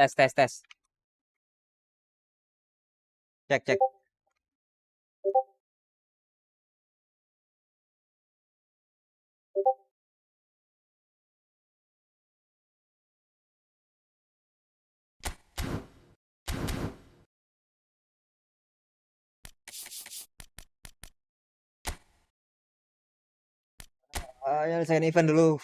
Tes tes tes. Cek cek. Nyelesain event dulu.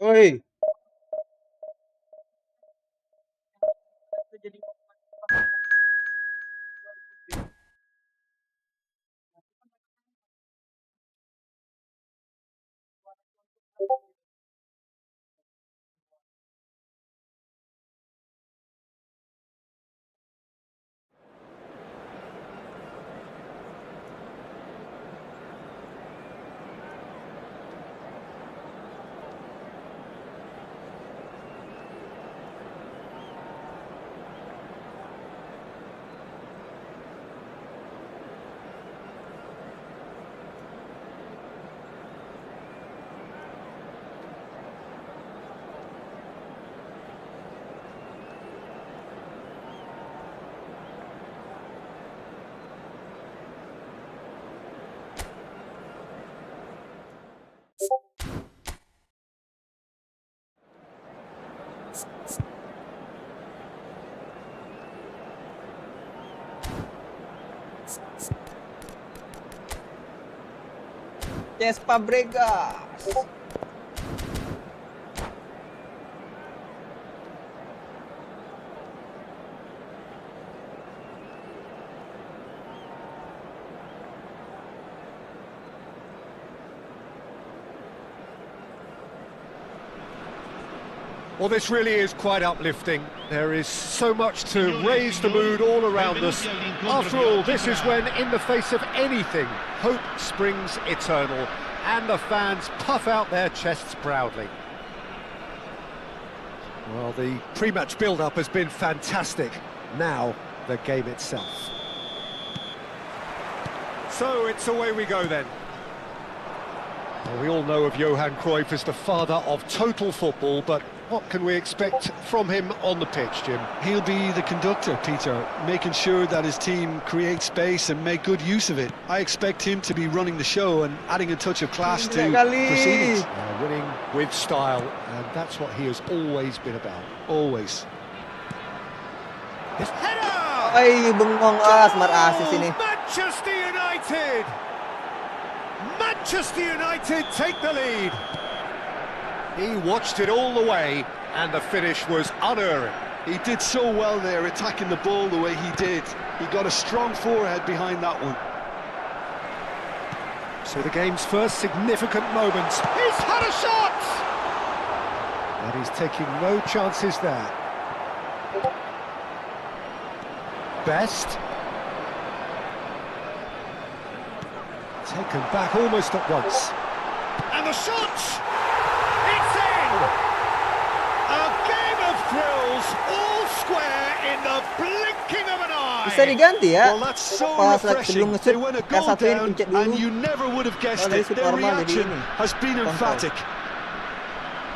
Woi. Yes, Fabregas. Well, this really is quite uplifting. There is so much to raise the mood all around us. After all, this is when, in the face of anything, hope springs eternal, and the fans puff out their chests proudly. Well, the pre-match build-up has been fantastic. Now, the game itself. So, it's away we go then. Well, we all know of Johan Cruyff as the father of total football, but what can we expect from him on the pitch, Jim? He'll be the conductor, Peter, making sure that his team creates space and make good use of it. I expect him to be running the show and adding a touch of class to proceedings. Winning with style, and that's what he has always been about. Always. His header! Ay, bengong smart assist ini. Manchester United! Manchester United take the lead. He watched it all the way, and the finish was unerring. He did so well there, attacking the ball the way he did. He got a strong forehead behind that one. So the game's first significant moments. He's had a shot! And he's taking no chances there. Best. Taken back almost at once. And the shot! A game of thrills, all square in the blinking of an eye. Bisa diganti ya. Well, that's so Pas refreshing. sebelum They nge-shoot, went a goal R1-in down, pencet dulu. and you never would have guessed dari it. shoot Their normal jadi reaction ini. has been Kontrol. emphatic.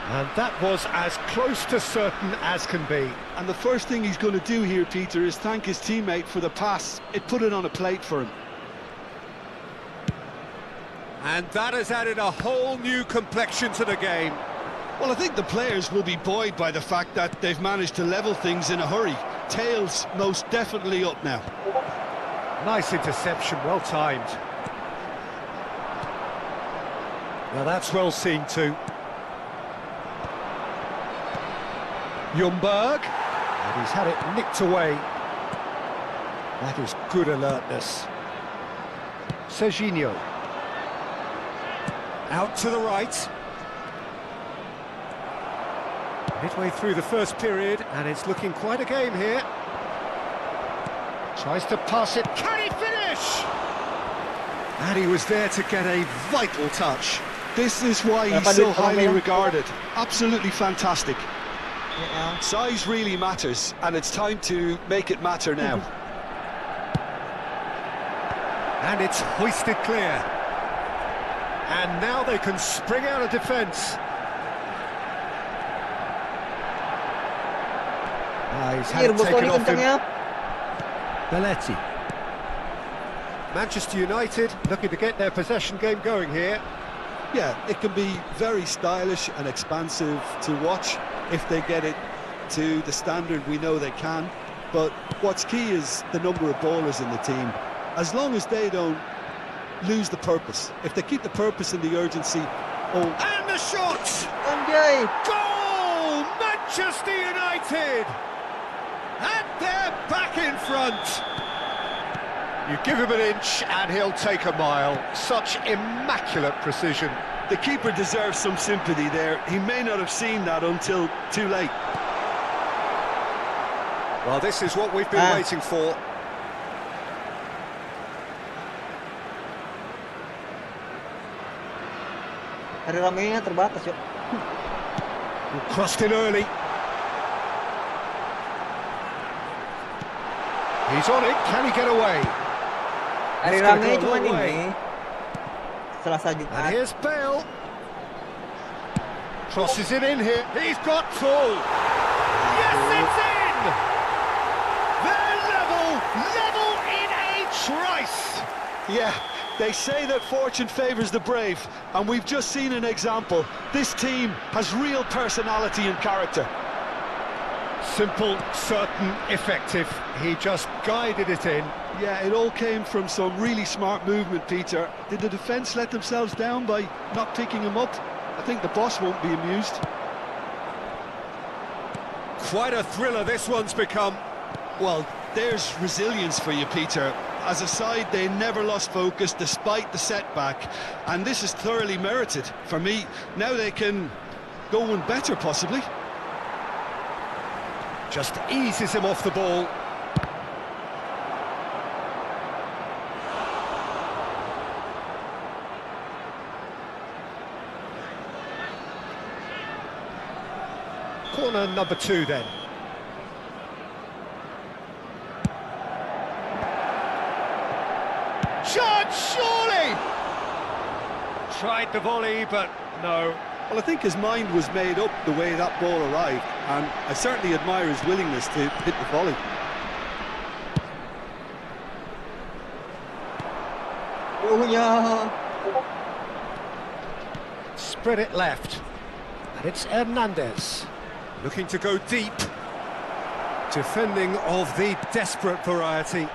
And that was as close to certain as can be. And the first thing he's going to do here, Peter, is thank his teammate for the pass. It put it on a plate for him. And that has added a whole new complexion to the game. Well, I think the players will be buoyed by the fact that they've managed to level things in a hurry. Tails most definitely up now. Nice interception, well timed. Now that's well seen too. Ljungberg, and he's had it nicked away. That is good alertness. Serginho. Out to the right. Midway through the first period, and it's looking quite a game here. Tries to pass it. Can he finish? And he was there to get a vital touch. This is why he's so highly regarded. Absolutely fantastic. Ya. Size really matters, and it's time to make it matter now. And it's hoisted clear. And now they can spring out of defence. He's had Hier, it bos taken Tony off him. kencangnya. Belletti. Manchester United looking to get their possession game going here. Yeah, it can be very stylish and expansive to watch if they get it to the standard we know they can. But what's key is the number of ballers in the team. As long as they don't lose the purpose, if they keep the purpose and the urgency. And the shot! Anjay. Goal! Manchester United! And they're back in front. You give him an inch and he'll take a mile. Such immaculate precision. The keeper deserves some sympathy there. He may not have seen that until too late. Well, this is what we've been waiting for. Hari ramenya terbatas, yuk. Crossed in early. He's on it. Can he get away? Hari It's gonna ramenya go a cuma long way. ini. Selasa And Jumat. here's Bale. Crosses it in here. He's got full. Yes, it's in! They're level in a trice. Yeah, they say that fortune favours the brave, and we've just seen an example. This team has real personality and character. Simple, certain, effective. He just guided it in. Yeah, it all came from some really smart movement, Peter. Did the defence let themselves down by not picking him up? I think the boss won't be amused. Quite a thriller this one's become. Well, there's resilience for you, Peter. As a side, they never lost focus despite the setback, and this is thoroughly merited. For me, now they can go one better, possibly. Just eases him off the ball. Corner number 2 then. Shot, surely! Tried the volley, but no. Well, I think his mind was made up the way that ball arrived, and I certainly admire his willingness to hit the volley. Spread it left. And it's Hernandez. Looking to go deep. Defending of the desperate variety.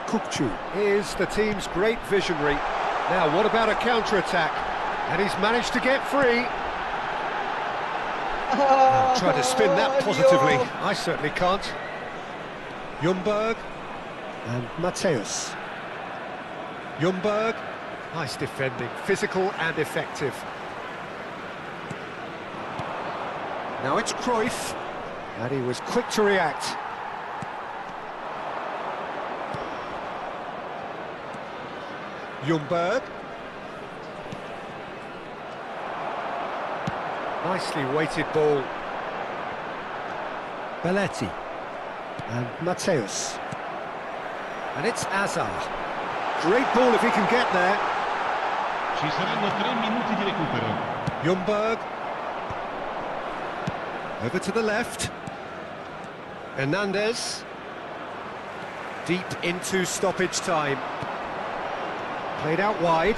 Kukçu is the team's great visionary. Now, what about a counter-attack? And he's managed to get free. Try to spin that positively. I certainly can't. Ljungberg and Mateus. Ljungberg, nice defending, physical and effective. Now it's Cruyff, and he was quick to react. Ljungberg. Nicely weighted ball. Belletti. And Mateus. And it's Azar. Great ball if he can get there. Ci saranno 3 minuti di recupero. Ljungberg. Over to the left. Hernandez. Deep into stoppage time. Played out wide.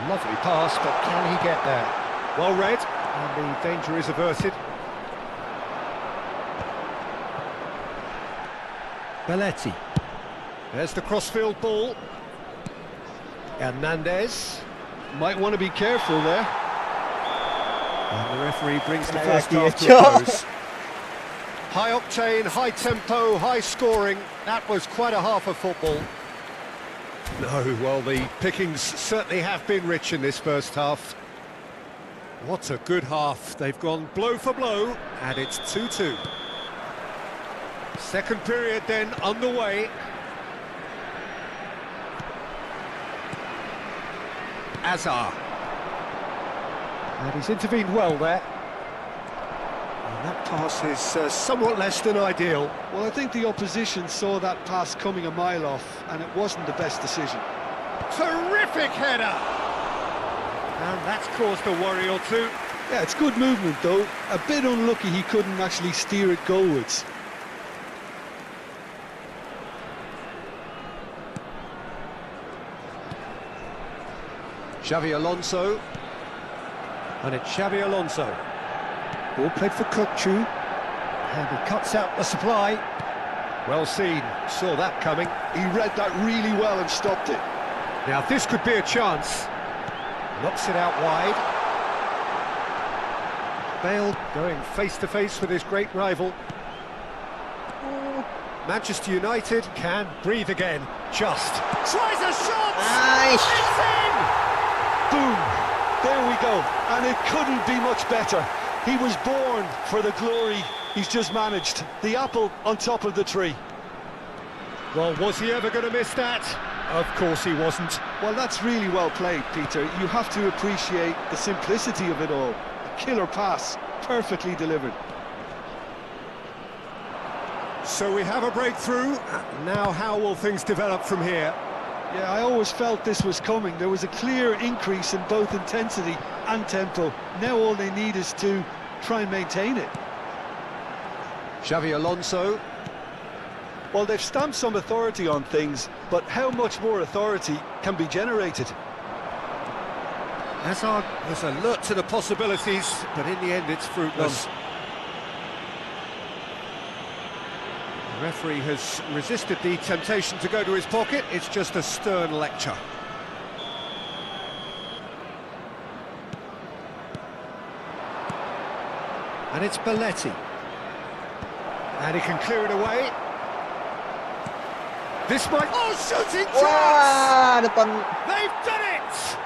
Lovely pass, but can he get there? Well read, and the danger is averted. Belletti. There's the crossfield ball. Hernandez. Might want to be careful there. And the referee brings the Nah, first yeah, half to a yeah. close. High octane, high tempo, high scoring. That was quite a half of football. No, well, the pickings certainly have been rich in this first half. What a good half. They've gone blow for blow, and it's 2-2. Second period then underway. Azar. And he's intervened well there. And that pass is somewhat less than ideal. Well, I think the opposition saw that pass coming a mile off, and it wasn't the best decision. Terrific header! And that's caused a worry or two. Yeah, it's good movement, though. A bit unlucky he couldn't actually steer it goalwards. Xavi Alonso. And it's Xavi Alonso. Ball played for Kukçu. And he cuts out the supply. Well seen, saw that coming. He read that really well and stopped it. Now this could be a chance. Knocks it out wide. Bale going face to face with his great rival. Manchester United can breathe again. Just tries a shot. Nice. It's in. Boom! There we go. And it couldn't be much better. He was born for the glory he's just managed. The apple on top of the tree. Well, was he ever going to miss that? Of course he wasn't. Well, that's really well played, Peter. You have to appreciate the simplicity of it all. A killer pass, perfectly delivered. So we have a breakthrough. Now how will things develop from here? Yeah, I always felt this was coming. There was a clear increase in both intensity and tempo. Now all they need is to try and maintain it. Xavi Alonso. Well, they've stamped some authority on things, but how much more authority can be generated? Hazard was alert to the possibilities, but in the end it's fruitless. The referee has resisted the temptation to go to his pocket. It's just a stern lecture. And it's Belletti. And he can clear it away. This might... Oh, shooting chance! Wah, depan. They've done it!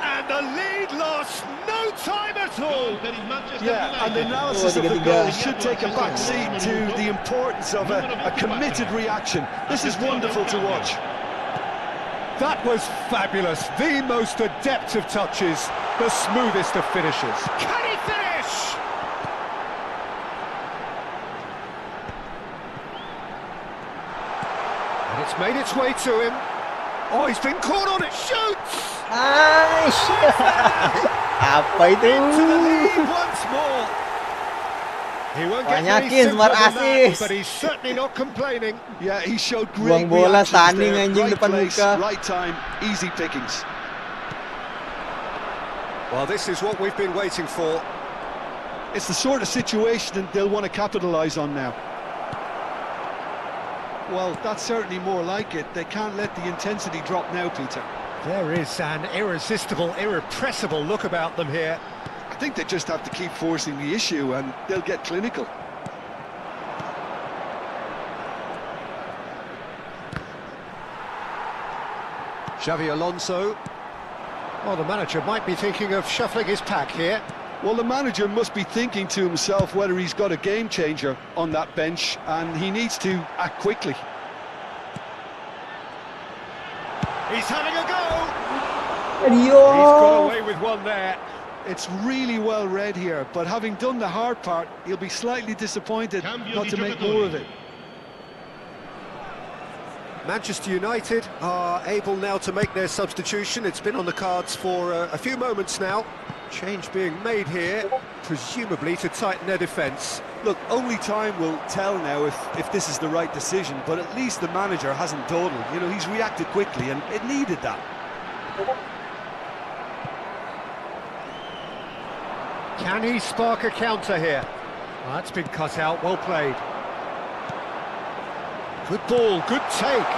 And the lead lost no time at all. Yeah, and the analysis of the goal should take a back seat to the importance of a committed reaction. This is wonderful to watch. That was fabulous. The most adept of touches, the smoothest of finishes. Can he finish? And it's made its way to him. Oh, he's been caught on it. Shoots! Nice. Apa itu? Into the lead once more. He won't get any Banyakin simpler smart than that, assist. but he's certainly not complaining. Yeah, he showed great Buang bola, reactions standing there. anjing Right depan place, muka. right time, easy pickings. Well, this is what we've been waiting for. It's the sort of situation they'll want to capitalise on now. Well, that's certainly more like it. They can't let the intensity drop now, Peter. There is an irresistible, irrepressible look about them here. I think they just have to keep forcing the issue and they'll get clinical. Xavi Alonso. Well, the manager might be thinking of shuffling his pack here. Well, the manager must be thinking to himself whether he's got a game changer on that bench, and he needs to act quickly. He's having a go! Adio. He's got away with one there. It's really well read here, but having done the hard part, he'll be slightly disappointed not to make more of it. Manchester United are able now to make their substitution. It's been on the cards for a few moments now. Change being made here, presumably to tighten their defence. Look, only time will tell now if this is the right decision, but at least the manager hasn't dawdled. You know, he's reacted quickly, and it needed that. Can he spark a counter here? Well, that's been cut out, well played. Good ball, good take.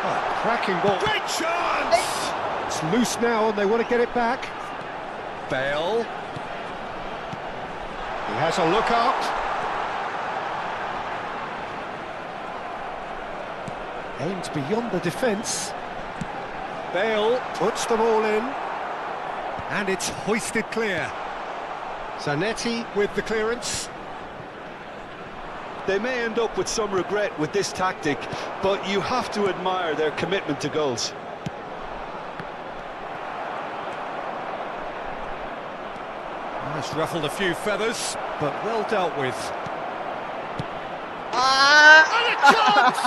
Oh, cracking ball. Great chance! It's loose now and they want to get it back. Bale. He has a look up. Aimed beyond the defence. Bale puts them all in. And it's hoisted clear. Zanetti with the clearance. They may end up with some regret with this tactic, but you have to admire their commitment to goals. It's ruffled a few feathers, but well dealt with. And a chance!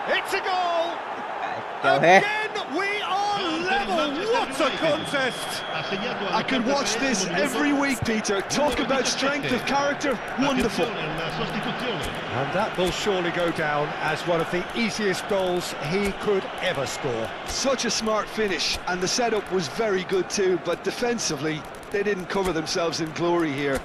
It's a goal! Again, we are level! What a contest! I could watch this every week, Peter. Talk about strength of character, wonderful. And that will surely go down as one of the easiest goals he could ever score. Such a smart finish, and the setup was very good too, but defensively, they didn't cover themselves in glory here.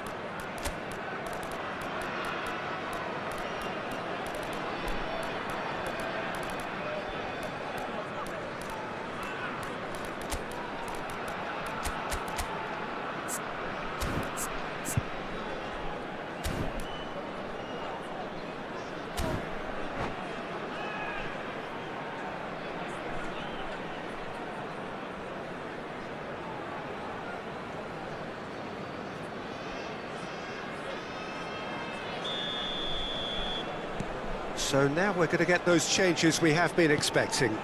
So now we're going to get those changes we have been expecting.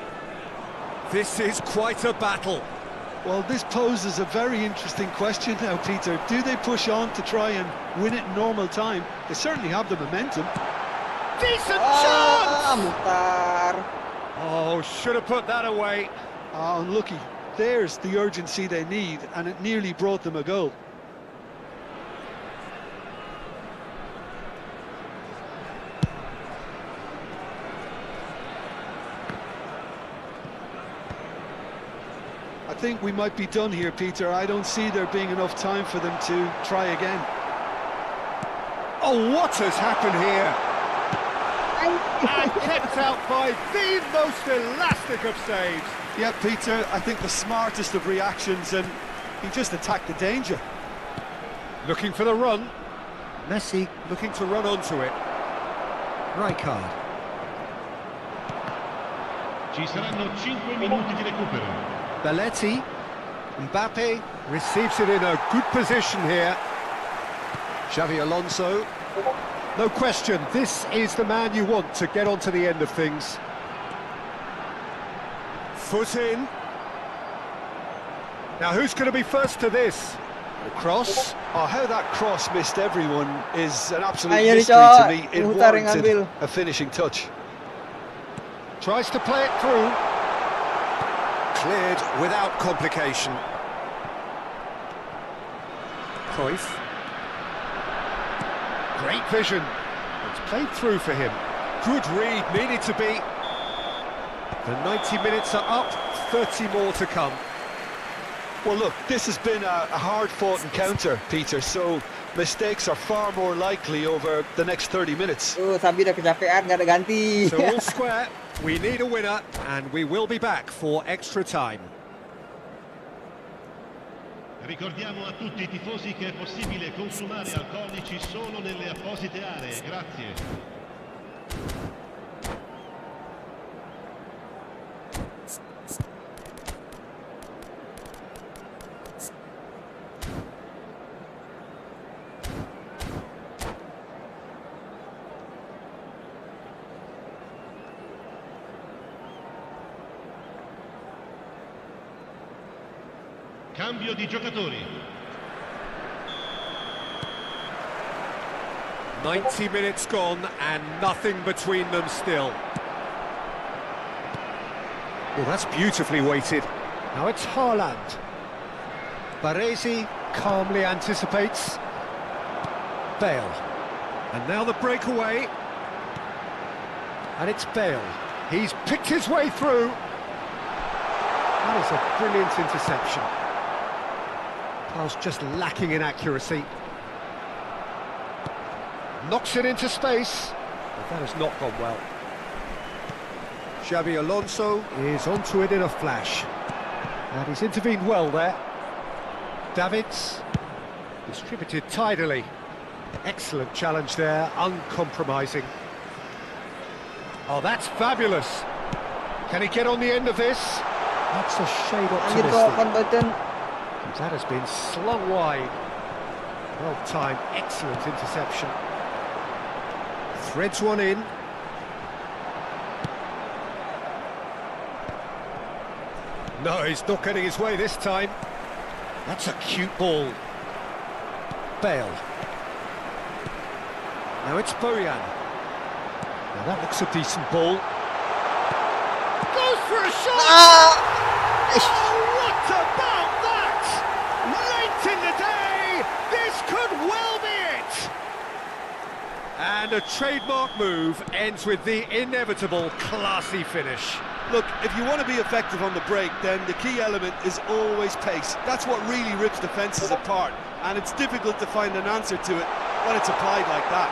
This is quite a battle. Well, this poses a very interesting question now, Peter. Do they push on to try and win it in normal time? They certainly have the momentum. Decent chance! Mukhtar. Oh, should have put that away. Oh, unlucky. There's the urgency they need, and it nearly brought them a goal. I think we might be done here, Peter. I don't see there being enough time for them to try again. Oh, what has happened here? And kept out by the most elastic of saves. Yeah, Peter, I think the smartest of reactions, and he just attacked the danger. Looking for the run. Messi looking to run onto it. Right card. Ci saranno 5 minuti di recupero. Belletti, Mbappe receives it in a good position here. Xavi Alonso. No question, this is the man you want to get onto the end of things. Foot in. Now who's going to be first to this? The cross. Oh, how that cross missed everyone is an absolute Ayun, mystery Icho. to me. It Mukhtar yang warranted ambil. a finishing touch. Tries to play it through. Cleared without complication. Cruyff. Great vision. It's played through for him. Good read, needed to be. The 90 minutes are up, 30 more to come. Well, look, this has been a hard-fought encounter, Peter, so mistakes are far more likely over the next 30 minutes. Sabi udah kecapean, nggak ada ganti. So all square, we need a winner, and we will be back for extra time. Ricordiamo a tutti i tifosi che è possibile consumare alcolici solo nelle apposite aree. Grazie. Cambio di giocatori. 90 minutes gone and nothing between them still. Well, that's beautifully weighted. Now it's Haaland. Baresi calmly anticipates. Bale. And now the breakaway. And it's Bale. He's picked his way through. That is a brilliant interception. Pass just lacking in accuracy. Knocks it into space. But that has not gone well. Xabi Alonso is onto it in a flash. And he's intervened well there. Davids distributed tidily. Excellent challenge there, uncompromising. Oh, that's fabulous. Can he get on the end of this? That's a shade Anjir kok optimistic. Van Basten. That has been slung wide. Well timed, excellent interception. Threads one in. No, he's not getting his way this time. That's a cute ball. Bale. Now it's Bojan. Now that looks a decent ball. Goes for a shot! Ah! Oh, what about that? Late in the day, this could well be it! And a trademark move ends with the inevitable classy finish. Look, if you want to be effective on the break, then the key element is always pace. That's what really rips defences apart, and it's difficult to find an answer to it when it's applied like that.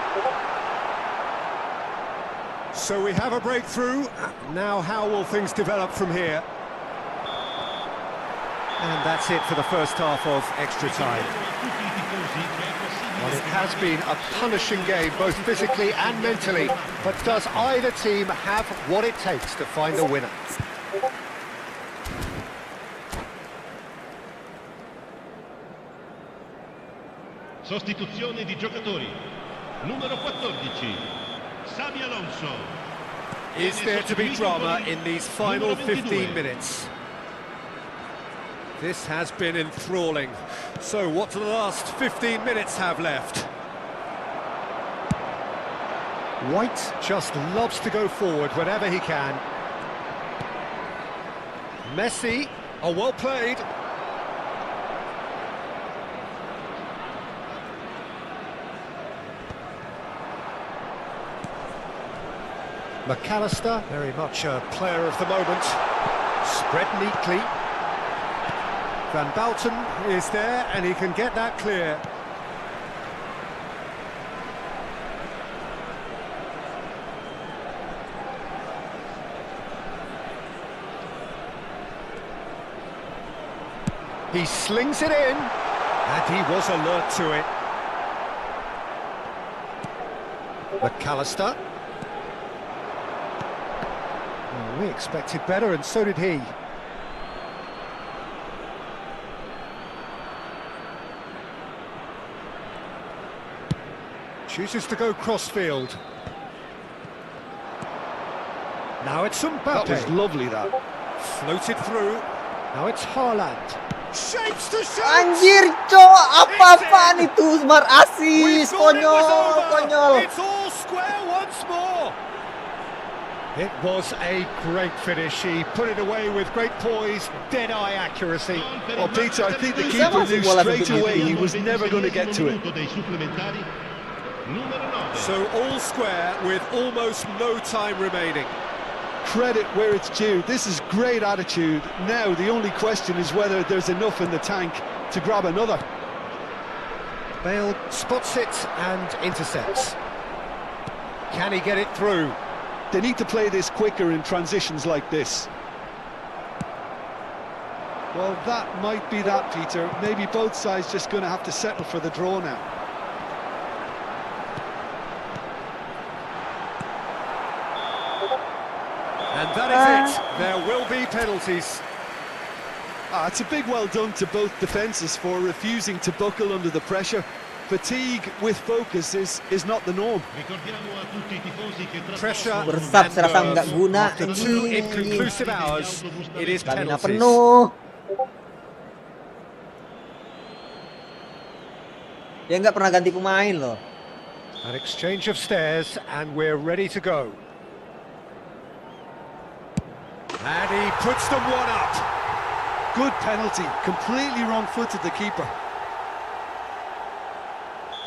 So we have a breakthrough. Now how will things develop from here? And that's it for the first half of extra time. Well, it has been a punishing game, both physically and mentally, but does either team have what it takes to find a winner? Sostituzione di giocatori. Numero 14. Xabi Alonso. Is there to be drama in these final 15 minutes? This has been enthralling. So what do the last 15 minutes have left? White just loves to go forward whenever he can. Messi, oh, well played. McAllister, very much a player of the moment. Spread neatly. Van Bouten is there, and he can get that clear. He slings it in, and he was alert to it. McAllister. Well, we expected better, and so did he. Chooses to go cross-field. Now it's Mbappe. That was lovely, that. Floated through. Now it's Haaland. Shapes to shoot! Anjir cok, apa-apaan itu? Smart We assist, thought it was konyol, over. konyol. It's all square once more. It was a great finish. He put it away with great poise, dead-eye accuracy. Well, Peter, I think the Bisa keeper masuk knew bola straight seperti away itu. he was never going to get to it. So all square with almost no time remaining. Credit where it's due. This is great attitude. Now the only question is whether there's enough in the tank to grab another. Bale spots it and intercepts. Can he get it through? They need to play this quicker in transitions like this. Well, that might be that, Peter. Maybe both sides just going to have to settle for the draw now. And that is it. There will be penalties. It's a big well done to both defences for refusing to buckle under the pressure. Fatigue with focus is not the norm. Pressure Bersab and serasa nerve. nggak guna, After 2 anjing. inconclusive hours, it is Stamina penalties. penuh. Dia nggak pernah ganti pemain loh. An exchange of stares, and we're ready to go. And he puts them one up. Good penalty, completely wrong-footed the keeper.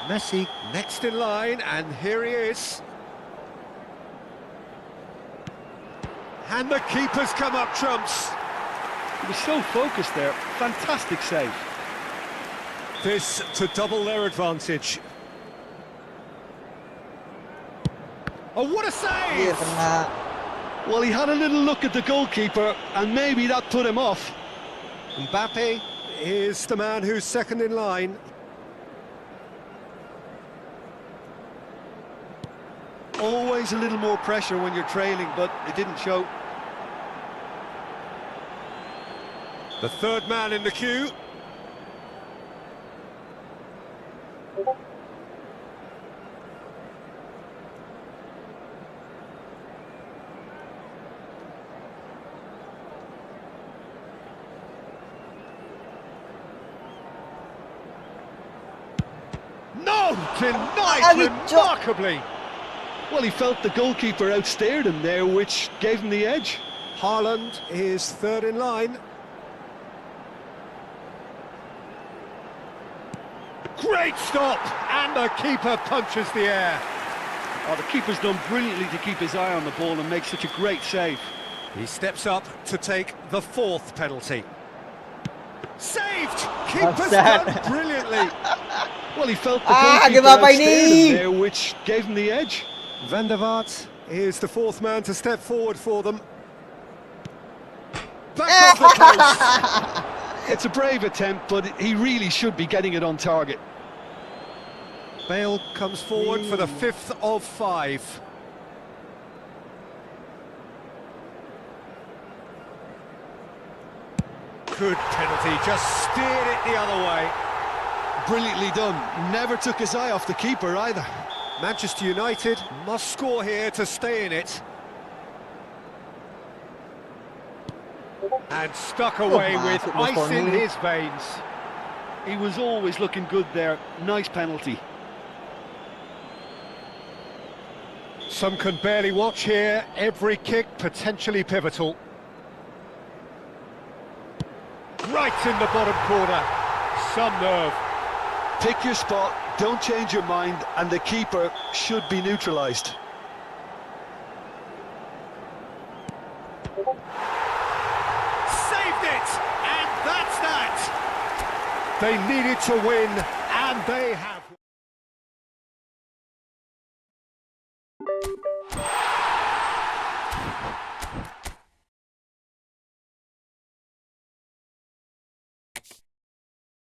Messi next in line, and here he is. And the keeper's come up trumps. He was so focused there, fantastic save. This to double their advantage. Oh, what a Iya save! kena. Well, he had a little look at the goalkeeper, and maybe that put him off. Mbappe is the man who's second in line. Always a little more pressure when you're trailing, but it didn't show. The third man in the queue. No! Denied remarkably! Well, he felt the goalkeeper outstared him there, which gave him the edge. Haaland is third in line. Great stop! And the keeper punches the air. Oh, the keeper's done brilliantly to keep his eye on the ball and make such a great save. He steps up to take the fourth penalty. Saved! Keeper's that? done brilliantly. Well, he felt the Give goalkeeper up, I outstared him need. there, which gave him the edge. Van der Vaart is the fourth man to step forward for them. Back off the post. It's a brave attempt, but he really should be getting it on target. Bale comes forward for the fifth of five. Good penalty, just steered it the other way. Brilliantly done. Never took his eye off the keeper either. Manchester United must score here to stay in it. And stuck away with ice in his veins. He was always looking good there. Nice penalty. Some can barely watch here. Every kick potentially pivotal. Right in the bottom corner. Some nerve. Pick your spot, don't change your mind, and the keeper should be neutralised. Saved it! And that's that! They needed to win, and they have.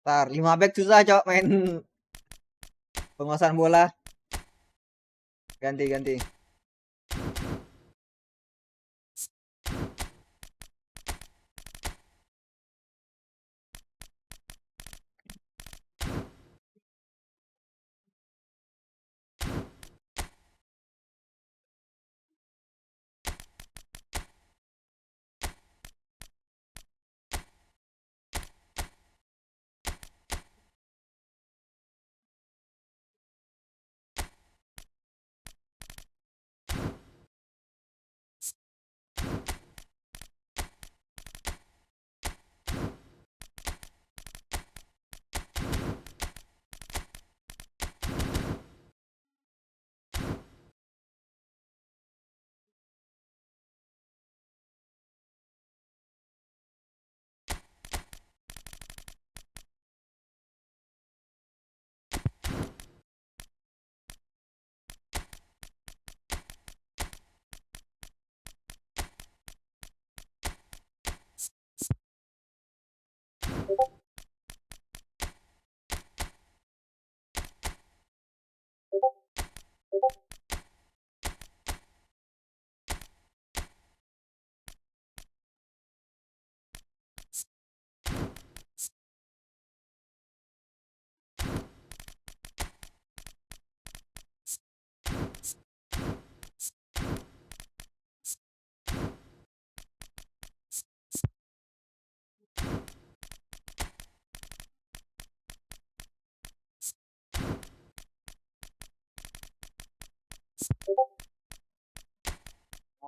Ntar 5 back susah cok main penguasaan bola. Ganti.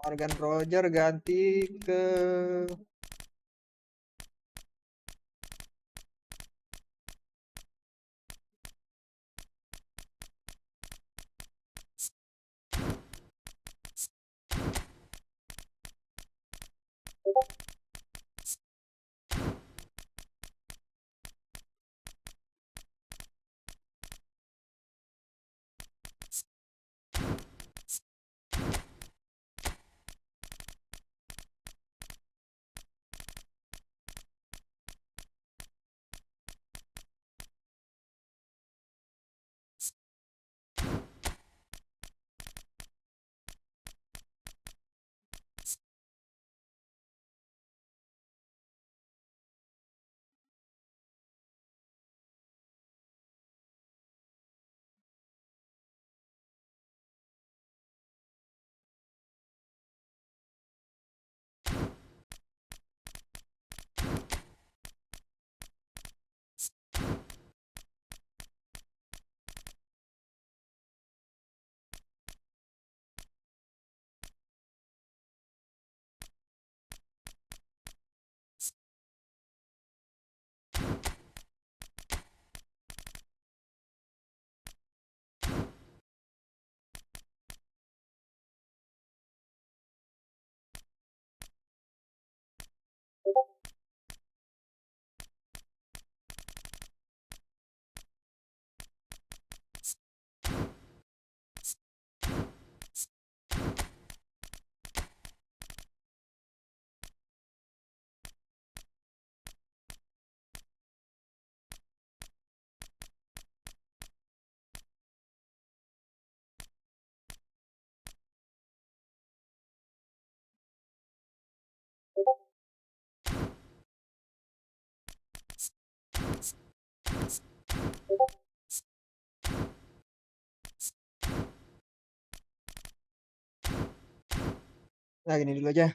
Morgan Roger ganti ke nah gini dulu aja.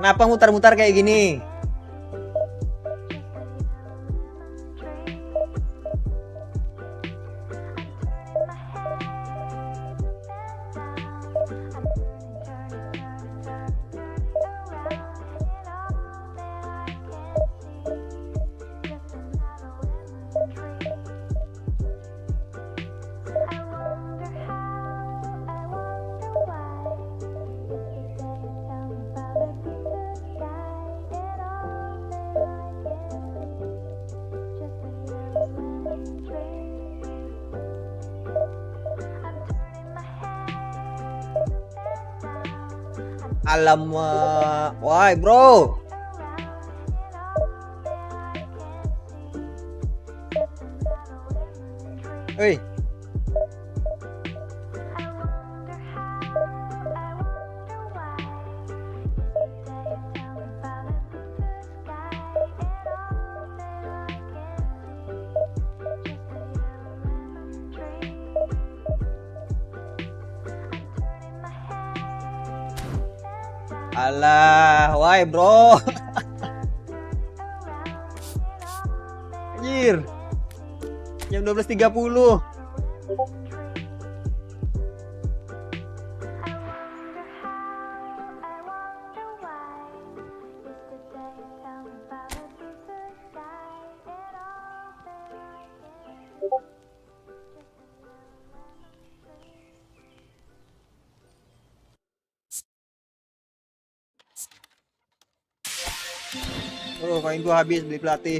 Kenapa mutar-mutar kayak gini? Alamak, why bro? Hei. Alah, why bro? Anjir. Jam 12.30. Oh, koin gua habis beli pelatih.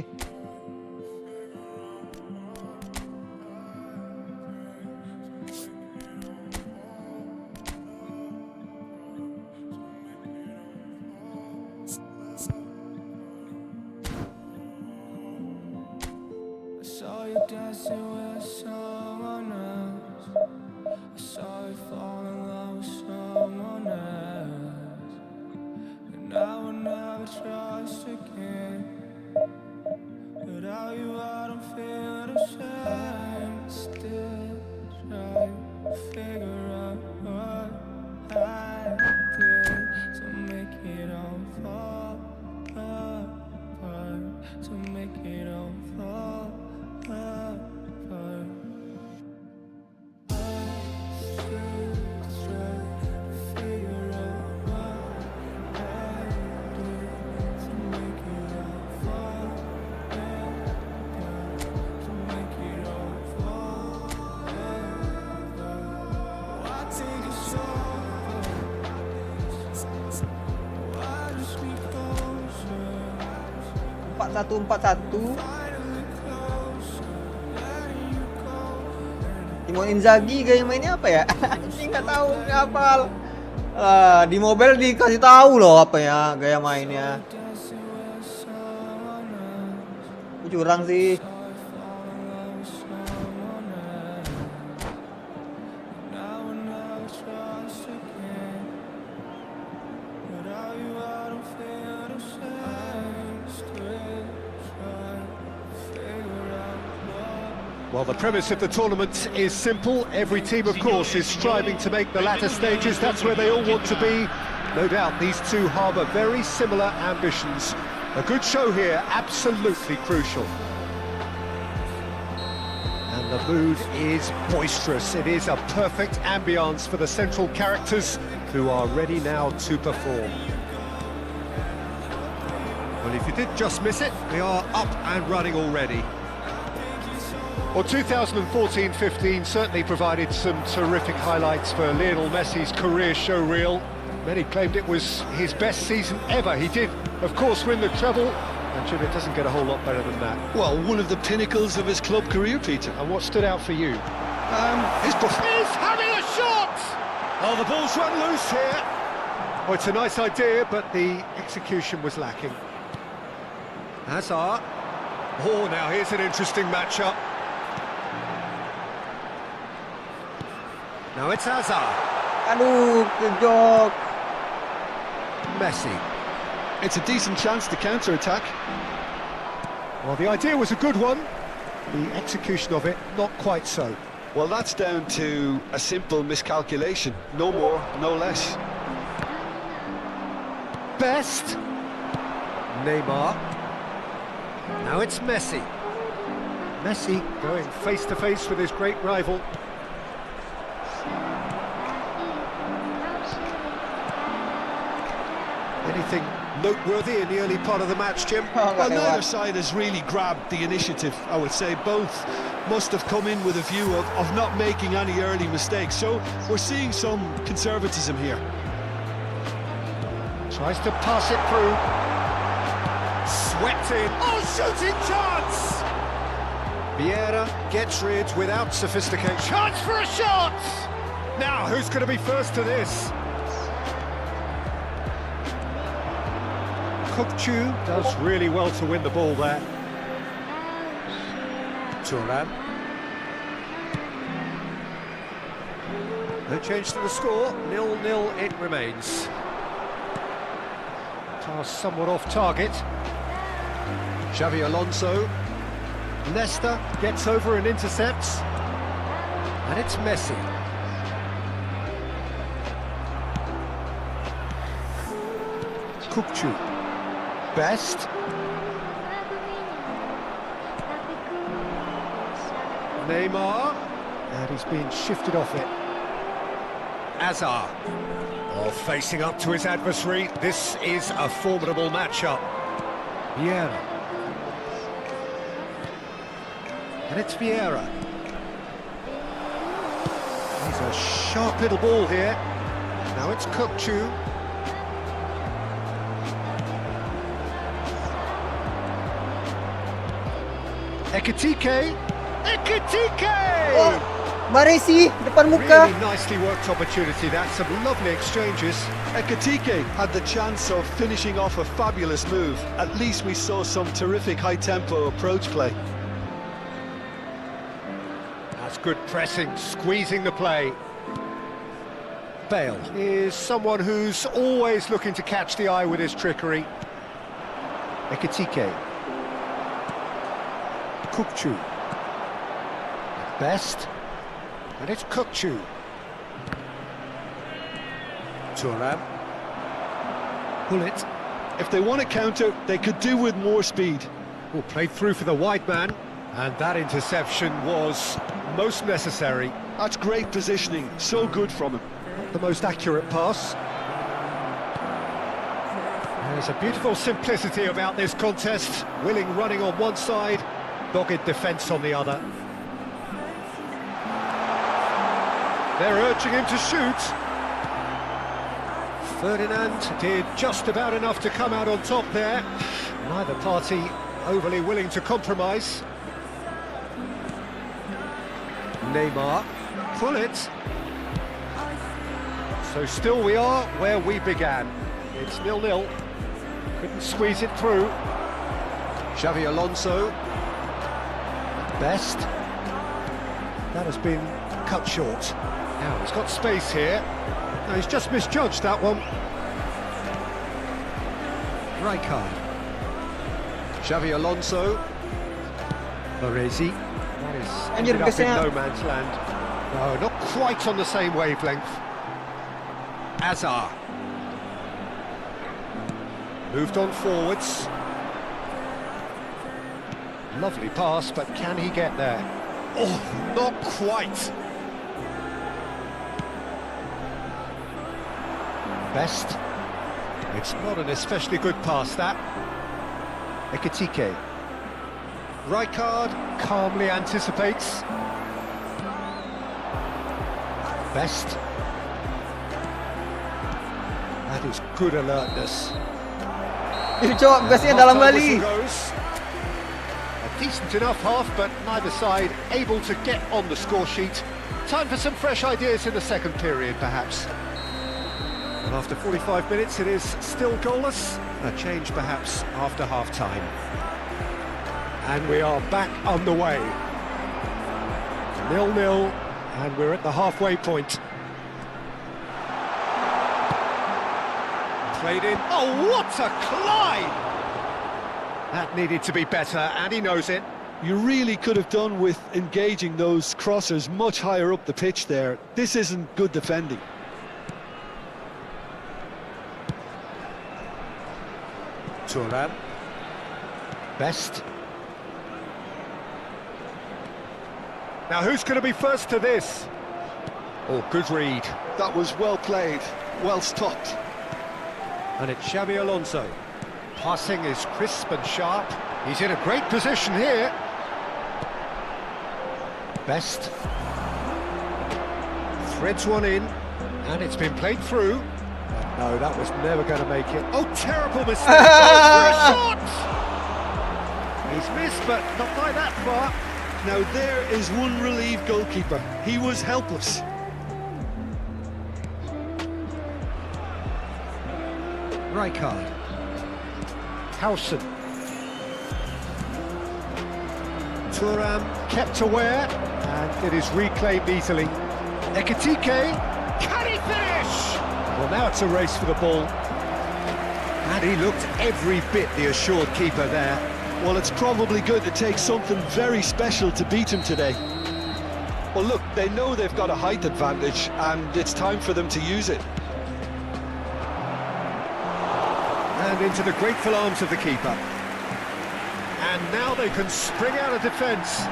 Satu. Simon Inzaghi gaya mainnya apa ya? Ini nggak tahu, nggak hafal. Di mobile dikasih tahu loh apa ya gaya mainnya. Curang sih. Well, the premise of the tournament is simple. Every team, of course, is striving to make the latter stages. That's where they all want to be. No doubt these two harbour very similar ambitions. A good show here, absolutely crucial. And the mood is boisterous. It is a perfect ambience for the central characters who are ready now to perform. Well, if you did just miss it, we are up and running already. Well, 2014-15 certainly provided some terrific highlights for Lionel Messi's career showreel. Many claimed it was his best season ever. He did, of course, win the treble, and Jim, it doesn't get a whole lot better than that. Well, one of the pinnacles of his club career, Peter. And what stood out for you? His performance. He's having a shot! Oh, the ball's run loose here. Well, it's a nice idea, but the execution was lacking. Hazard. Oh, now here's an interesting matchup. Now it's Hazard. Aduh, kejok. Messi. It's a decent chance to counter-attack. Well, the idea was a good one. The execution of it, not quite so. Well, that's down to a simple miscalculation. No more, no less. Best. Neymar. Now it's Messi. Messi going face to face with his great rival. Anything noteworthy in the early part of the match, Jim? Well, neither side has really grabbed the initiative, I would say. Both must have come in with a view of not making any early mistakes. So we're seeing some conservatism here. Tries to pass it through. Swept in. Oh, shooting chance! Vieira gets rid without sophistication. Chance for a shot! Now, who's going to be first to this? Kokchu does really well to win the ball there. Turan. No change to the score, 0-0 it remains. Pass somewhat off target. Xavi Alonso. Leicester gets over and intercepts. And it's Messi. Kokchu. Best. Neymar. And he's being shifted off it. Azar. Oh, facing up to his adversary. This is a formidable matchup. Vieira. And it's Vieira. He's a sharp little ball here. Now it's Kokchu. Ekitike! Ekitike! Oh, Baresi, depan muka. Really nicely worked opportunity, that's some lovely exchanges. Ekitike had the chance of finishing off a fabulous move. At least we saw some terrific high-tempo approach play. That's good pressing, squeezing the play. Bale is someone who's always looking to catch the eye with his trickery. Ekitike. Kokchu. Best. And it's Kokchu. Turan. Pull it. If they want to counter, they could do with more speed. Well, played through for the wide man. And that interception was most necessary. That's great positioning. So good from him. Not the most accurate pass. There's a beautiful simplicity about this contest. Willing running on one side, dogged defence on the other. They're urging him to shoot. Ferdinand did just about enough to come out on top there. Neither party overly willing to compromise. Neymar, pull it. So still we are where we began. It's 0-0. Couldn't squeeze it through. Xavi Alonso. Best. That has been cut short. Now he's got space here. No, he's just misjudged that one. Rijkaard. Xavi Alonso. Baresi. That is ended up in no man's land. No, not quite on the same wavelength. Azar. Moved on forwards. Lovely pass, but can he get there? Oh, not quite. Best. It's not an especially good pass, that. Ekitike. Rijkaard calmly anticipates. Best. That is good alertness. Itu cowok gasnya dalam kali. A decent enough half, but neither side able to get on the score sheet. Time for some fresh ideas in the second period, perhaps. And after 45 minutes, it is still goalless. A change, perhaps, after half-time. And we are back underway. 0-0, and we're at the halfway point. Played in. Oh, what a climb! That needed to be better, and he knows it. You really could have done with engaging those crossers much higher up the pitch there. This isn't good defending. Thuram. Best. Now who's going to be first to this? Oh, good read. That was well played, well stopped. And it's Xabi Alonso. Passing is crisp and sharp. He's in a great position here. Best. Threads one in, and it's been played through. No, that was never going to make it. Oh, terrible mistake! For a shot! He's missed, but not by that far. Now there is one relieved goalkeeper. He was helpless. Rijkaard. Howson. Thuram kept aware, and it is reclaimed easily. Ekitike, can he finish? Well, now it's a race for the ball. And he looked every bit the assured keeper there. Well, it's probably good to take something very special to beat him today. Well, look, they know they've got a height advantage, and it's time for them to use it. And into the grateful arms of the keeper. And now they can spring out of defence.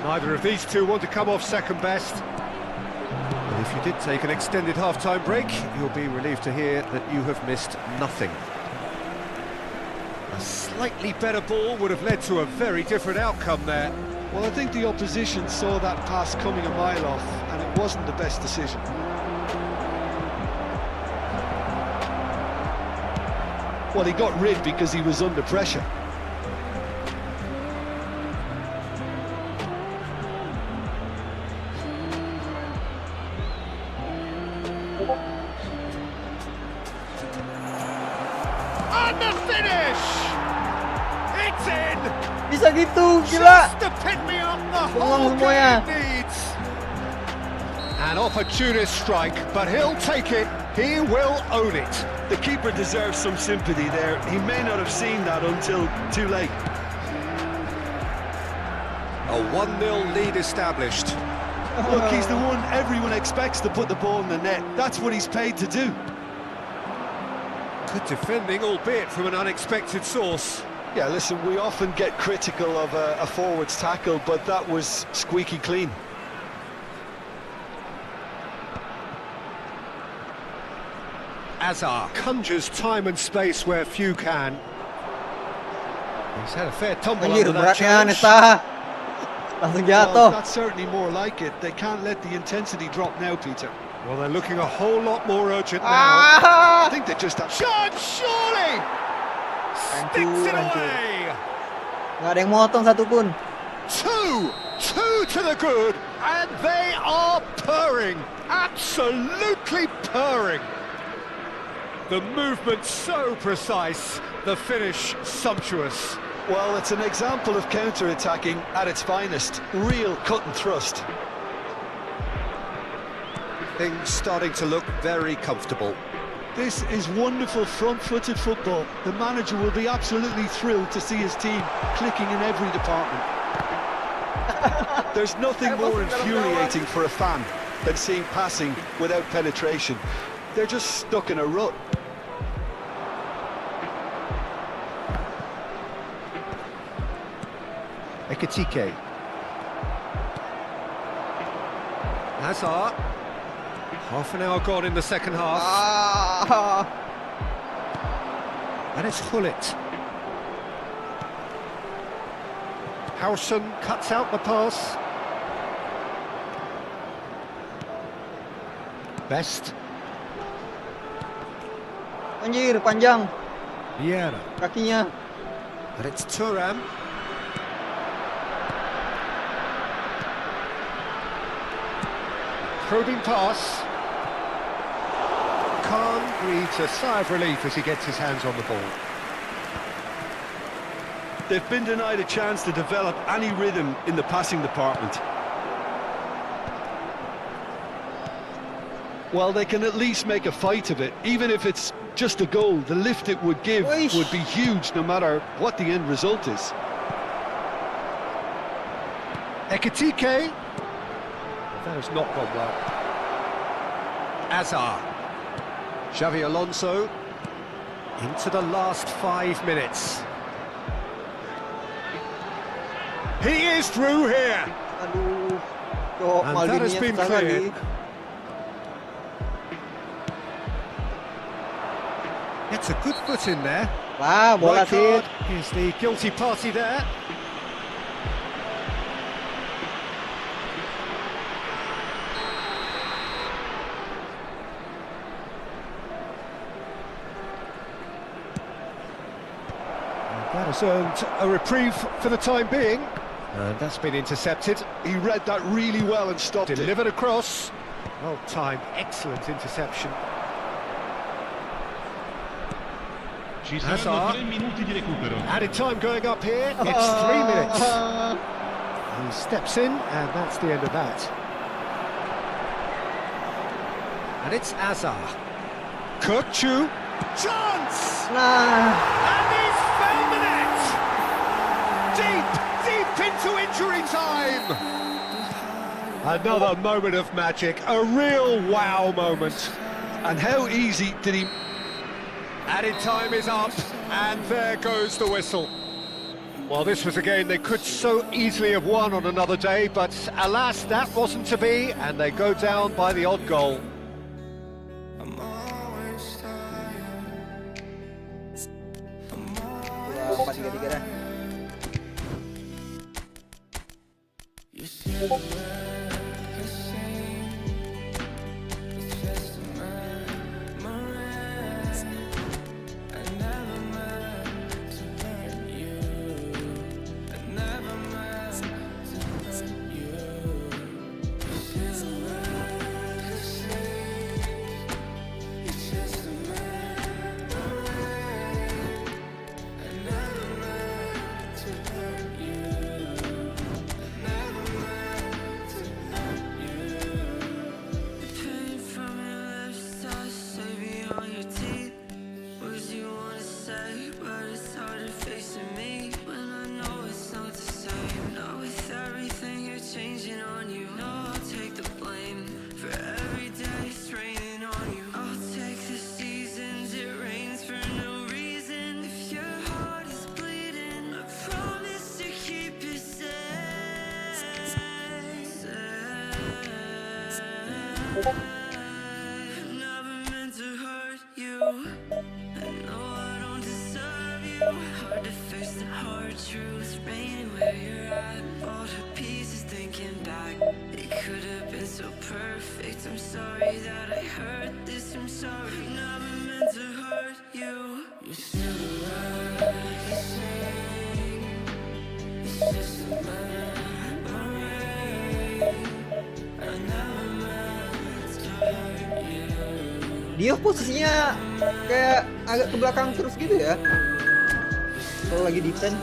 Neither of these two want to come off second best. But if you did take an extended half-time break, you'll be relieved to hear that you have missed nothing. A slightly better ball would have led to a very different outcome there. Well, I think the opposition saw that pass coming a mile off, and it wasn't the best decision. Well, he got rid because he was under pressure. And the finish! It's in! Bisa gitu, gila. Just to pick me up the Bengong whole semuanya. game needs. An opportunist strike, but he'll take it. He will own it. The keeper deserves some sympathy there. He may not have seen that until too late. A 1-0 lead established. Look, he's the one everyone expects to put the ball in the net. That's what he's paid to do. Good defending, albeit from an unexpected source. Yeah, listen, we often get critical of a forward's tackle, but that was squeaky clean. Azar conjures time and space where few can. He's had a fair tumble Anjir, under that beratnya challenge. Nesta. Langsung Well, jatuh. that's certainly more like it. They can't let the intensity drop now, Peter. Well, they're looking a whole lot more urgent now. I Ah! think they just have... Shot, surely! Sticks it Hancur. away! Nggak ada yang motong satupun. Two to the good, and they are purring, absolutely purring. The movement so precise, the finish sumptuous. Well, it's an example of counter-attacking at its finest. Real cut and thrust. Things starting to look very comfortable. This is wonderful front-footed football. The manager will be absolutely thrilled to see his team clicking in every department. There's nothing more infuriating for a fan than seeing passing without penetration. They're just stuck in a rut. Ekitike. Hazard. Half an hour gone in the second half. Ah. And it's Hullet. Howson cuts out the pass. Best. Anjir, panjang Vieira. kakinya. And it's Thuram. Probing pass. Khan breathes a sigh of relief as he gets his hands on the ball. They've been denied a chance to develop any rhythm in the passing department. Well, they can at least make a fight of it, even if it's just a goal. The lift it would give Oish. would be huge, no matter what the end result is. Ekitike. That has not gone well. Azar. Xavi Alonso into the last 5 minutes. He is through here. Aduh, kok And that has Maldininya been susah cleared. lagi. Gets a good foot in there. Wah, bola Right sih. card. Here's the guilty party there. That has earned a reprieve for the time being. And that's been intercepted. He read that really well and stopped it. Delivered across. Well timed, excellent interception. Ci Hazard. saranno 3 minuti di recupero. Added time going up here. It's 3 minutes. He steps in, and that's the end of that. And it's Azar. Kutchu. Chance! Nah, And he's found the net! Deep into injury time! Another moment of magic, a real wow moment. And how easy did he... Added time is up, and there goes the whistle. Well, this was a game they could so easily have won on another day, but alas, that wasn't to be, and they go down by the odd goal. ya, 4-3-3 dah. Never meant to hurt you. I know I don't deserve you. Hard to face the hard truth. Raining where you're at. All the pieces thinking back. It could have been so perfect. I'm sorry that I hurt this. I'm sorry. Never meant to hurt you. You're still alive. The same. It's just a memory. I never meant to hurt you. Dia posisinya kayak agak ke belakang terus gitu ya. Kalau lagi defense.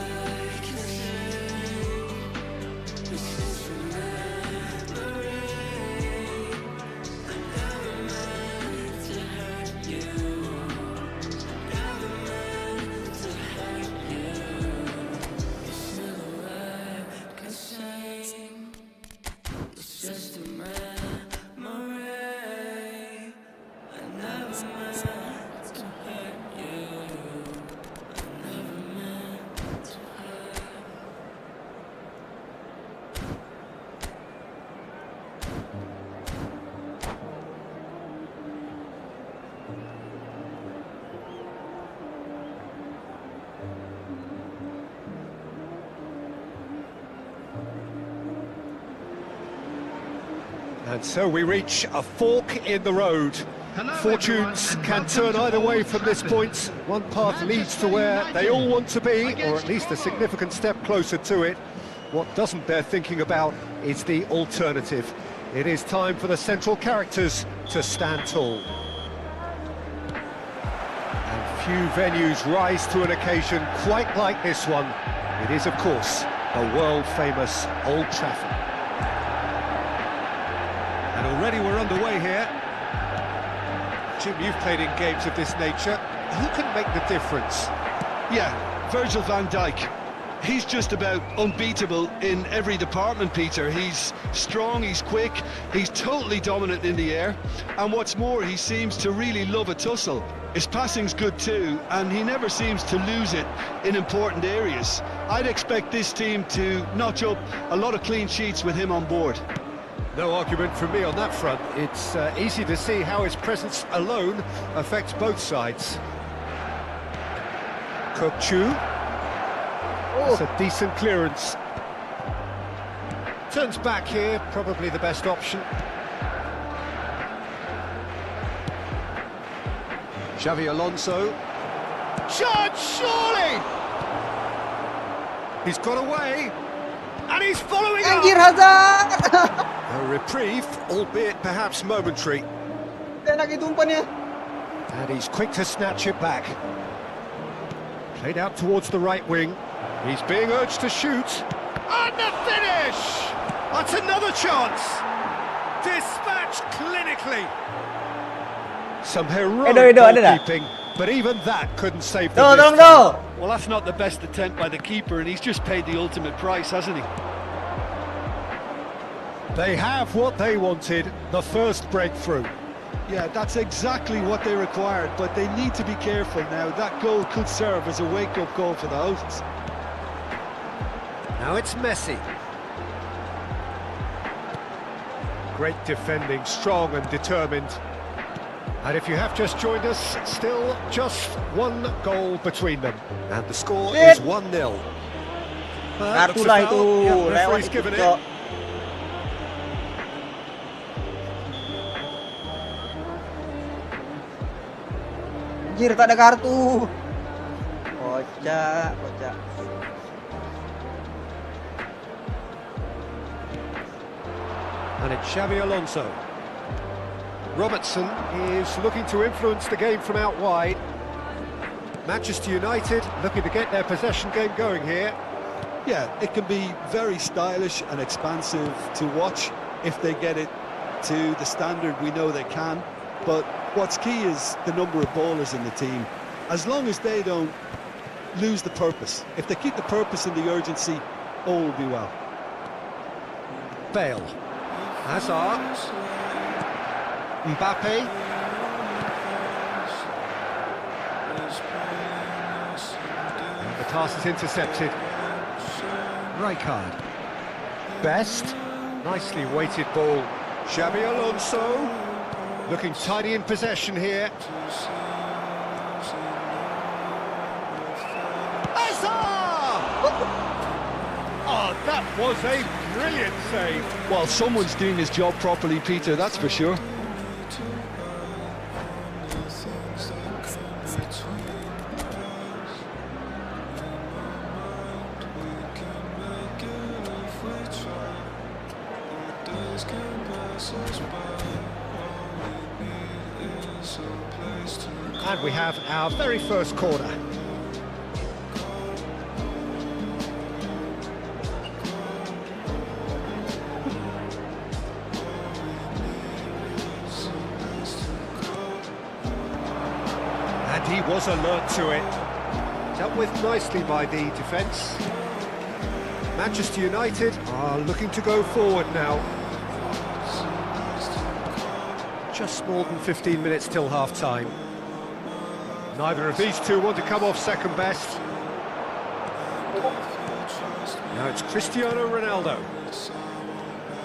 And so we reach a fork in the road. Fortunes can turn either way from this point. One path leads to where they all want to be, or at least a significant step closer to it. What doesn't bear thinking about is the alternative. It is time for the central characters to stand tall. And few venues rise to an occasion quite like this one. It is, of course, the world-famous Old Trafford. And already we're underway here. Jim, you've played in games of this nature. Who can make the difference? Yeah, Virgil van Dijk. he's just about unbeatable in every department, Peter. He's strong, he's quick, he's totally dominant in the air, and what's more, he seems to really love a tussle. His passing's good too, and he never seems to lose it in important areas. I'd expect this team to notch up a lot of clean sheets with him on board. No argument from me on that front. It's easy to see how his presence alone affects both sides. Kokchu. It's a decent clearance. Turns back here, probably the best option. Xavi Alonso. Shot, surely! He's got away, and he's following up! Anjir Hazard! A reprieve, albeit perhaps momentary. Enak itu umpannya. And he's quick to snatch it back. Played out towards the right wing. He's being urged to shoot. And the finish! That's another chance! Dispatched clinically. Some heroic goalkeeping, but even that couldn't save them No, this no, time. no! Well, that's not the best attempt by the keeper, and he's just paid the ultimate price, hasn't he? They have what they wanted, the first breakthrough. Yeah, that's exactly what they required, but they need to be careful now. That goal could serve as a wake-up call for the hosts. Now it's Messi. Great defending, strong and determined. And if you have just joined us, still just one goal between them. And the score is 1-0. Kartu lah itu, lewat Referee's itu, given it. Cok. Anjir, tak ada kartu. Kocak, kocak. And it's Xavi Alonso. Robertson is looking to influence the game from out wide. Manchester United looking to get their possession game going here. Yeah, it can be very stylish and expansive to watch if they get it to the standard we know they can. But what's key is the number of ballers in the team. As long as they don't lose the purpose, if they keep the purpose and the urgency, all will be well. Bale. Hazard. Mbappe. And the pass is intercepted. Rijkaard. Best. Nicely weighted ball. Xabi Alonso. Looking tidy in possession here. Hazard! Oh, that was a brilliant save. Well, someone's doing his job properly, Peter, that's for sure. And we have our very first corner. And he was alert to it. Dealt with nicely by the defence. Manchester United are looking to go forward now. Just more than 15 minutes till half-time. Neither of these two want to come off second best. Now it's Cristiano Ronaldo.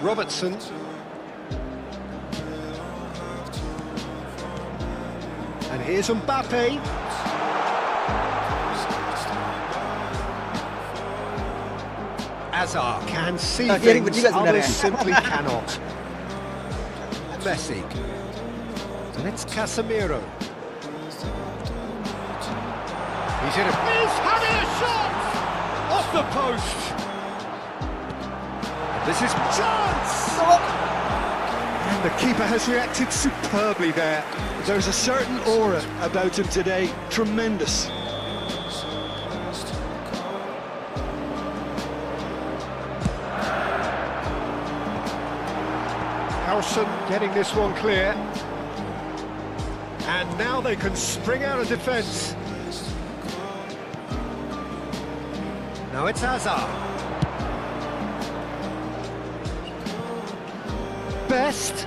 Robertson. And here's Mbappe. Hazard can see Kiri things juga others sebenarnya. simply cannot. Messi. And it's Casemiro. He's having a shot! Off the post! This is chance! And the keeper has reacted superbly there. There's a certain aura about him today, tremendous. Howson getting this one clear. And now they can spring out of defence. Now it's Hazard. Best.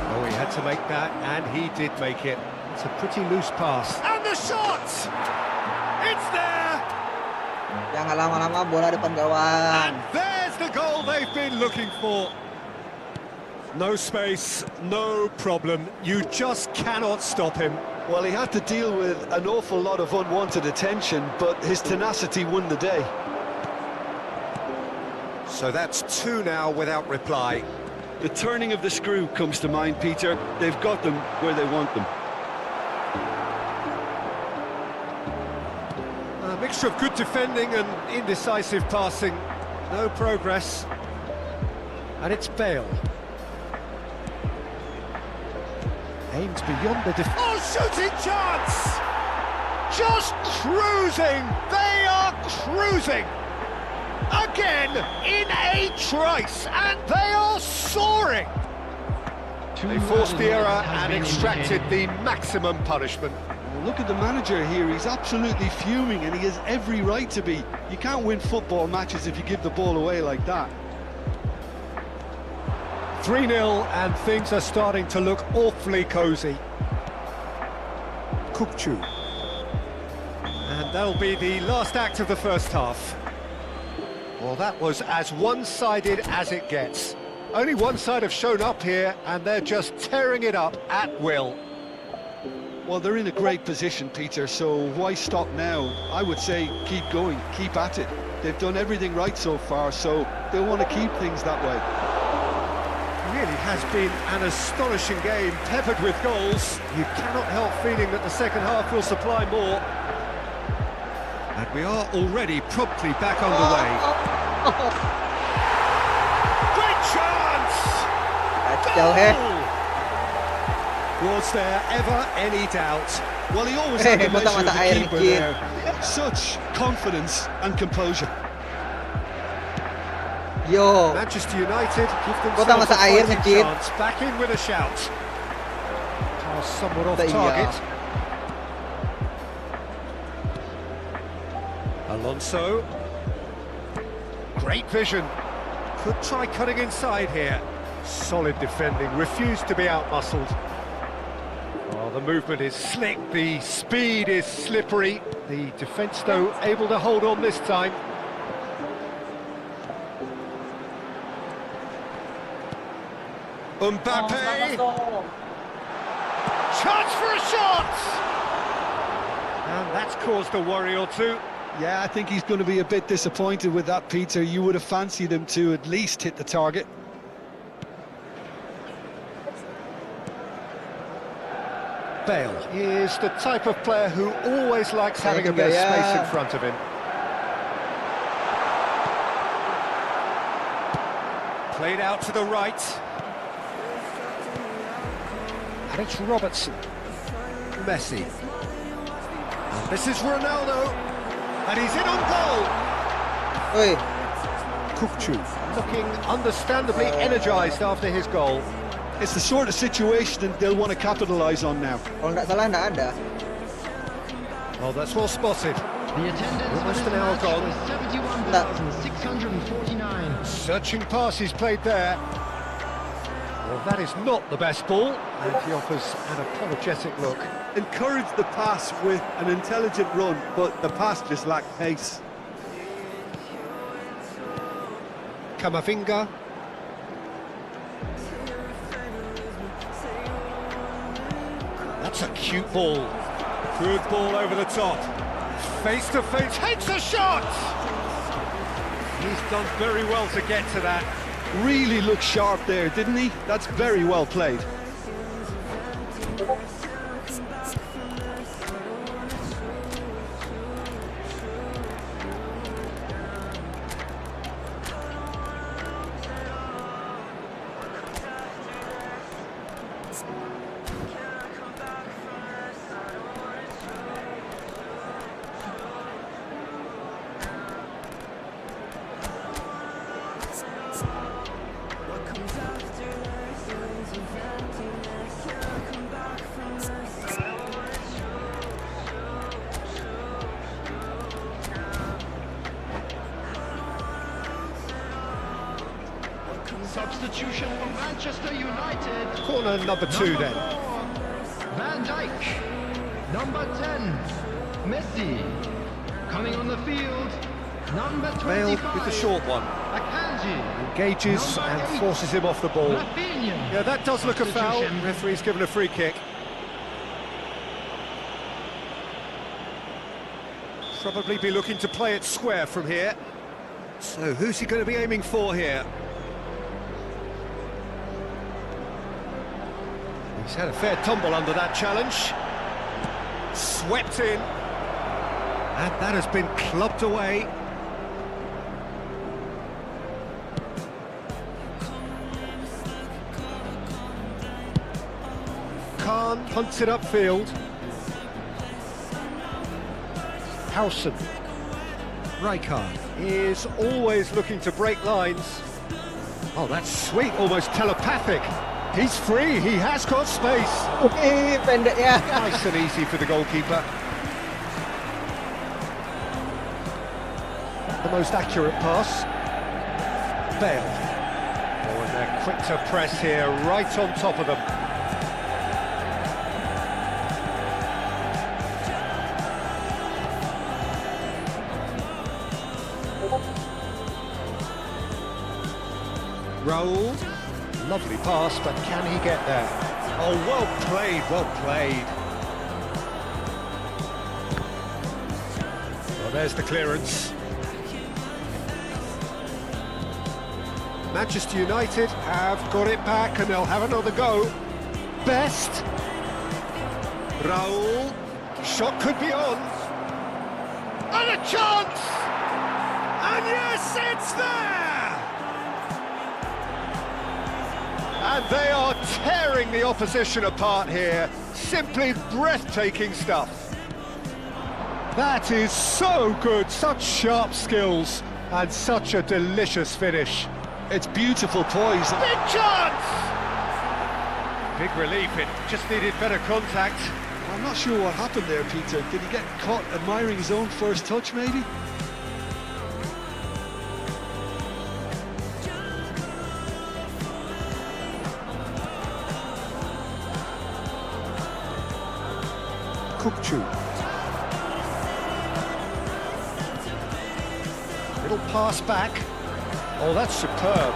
Oh, he had to make that, and he did make it. It's a pretty loose pass. And the shot! It's there! Jangan lama-lama, bola depan gawang. And there's the goal they've been looking for. No space, no problem. You just cannot stop him. Well, he had to deal with an awful lot of unwanted attention, but his tenacity won the day. So that's 2 now without reply. The turning of the screw comes to mind, Peter. They've got them where they want them. A mixture of good defending and indecisive passing. No progress. And it's Bale. Aimed beyond the oh, shooting chance! Just cruising! They are cruising! Again, in a trice, and they are soaring! They forced the error and extracted the maximum punishment. Look at the manager here, he's absolutely fuming and he has every right to be. You can't win football matches if you give the ball away like that. 3-0 and things are starting to look awfully cosy. Kukcu. And that'll be the last act of the first half. Well, that was as one-sided as it gets. Only one side have shown up here and they're just tearing it up at will. Well, they're in a great position, Peter, so why stop now? I would say keep going, keep at it. They've done everything right so far, so they'll want to keep things that way. Really has been an astonishing game, peppered with goals. You cannot help feeling that the second half will supply more. And we are already promptly back underway. Great chance! Goal! Was there ever any doubt? Well, he always had the measure of the Mata-mata air keeper ni there. Such confidence and composure. Yo. Manchester United give Kota themselves a masa air fighting ngecit. chance. Back in with a shout. Pass somewhat off Iya. target. Alonso. Great vision. Could try cutting inside here. Solid defending. Refused to be out-muscled. Oh, the movement is slick. The speed is slippery. The defence, though, able to hold on this time. Mbappe! Chance for a shot! And that's caused a worry or two. Yeah, I think he's going to be a bit disappointed with that, Peter. You would have fancied him to at least hit the target. Bale is the type of player who always likes having a bit of space in front of him. Played out to the right. And it's Robertson. Messi. And this is Ronaldo. And he's in on goal. Oi. Kukcu looking understandably energised after his goal. It's the sort of situation that they'll want to capitalise on now. Kalau nggak salah nggak ada. Oh, that's well spotted. The attendance Almost for an hour this gone. match was 71,649. Searching pass he's played there. Well, that is not the best ball, and he offers an apologetic look. Encourage the pass with an intelligent run, but the pass just lacked pace. Camavinga. That's a cute ball. Good ball over the top. Face to face, takes a shot! He's done very well to get to that. Really looked sharp there, didn't he? That's very well played. Substitution for Manchester United. Corner number 2 then. Van Dijk. Number 10. Messi. Coming on the field. Number 25. Bale with the short one. Akanji. Engages Number and 8. forces him off the ball. Rafinha. Yeah, that does look a foul. Substitution. Referee's given a free kick. Probably be looking to play it square from here. So who's he going to be aiming for here? He's had a fair tumble under that challenge. Swept in. And that has been clubbed away. Khan punts it upfield. Howson. Rijkaard is always looking to break lines. Oh, that's sweet, almost telepathic. He's free, he has got space. Pendek ya. Nice and easy for the goalkeeper. The most accurate pass. Bale. Oh, and they're quick to press here, right on top of them. Raul, lovely pass, but can he get there? Oh, well played, well played. Well, there's the clearance. Manchester United have got it back and they'll have another go. Best. Raul, shot could be on. And a chance! And yes, it's there! And they are tearing the opposition apart here. Simply breathtaking stuff. That is so good, such sharp skills, and such a delicious finish. It's beautiful poise. Big chance! Big relief, it just needed better contact. I'm not sure what happened there, Peter. Did he get caught admiring his own first touch, maybe? Kupchu. Little pass back. Oh, that's superb.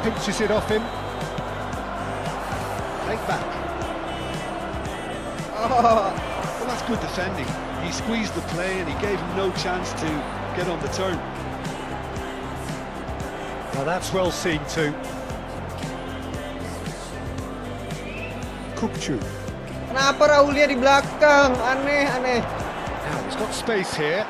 Pinches it off him. Take back. Well, that's good defending. He squeezed the play and he gave him no chance to get on the turn. Well, that's well seen too. Kupchu. Kenapa Raulnya di belakang? Aneh. Now he's got space here.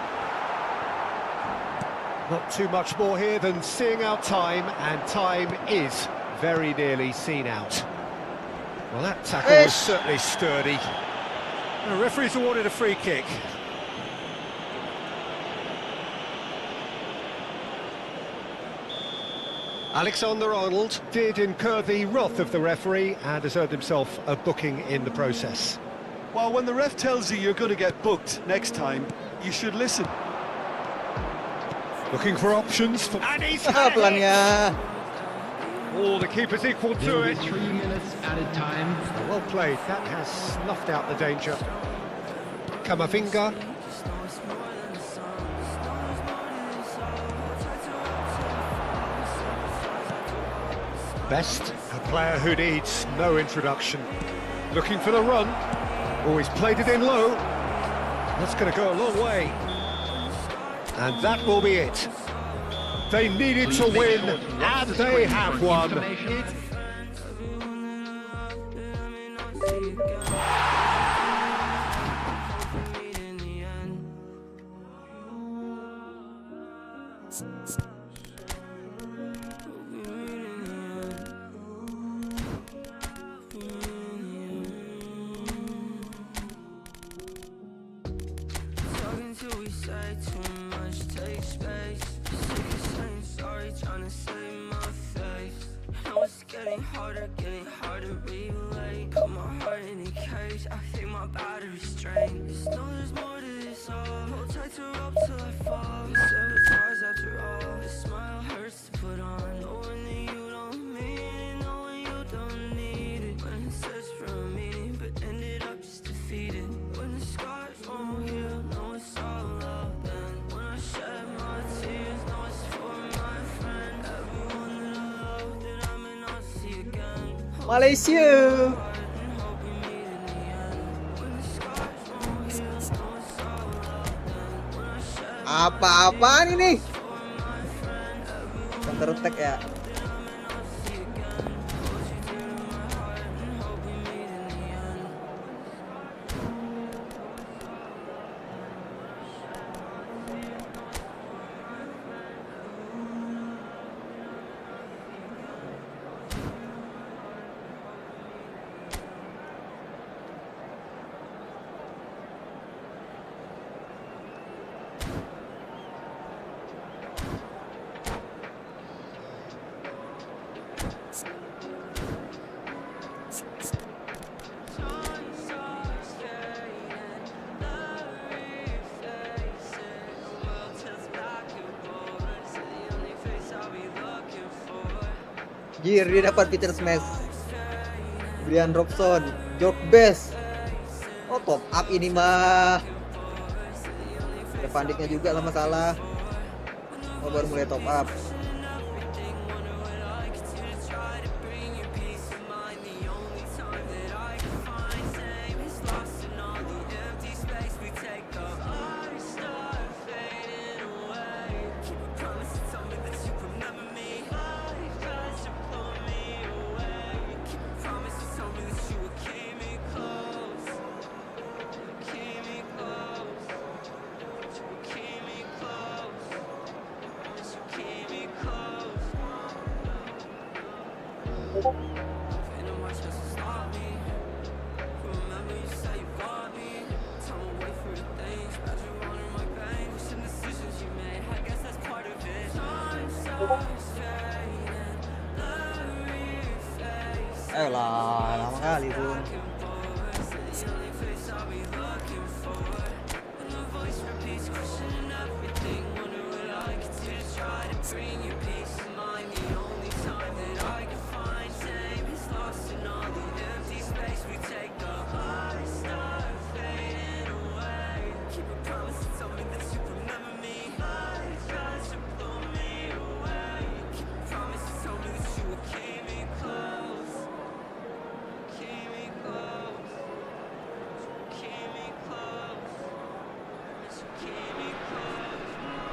Not too much more here than seeing out time, and time is very nearly seen out. Well, that tackle was certainly sturdy. The referee's awarded a free kick. Alexander-Arnold did incur the wrath of the referee and has earned himself a booking in the process. Well, when the ref tells you you're going to get booked next time, you should listen. Looking for options for... And he's Pelan ya. Oh, the keeper's equal to There will it. be 3 minutes added time. Well played, that has snuffed out the danger. Kamavinga. Best, a player who needs no introduction. Looking for the run. Oh, he's played it in low. That's going to go a long way. And that will be it. They needed to win, and they have won. Till we say too much, take space. Sick of saying sorry, trying to save my face. Know it's getting harder to relate. Put my heart in a cage, I think my battery's strained. Just know there's more to this all. like to rope till I fall. Sabotage after all. This smile hurts to put on. Knowing that you don't mean it, knowing you don't need it. When it searched for a meaning, but ended up just defeated. When the scars won't heal, know it's all love. Then when I shed my tears, know it's for my friend. Everyone that I love that I may not see again. Malaysia. Apa-apaan ini? Counter attack ya. Jir, dia dapat Peter Smash, Brian Robson, Jock Best. Oh, top up ini mah. Ada pandiknya juga lah masalah. Oh, baru mulai top up. Ayolah, lama kali tuh.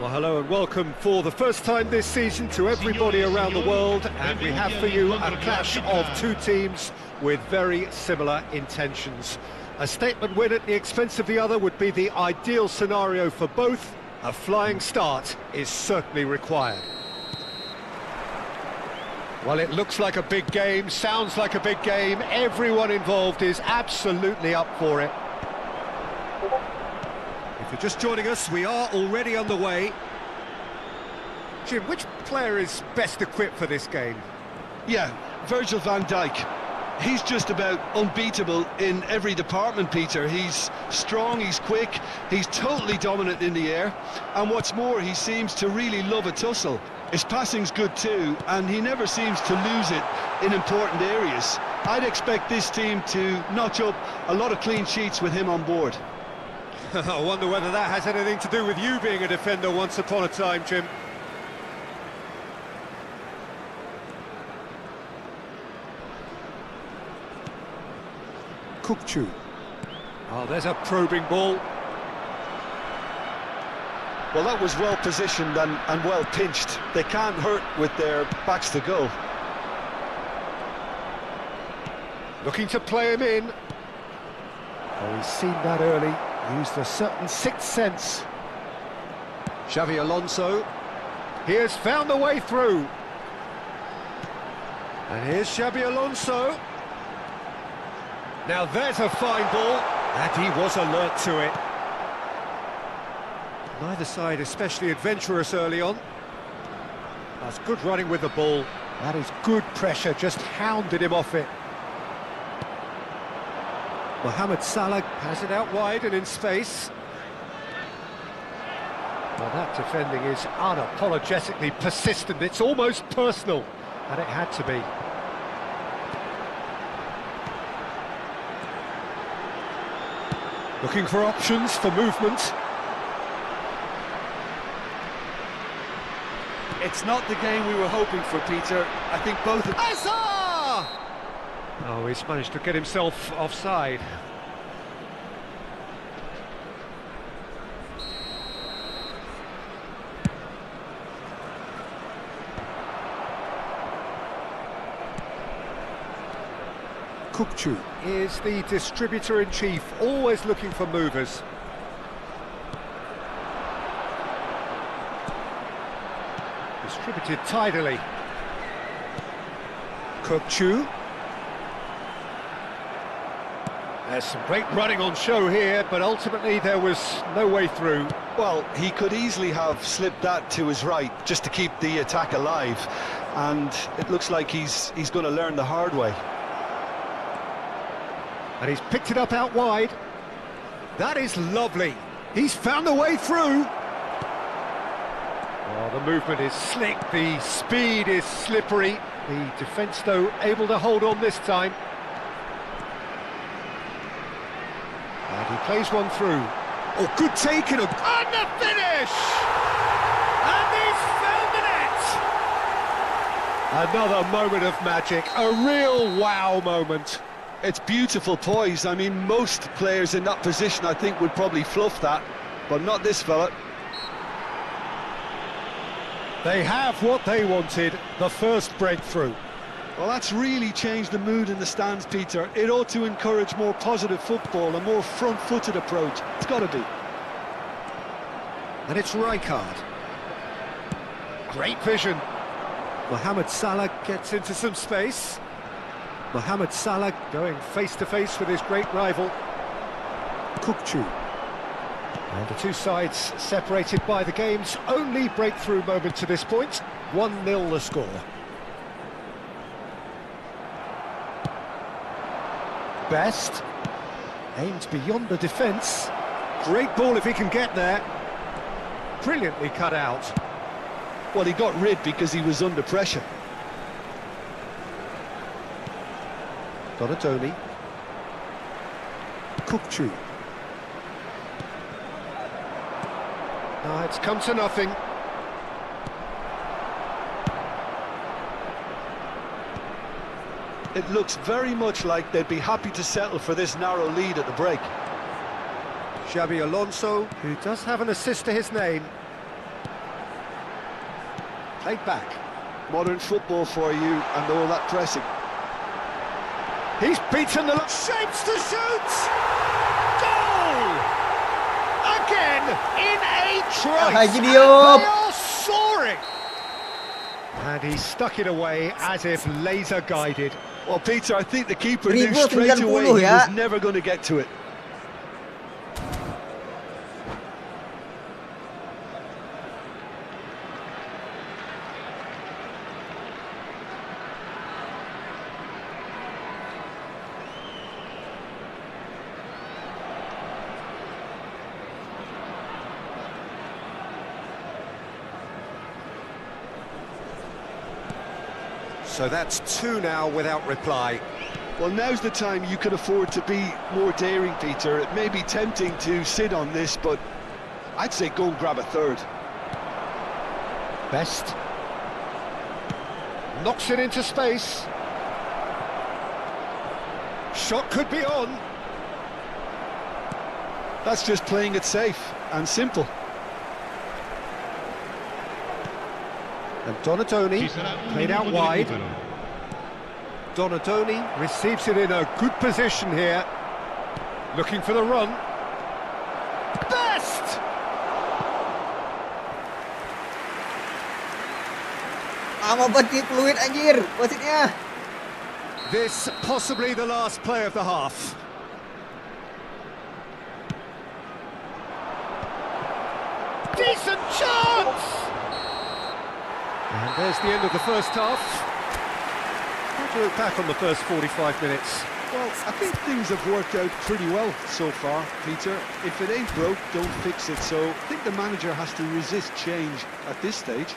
Well, hello and welcome for the first time this season to everybody around the world, and we have for you a clash of two teams with very similar intentions. A statement win at the expense of the other would be the ideal scenario for both. A flying start is certainly required. Well, it looks like a big game, sounds like a big game. Everyone involved is absolutely up for it. If you're just joining us, we are already underway. Jim, which player is best equipped for this game? Yeah, Virgil van Dijk. He's just about unbeatable in every department, Peter. He's strong, he's quick, he's totally dominant in the air. And what's more, he seems to really love a tussle. His passing's good too, and he never seems to lose it in important areas. I'd expect this team to notch up a lot of clean sheets with him on board. I wonder whether that has anything to do with you being a defender once upon a time, Jim. Kukçu. Oh, there's a probing ball. Well, that was well positioned and well pinched. They can't hurt with their backs to goal. Looking to play him in. Oh, he's seen that early. Used a certain sixth sense. Xavi Alonso. He has found a way through. And here's Xabi Alonso. Now there's a fine ball, and he was alert to it. Neither side especially adventurous early on. That's good running with the ball. That is good pressure, just hounded him off it. Mohamed Salah has it out wide and in space. Well, that defending is unapologetically persistent. It's almost personal, and it had to be. Looking for options for movement. It's not the game we were hoping for, Peter. I think both of... Azar! Oh, he's managed to get himself offside. Kukçu. Is the distributor-in-chief, always looking for movers. Distributed tidily. Kukçu. There's some great running on show here, but ultimately there was no way through. Well, he could easily have slipped that to his right just to keep the attack alive, and it looks like he's going to learn the hard way. And he's picked it up out wide. That is lovely. He's found a way through. Oh, the movement is slick, the speed is slippery. The defence, though, able to hold on this time. And he plays one through. Oh, good taking. And the finish! And he's found the net! Another moment of magic, a real wow moment. It's beautiful poise. I mean, most players in that position, I think, would probably fluff that, but not this fella. They have what they wanted, the first breakthrough. Well, that's really changed the mood in the stands, Peter. It ought to encourage more positive football, a more front-footed approach. It's got to be. And it's Rijkaard. Great vision. Mohamed Salah gets into some space. Mohamed Salah going face-to-face with his great rival. Kukçu. And the two sides separated by the game's only breakthrough moment to this point. 1-0 the score. Best. Aimed beyond the defence. Great ball if he can get there. Brilliantly cut out. Well, he got rid because he was under pressure. Donatoni. Kukçu. It's come to nothing. It looks very much like they'd be happy to settle for this narrow lead at the break. Xabi Alonso, who does have an assist to his name. Played back. Modern football for you and all that pressing. He's beaten the... Shapes to shoot! Goal! Again, in a trice! Lagi And Diop. they are soaring! And he stuck it away as if laser-guided. Well, Peter, I think the keeper knew 1090 straight away he ya. was never going to get to it. So that's two now without reply. Well, now's the time you can afford to be more daring, Peter. It may be tempting to sit on this, but I'd say go and grab a third. Best. Knocks it into space. Shot could be on. That's just playing it safe and simple. And Donatoni Ci sarà un played out minuto di wide. recupero. Donatoni receives it in a good position here. Looking for the run. Best! Lama banget peluit anjir wasitnya. This possibly the last play of the half. Decent chance! And there's the end of the first half. How do you look back on the first 45 minutes? Well, I think things have worked out pretty well so far, Peter. If it ain't broke, don't fix it. So I think the manager has to resist change at this stage.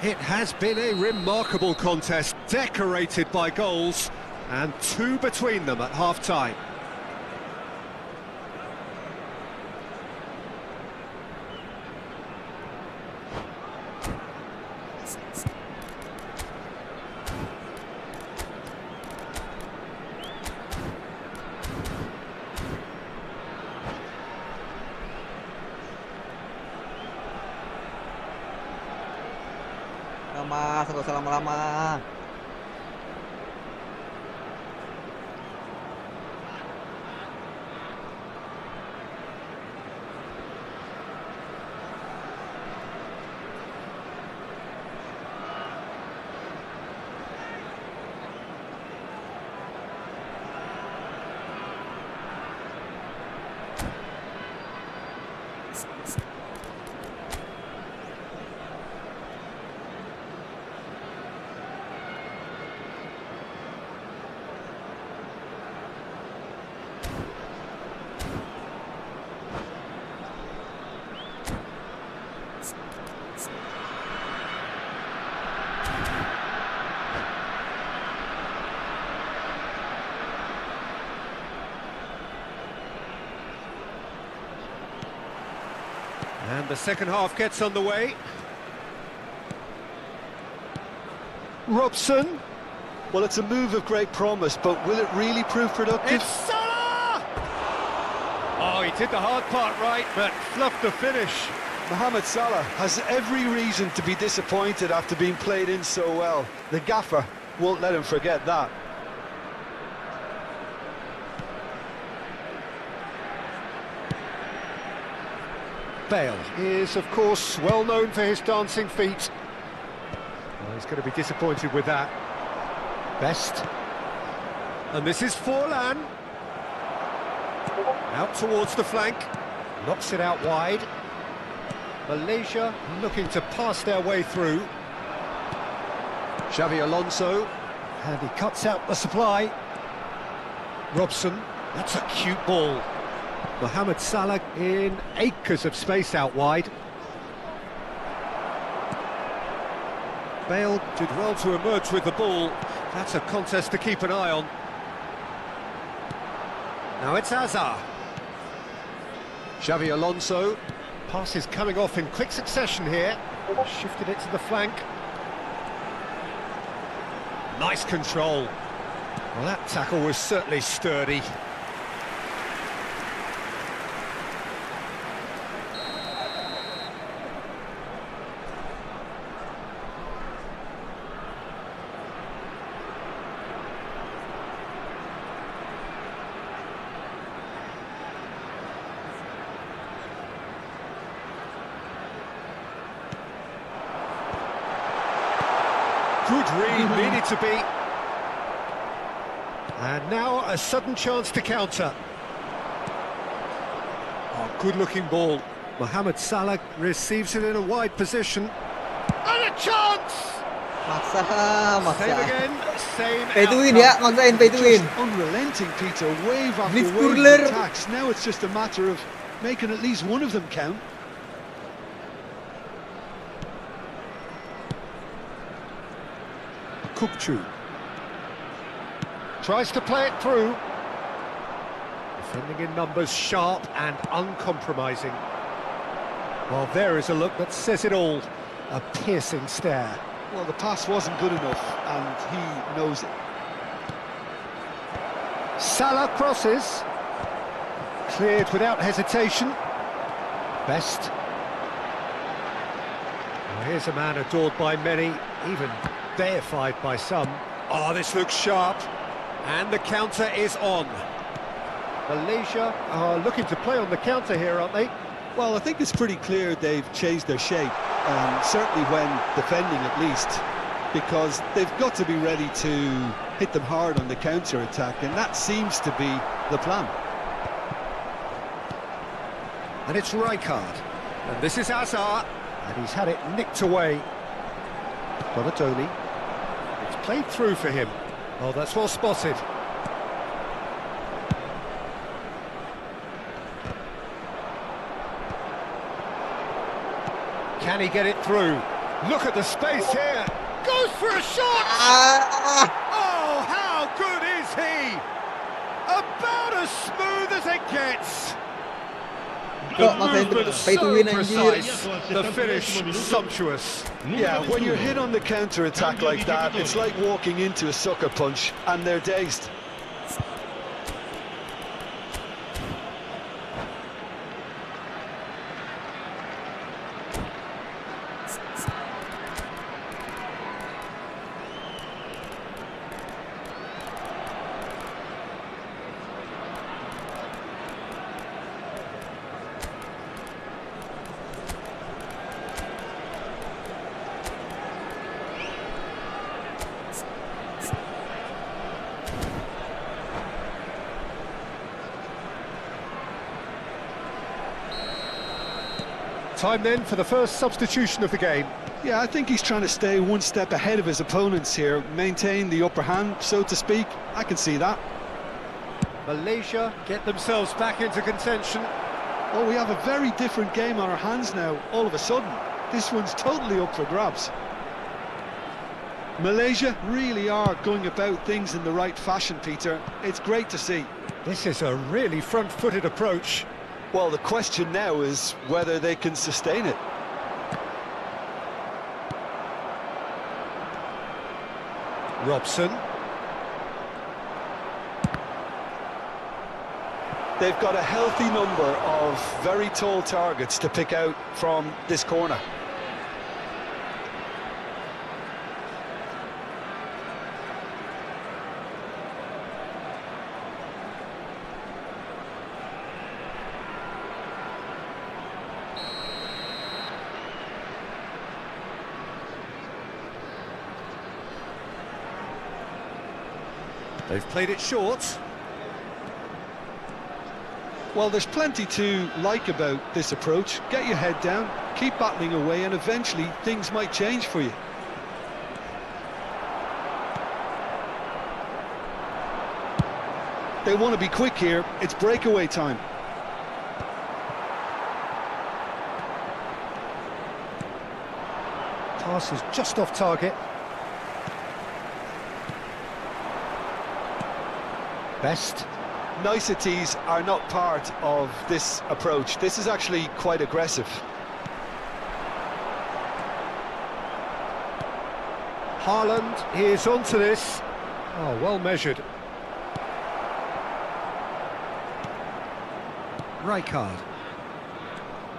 It has been a remarkable contest, decorated by goals, and 2 between them at half-time. Mas, nggak usah lama-lama. And the second half gets underway. Robson. Well, it's a move of great promise, but will it really prove productive? It's Salah! Oh, he did the hard part right, but fluffed the finish. Mohamed Salah has every reason to be disappointed after being played in so well. The gaffer won't let him forget that. Bale is, of course, well known for his dancing feet. Well, he's going to be disappointed with that. Best. And this is Forlan. Out towards the flank. Knocks it out wide. Malaysia looking to pass their way through. Xavi Alonso. And he cuts out the supply. Robson. That's a cute ball. Mohamed Salah in acres of space out wide. Bale did well to emerge with the ball. That's a contest to keep an eye on. Now it's Hazard. Xavi Alonso. Pass is coming off in quick succession here. Shifted it to the flank. Nice control. Well, that tackle was certainly sturdy. Good read, needed to be. And now a sudden chance to counter. Oh, good-looking ball. Mohamed Salah receives it in a wide position. And a chance! Maksa. Same again, same Pay to win ya, maksain pay to win. Just unrelenting, Peter, wave after Blitz wave Kurler. of attacks. Now it's just a matter of making at least one of them count. Kukçu. Tries to play it through. Defending in numbers, sharp and uncompromising. Well, there is a look that says it all. A piercing stare. Well, the pass wasn't good enough, and he knows it. Salah crosses. Cleared without hesitation. Best. Well, here's a man adored by many, even deified by some. Oh, this looks sharp. And the counter is on. Malaysia are looking to play on the counter here, aren't they? Well, I think it's pretty clear they've changed their shape, certainly when defending at least, because they've got to be ready to hit them hard on the counter-attack, and that seems to be the plan. And it's Rijkaard. And this is Hazard. And he's had it nicked away. Donatoni. It's played through for him. Oh, that's well spotted. Can he get it through? Look at the space here. Goes for a shot. Oh, how good is he? About as smooth as it gets. The Kok maksain movement pay to win, so anjir. precise. The finish sumptuous. Yeah, when you're hit on the counter-attack like that, it's like walking into a sucker punch and they're dazed. Time then for the first substitution of the game. Yeah, I think he's trying to stay one step ahead of his opponents here, maintain the upper hand, so to speak. I can see that. Malaysia get themselves back into contention. Oh, we have a very different game on our hands now, all of a sudden. This one's totally up for grabs. Malaysia really are going about things in the right fashion, Peter. It's great to see. This is a really front-footed approach. Well, the question now is whether they can sustain it. Robson. They've got a healthy number of very tall targets to pick out from this corner. They've played it short. Well, there's plenty to like about this approach. Get your head down, keep battling away, and eventually things might change for you. They want to be quick here. It's breakaway time. Pass is just off target. Best. Niceties are not part of this approach. This is actually quite aggressive. Haaland is onto this. Oh, well measured. Rijkaard.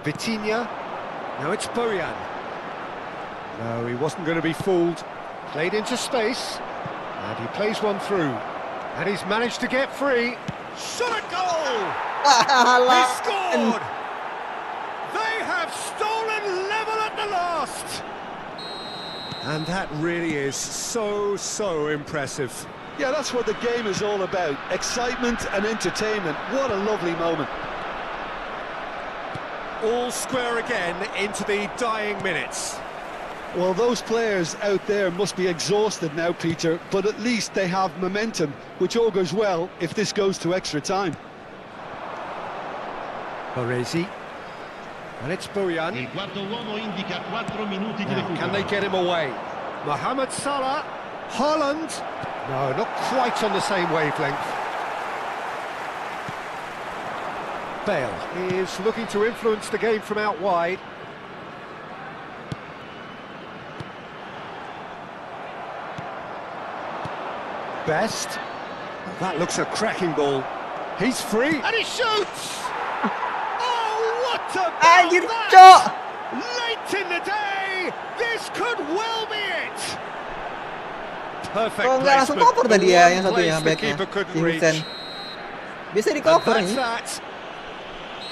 Vitinha. Now it's Bojan. No, he wasn't going to be fooled. Played into space. And he plays one through. And he's managed to get free. Shot a goal! He scored! They have stolen level at the last! And that really is so impressive. Yeah, that's what the game is all about. Excitement and entertainment. What a lovely moment. All square again into the dying minutes. Well, those players out there must be exhausted now, Peter, but at least they have momentum, which augurs well if this goes to extra time. Baresi. And it's Bojan. Il quarto uomo indica 4 minuti di Now, recupero. can they get him away? Mohamed Salah. Haaland. No, not quite on the same wavelength. Bale is looking to influence the game from out wide. Best. That looks a cracking ball. He's free and he shoots! Oh, what about Anjir, that? Cok! Late in the day, this could well be it. Perfect Kalau nggak langsung placement. cover tadi The ya one yang satunya place the backnya, keeper couldn't si reach. Vincent. Bisa di And cover that's nih. that.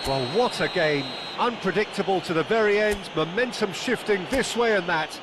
Well, what a game. Unpredictable to the very end. Momentum shifting this way and that.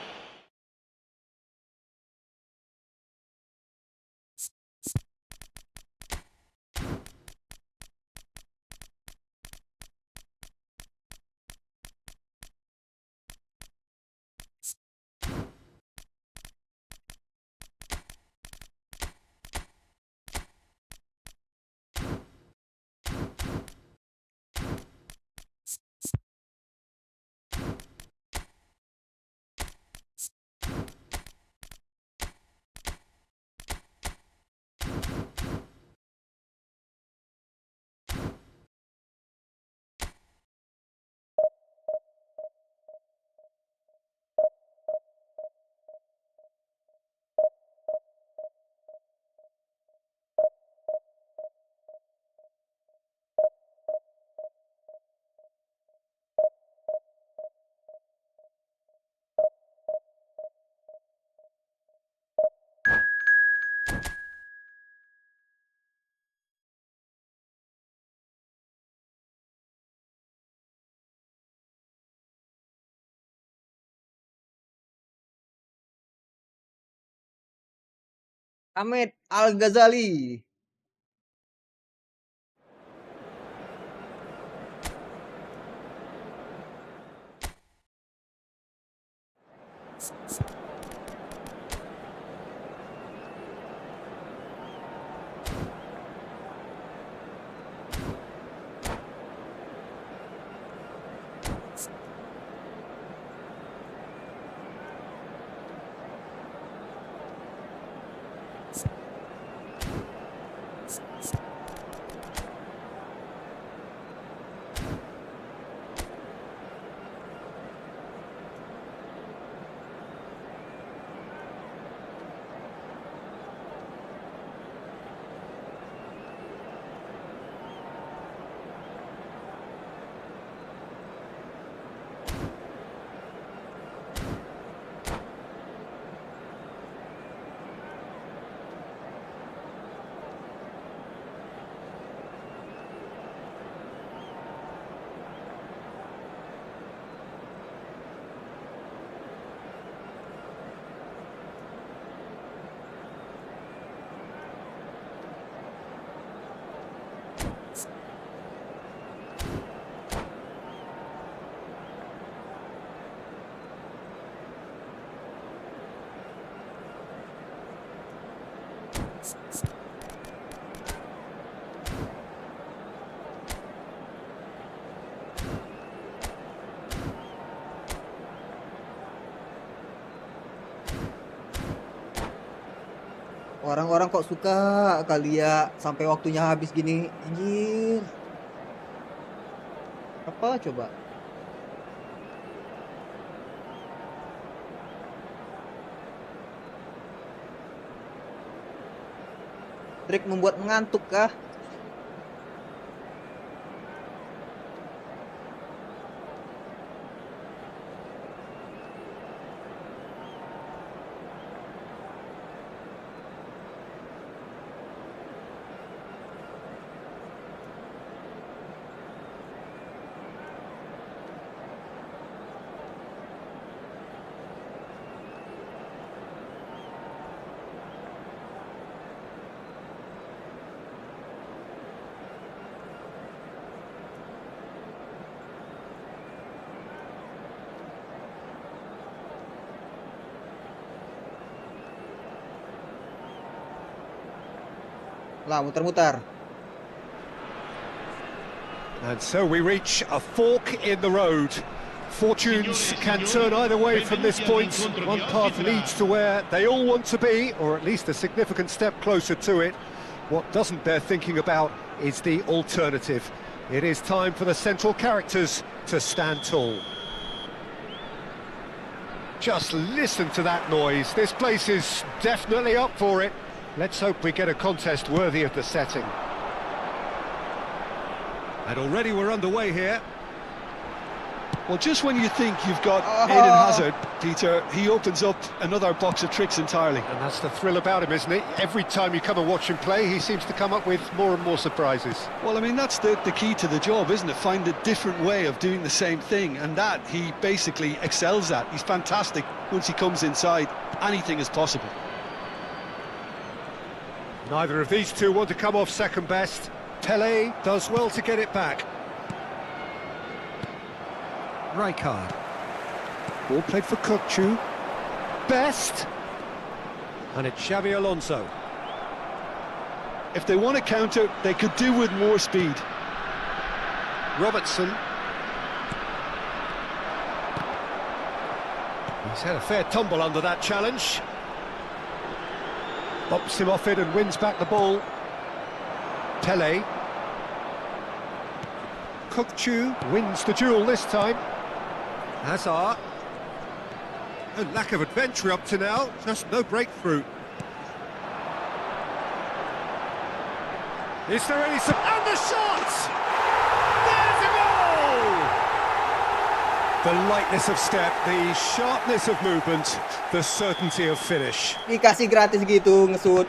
Ahmed Al-Ghazali. Orang-orang kok suka kali ya sampai waktunya habis gini, anjir. Apa coba? Trik membuat mengantuk kah? Lah, muter-muter. And so we reach a fork in the road. Fortunes can turn either way from this point. One path leads to where they all want to be, or at least a significant step closer to it. What doesn't bear thinking about is the alternative. It is time for the central characters to stand tall. Just listen to that noise. This place is definitely up for it. Let's hope we get a contest worthy of the setting. And already we're underway here. Well, just when you think you've got Eden Hazard, Peter, he opens up another box of tricks entirely. And that's the thrill about him, isn't it? Every time you come and watch him play, he seems to come up with more and more surprises. Well, I mean, that's the key to the job, isn't it? Find a different way of doing the same thing, and that he basically excels at. He's fantastic once he comes inside. Anything is possible. Neither of these two want to come off second best. Pele does well to get it back. Rijkaard. Ball played for Kukcu. Best. And it's Xabi Alonso. If they want to counter, they could do with more speed. Robertson. He's had a fair tumble under that challenge. Bops him off it and wins back the ball. Pele. Kukcu wins the duel this time. Hazard. No lack of adventure up to now, just no breakthrough. Is there any... And the shot! There's a goal! The lightness of step, the sharpness of movement, the certainty of finish. Dikasih gratis gitu ngesut.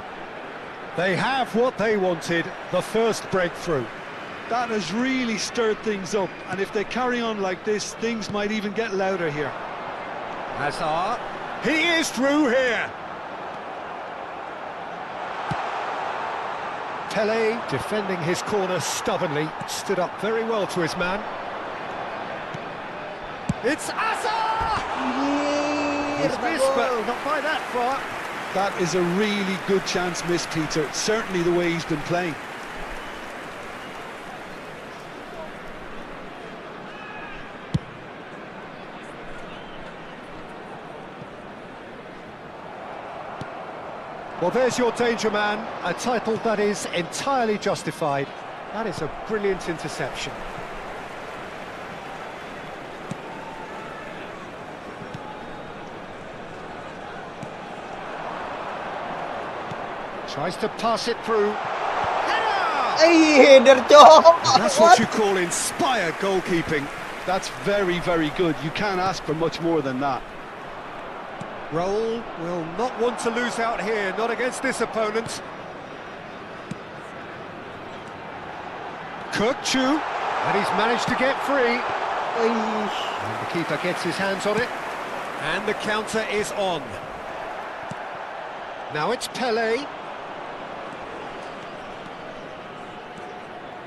They have what they wanted, the first breakthrough. That has really stirred things up, and if they carry on like this, things might even get louder here. Hazard. He is through here. Pele, defending his corner stubbornly, stood up very well to his man. It's Azar! He's missed, but not by that far. That is a really good chance missed, Peter. Certainly the way he's been playing. Well, there's your danger man, a title that is entirely justified. That is a brilliant interception. Tries to pass it through. Header! Hey, header, Cok. That's what you call inspired goalkeeping. That's very, very good. You can't ask for much more than that. Raul will not want to lose out here, not against this opponent. Kirkchu, and he's managed to get free. And the keeper gets his hands on it. And the counter is on. Now it's Pele.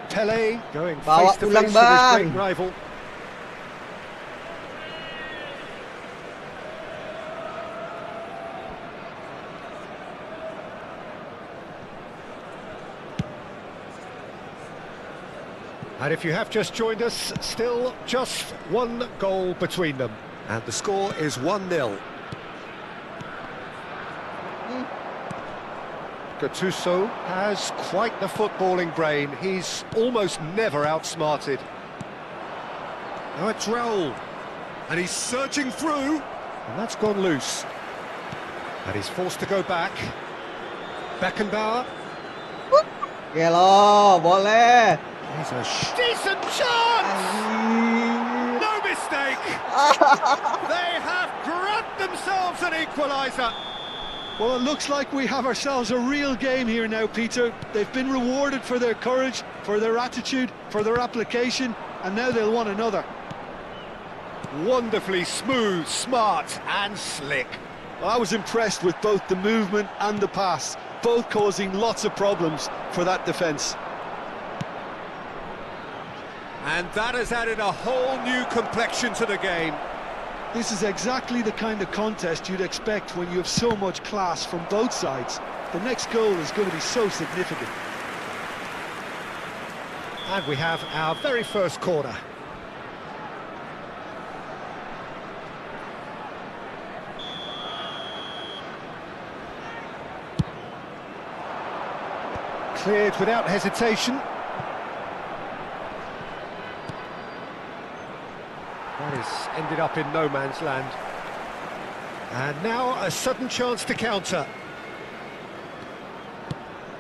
Pele going Bawa face to pulang, face with his Bang. great rival. And if you have just joined us, still just one goal between them. And the score is 1-0. Gattuso has quite the footballing brain. He's almost never outsmarted. Now it's Raul. And he's surging through. And that's gone loose. And he's forced to go back. Beckenbauer. Gelo, boleh. He's a decent chance! No mistake! They have grabbed themselves an equaliser. Well, it looks like we have ourselves a real game here now, Peter. They've been rewarded for their courage, for their attitude, for their application, and now they'll want another. Wonderfully smooth, smart and slick. Well, I was impressed with both the movement and the pass, both causing lots of problems for that defence. And that has added a whole new complexion to the game. This is exactly the kind of contest you'd expect when you have so much class from both sides. The next goal is going to be so significant. And we have our very first corner. Cleared without hesitation. That has ended up in no man's land. And now a sudden chance to counter.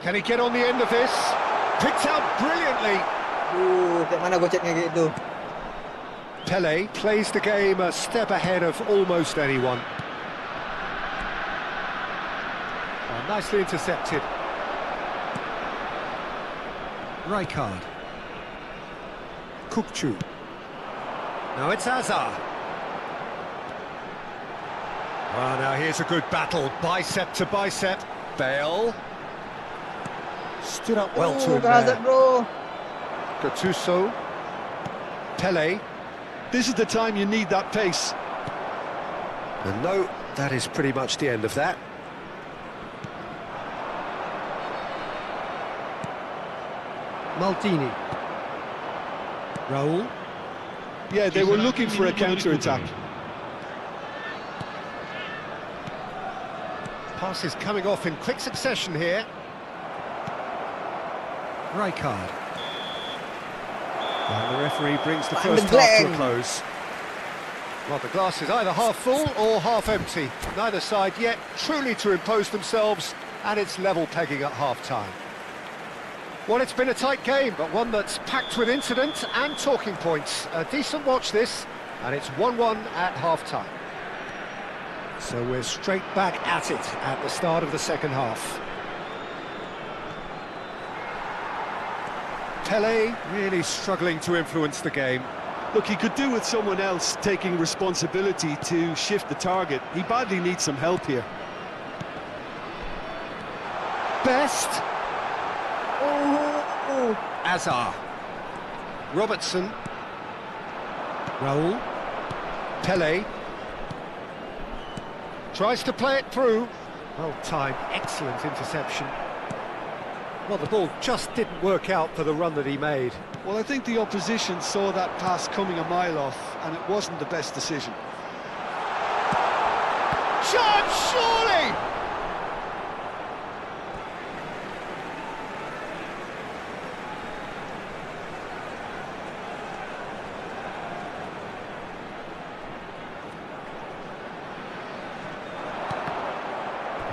Can he get on the end of this? Picked out brilliantly. Kayak mana goceknya gitu. Pele plays the game a step ahead of almost anyone. Oh, nicely intercepted. Rijkaard. Kukcu. Now it's Azar. Well, now here's a good battle, bicep to bicep. Bale. Stood up well to him Hazard, there. bro. Gattuso. Pele. This is the time you need that pace. And no, that is pretty much the end of that. Maldini. Raul. Yeah, they were looking for a counter-attack. Passes coming off in quick succession here. Rijkaard. And the referee brings the first half to a Glenn. close. Well, the glass is either half full or half empty. Neither side yet truly to impose themselves, and it's level pegging at half-time. Well, it's been a tight game, but one that's packed with incident and talking points. A decent watch this, and it's 1-1 at half-time. So we're straight back at it at the start of the second half. Pele really struggling to influence the game. Look, he could do with someone else taking responsibility to shift the target. He badly needs some help here. Best. Oh, Azar. Robertson. Raul. Pele. Tries to play it through. Well timed, excellent interception. Well, the ball just didn't work out for the run that he made. Well, I think the opposition saw that pass coming a mile off, and it wasn't the best decision. Chance, surely!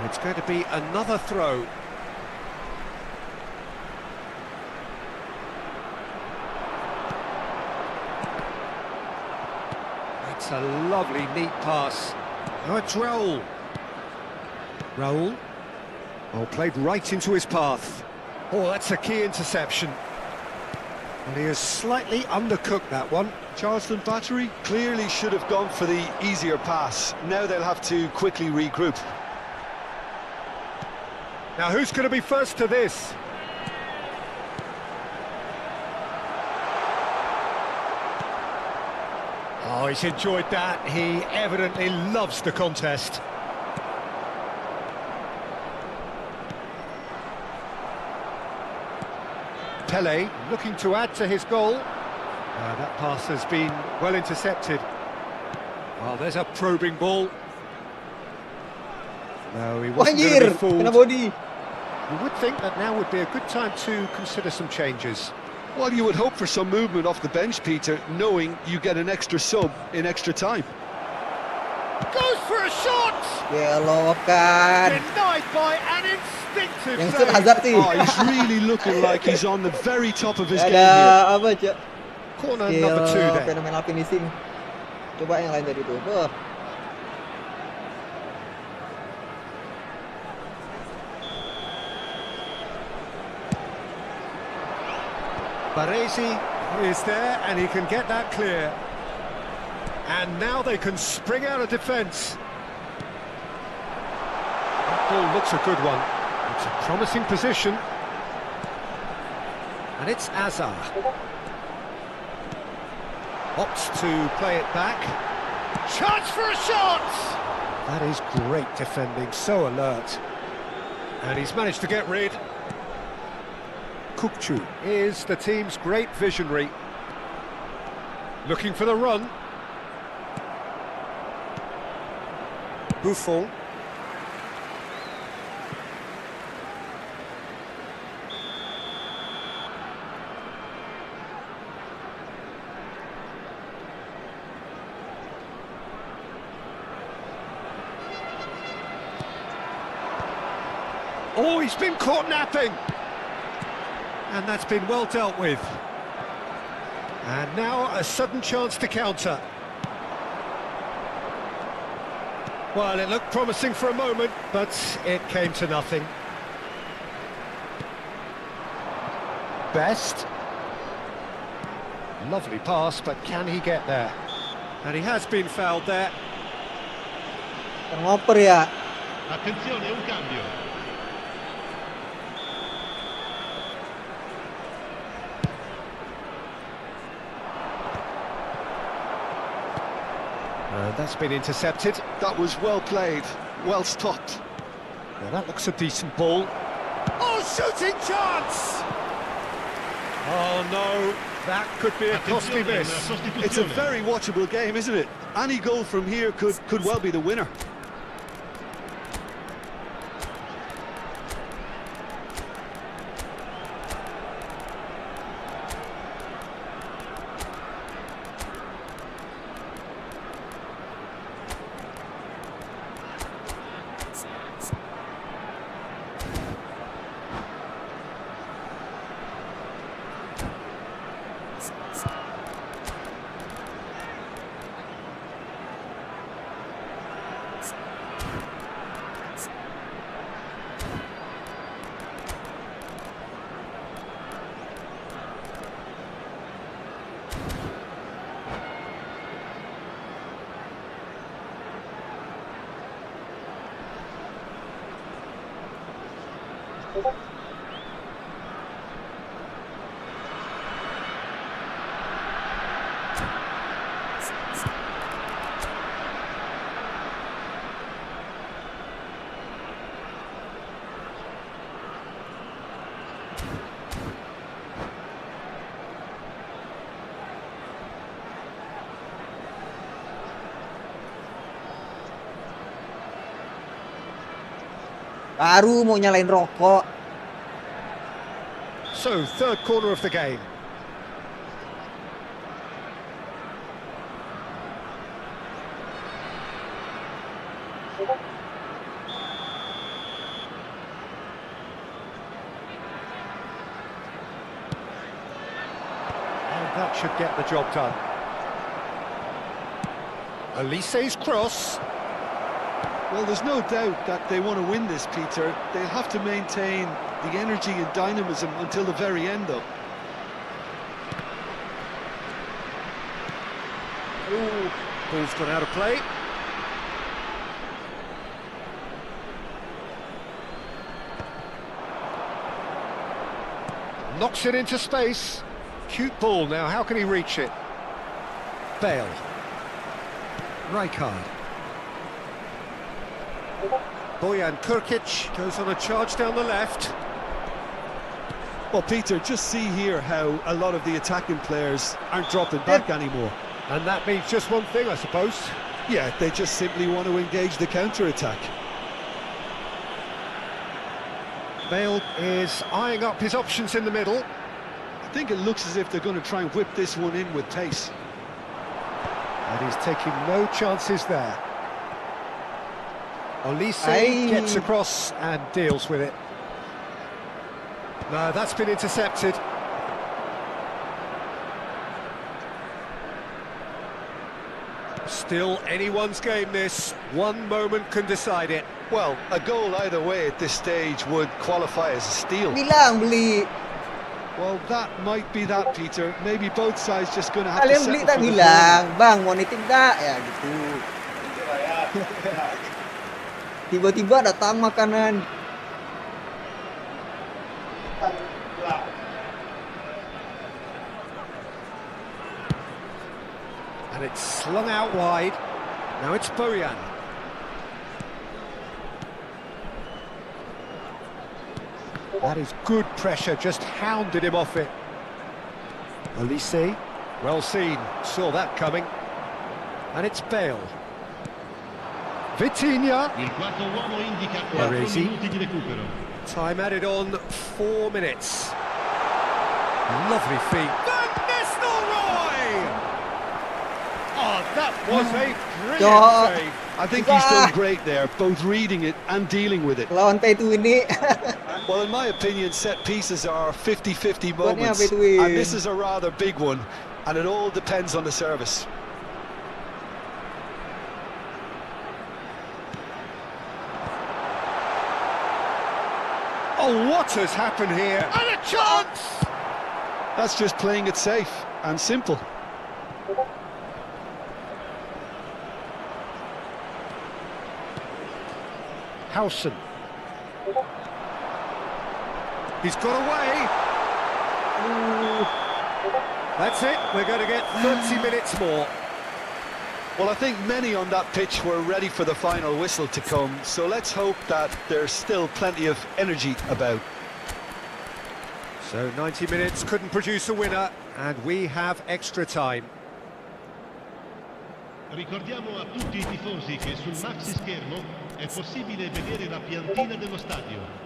It's going to be another throw. It's a lovely, neat pass. Oh, it's Raul. Raul. Oh, played right into his path. Oh, that's a key interception. And he has slightly undercooked that one. Charleston Battery clearly should have gone for the easier pass. Now they'll have to quickly regroup. Now, who's going to be first to this? Oh, he's enjoyed that. He evidently loves the contest. Pele looking to add to his goal. That pass has been well intercepted. Oh, there's a probing ball. No, he wasn't going to Anjir, be fooled. kena body. You would think that now would be a good time to consider some changes. Well, you would hope for some movement off the bench, Peter, knowing you get an extra sub in extra time. Goes for a shot! Yellow card. Denied by an instinctive Yang save. set Hazard sih. Oh, he's really looking like he's on the very top of his game Ada here. apa, Cak? Corner number 2 then. Fenomenal finishing. Coba yang lain tadi tuh. Wah. Baresi is there and he can get that clear. And now they can spring out of defence. That ball looks a good one. It's a promising position. And it's Azar. Opts to play it back. Chance for a shot! That is great defending, so alert. And he's managed to get rid. Kukçu is the team's great visionary. Looking for the run. Buffon. Oh, he's been caught napping. And that's been well dealt with. And now a sudden chance to counter. Well, it looked promising for a moment, but it came to nothing. Best. Lovely pass, but can he get there? And he has been fouled there. Ngoper ya. Attenzione, un cambio. That's been intercepted. That was well played, well stopped. Well, that looks a decent ball. Oh, shooting chance! Oh no, that could be a costly Attenzione, miss. una sostituzione. It's a very watchable game, isn't it? Any goal from here could well be the winner. Baru mau nyalain rokok. So, third corner of the game. And that should get the job done. Elise's cross. Well, there's no doubt that they want to win this, Peter. They'll have to maintain the energy and dynamism until the very end, though. Ooh, ball's gone out of play. Knocks it into space. Cute ball now, how can he reach it? Bale. Rijkaard. Bojan Kurkic goes on a charge down the left. Well, Peter, just see here how a lot of the attacking players aren't dropping back anymore. And that means just one thing, I suppose. Yeah, they just simply want to engage the counter-attack. Bale is eyeing up his options in the middle. I think it looks as if they're going to try and whip this one in with pace. And he's taking no chances there. Olise Aye. gets across and deals with it. No, that's been intercepted. Still anyone's game this. One moment can decide it. Well, a goal either way at this stage would qualify as a steal. Bilang beli. Well, that might be that, Peter. Maybe both sides just going to have to Kalian beli settle tak for the bilang, bang mau nitip tak? Ya gitu. Tiba-tiba datang makanan. And it's slung out wide. Now it's Bojan. That is good pressure, just hounded him off it. Olise, well seen, saw that coming. And it's Bale. Vitinha. Il quarto uomo indica 4 Baresi. minuti di recupero. Time added on 4 minutes. Lovely feet. Van Nistelrooy! Oh, that was a brilliant Ja. save. I think he's done great there, both reading it and dealing with it. Lawan itu ini. Well, in my opinion, set pieces are 50-50 Buatnya moments, apa itu, and this is a rather big one, and it all depends on the service. Oh, what has happened here? And a chance! That's just playing it safe and simple. Howson. He's got away. That's it. We're going to get 30 minutes more. Well, I think many on that pitch were ready for the final whistle to come, so let's hope that there's still plenty of energy about. So 90 minutes couldn't produce a winner, and we have extra time. Ricordiamo a tutti i tifosi che sul maxi schermo è possibile vedere la piantina dello stadio.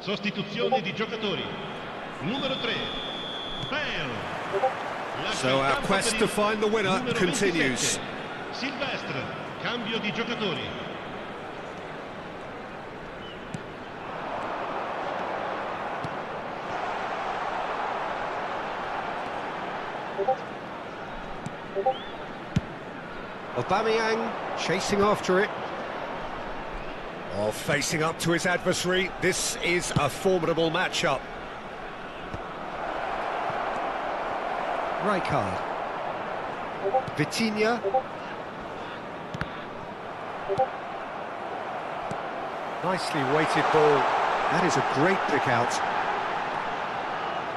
Sostituzione di giocatori. Numero 3, Bale. So our quest to find the winner continues. Silvestre, cambio di giocatori. Aubameyang chasing after it. Oh, facing up to his adversary. This is a formidable matchup. Rijkaard. Vitinha. Nicely weighted ball. That is a great pick out.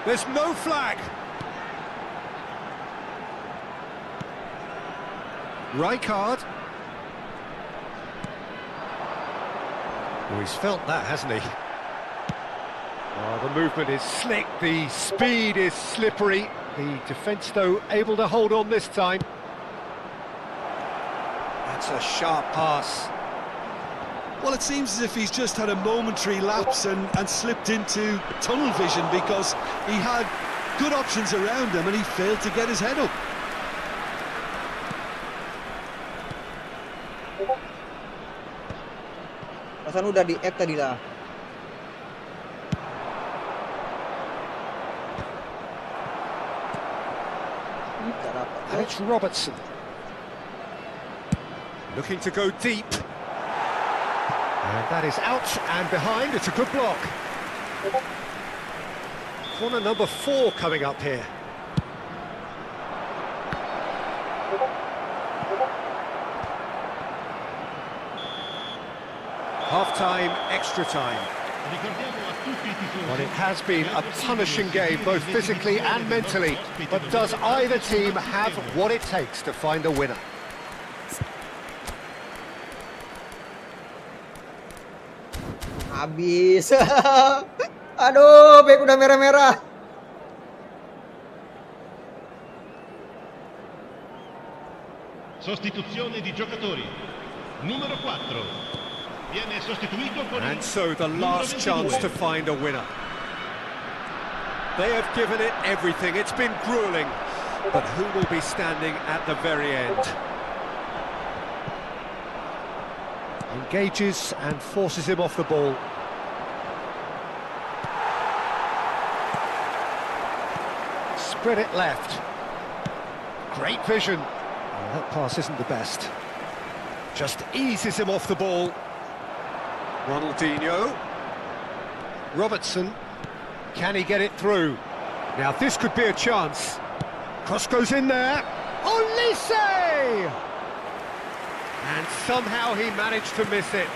There's no flag. Rijkaard. Oh, he's felt that, hasn't he? Oh, the movement is slick, the speed is slippery. The defence, though, able to hold on this time. That's a sharp pass. Well, it seems as if he's just had a momentary lapse and slipped into tunnel vision, because he had good options around him and he failed to get his head up. Perasaan udah di F tadi lah. Nggak dapat. And it's Robertson. Looking to go deep. And that is out and behind. It's a good block. Corner number 4 coming up here. Half-time, extra time. Well, it has been a punishing game, both physically and mentally. But does either team have what it takes to find a winner? Habis. Aduh, bek udah merah-merah. Sostituzione di giocatori. Numero 4. Viene sostituito con And so the last chance to find a winner. They have given it everything. It's been grueling. But who will be standing at the very end? Engages and forces him off the ball. Spread it left. Great vision. Oh, that pass isn't the best. Just eases him off the ball. Ronaldinho. Robertson. Can he get it through? Now this could be a chance. Cross goes in there. Olise! And somehow he managed to miss it.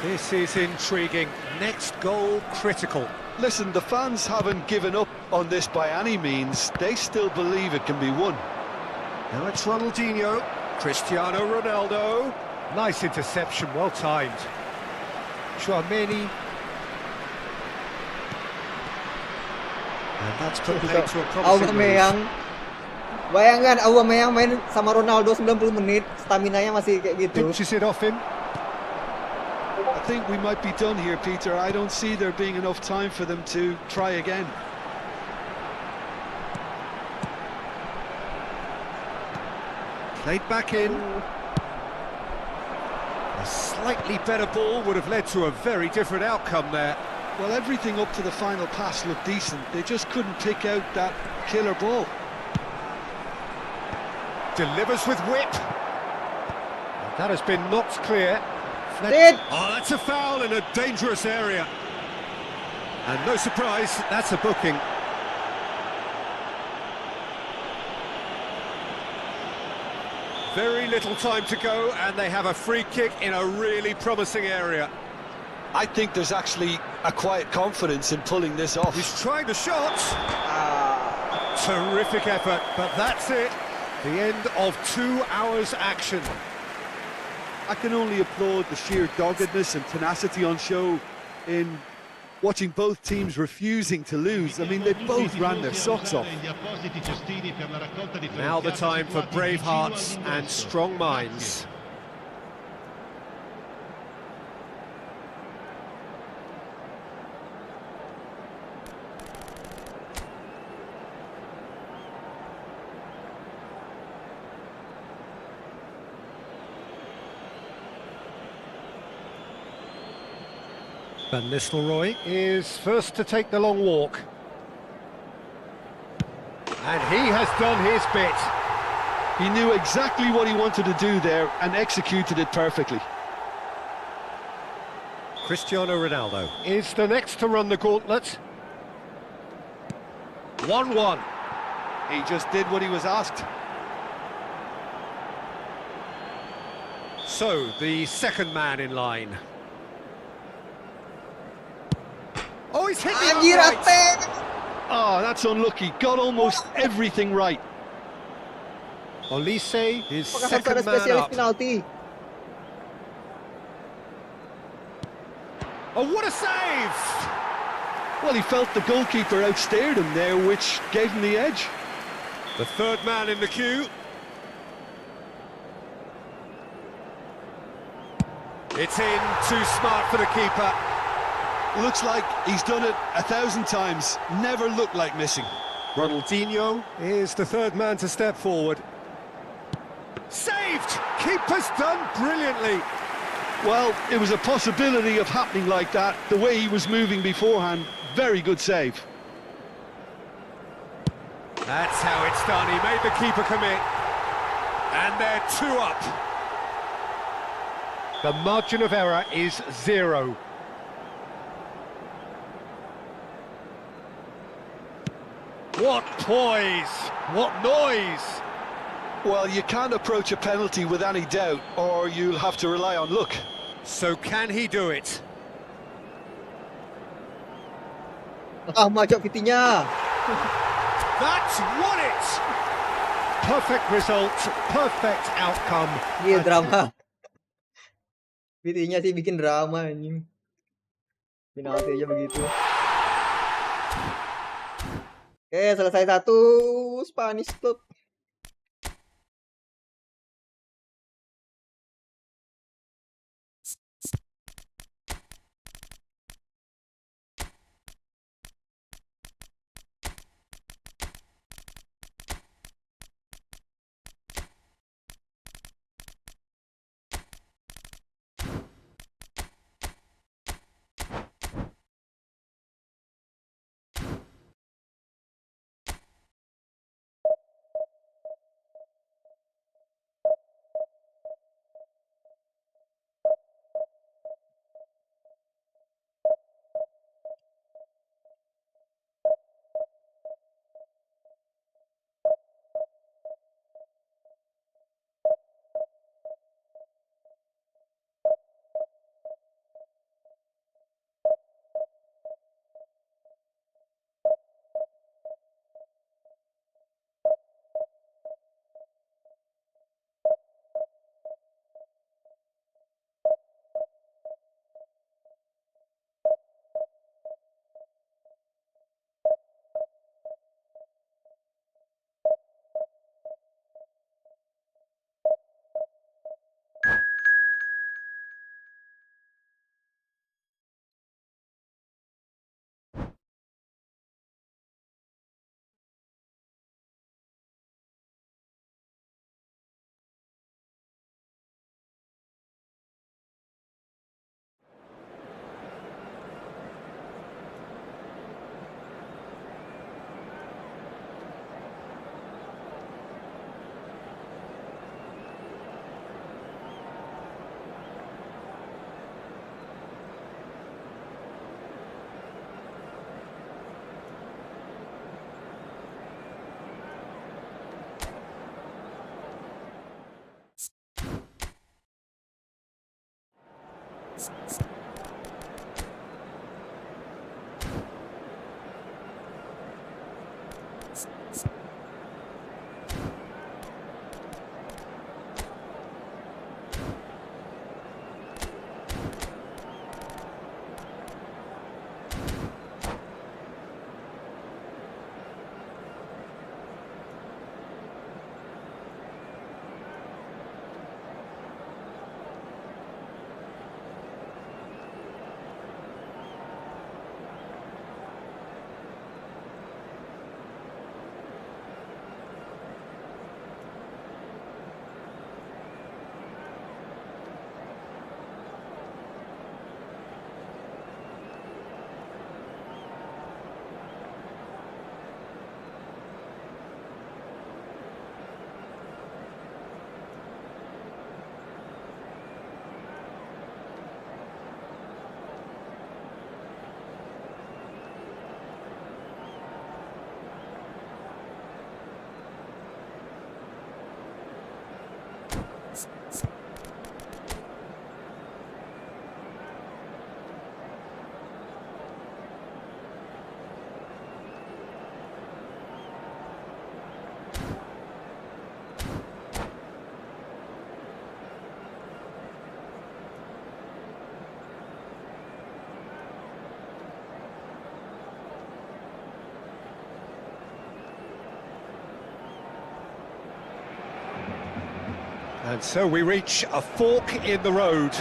This is intriguing. Next goal critical. Listen, the fans haven't given up on this by any means. They still believe it can be won. Now it's Ronaldinho. Cristiano Ronaldo. Nice interception, well timed. Chouameni. And that's put paid to a promising move. Aubameyang. Bayangkan Aubameyang main sama Ronaldo 90 menit, stamina-nya masih kayak gitu. Pinches it off him. I think we might be done here, Peter. I don't see there being enough time for them to try again. Played back in. A slightly better ball would have led to a very different outcome there. Well, everything up to the final pass looked decent. They just couldn't pick out that killer ball. Delivers with whip. That has been knocked clear. Dead. Oh, that's a foul in a dangerous area. And no surprise, that's a booking. Very little time to go, and they have a free kick in a really promising area. I think there's actually a quiet confidence in pulling this off. He's trying the shot. Terrific effort, but that's it. The end of 2 hours action. I can only applaud the sheer doggedness and tenacity on show in watching both teams refusing to lose. I mean, they both ran their socks off. Now the time for brave hearts and strong minds. Van Nistelrooy is first to take the long walk. And he has done his bit. He knew exactly what he wanted to do there and executed it perfectly. Cristiano Ronaldo is the next to run the gauntlet. 1-1. He just did what he was asked. So, the second man in line. Oh, he's hit the Anjir, upright. Ate! Oh, that's unlucky. Got almost everything right. Olise, his Apakah harus ada second man spesialis up. penalti? Oh, what a save! Well, he felt the goalkeeper outstared him there, which gave him the edge. The third man in the queue. It's in, too smart for the keeper. Looks like he's done it 1,000 times. Never looked like missing. Ronaldinho is the third man to step forward. Saved! Keeper's done brilliantly. Well, it was a possibility of happening like that. The way he was moving beforehand, very good save. That's how it's done. He made the keeper commit. And they're 2 up. The margin of error is 0. What poise! What noise! Well, you can't approach a penalty with any doubt, or you'll have to rely on luck. So can he do it? Majok Vitinya. That's won it! Perfect result, perfect outcome. Iya, drama. Vitinya sih bikin drama anjing. Penalti aja begitu. Oke, selesai 1. Spanish Club. And so we reach a fork in the road.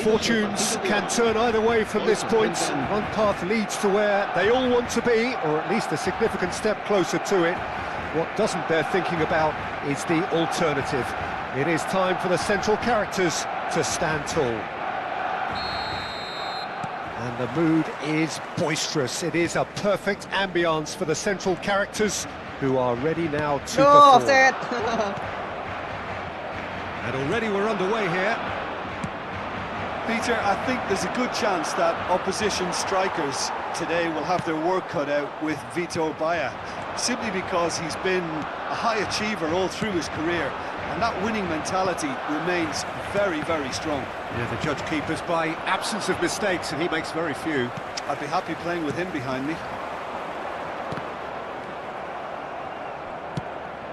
Fortunes can turn either way from this point. One path leads to where they all want to be, or at least a significant step closer to it. What doesn't bear thinking about is the alternative. It is time for the central characters to stand tall. And the mood is boisterous. It is a perfect ambience for the central characters, who are ready now to No, perform. offset. And already we're underway here. Peter, I think there's a good chance that opposition strikers today will have their work cut out with Vitor Baia, simply because he's been a high achiever all through his career, and that winning mentality remains very, very strong. Yeah, the judge keepers by absence of mistakes, and he makes very few. I'd be happy playing with him behind me.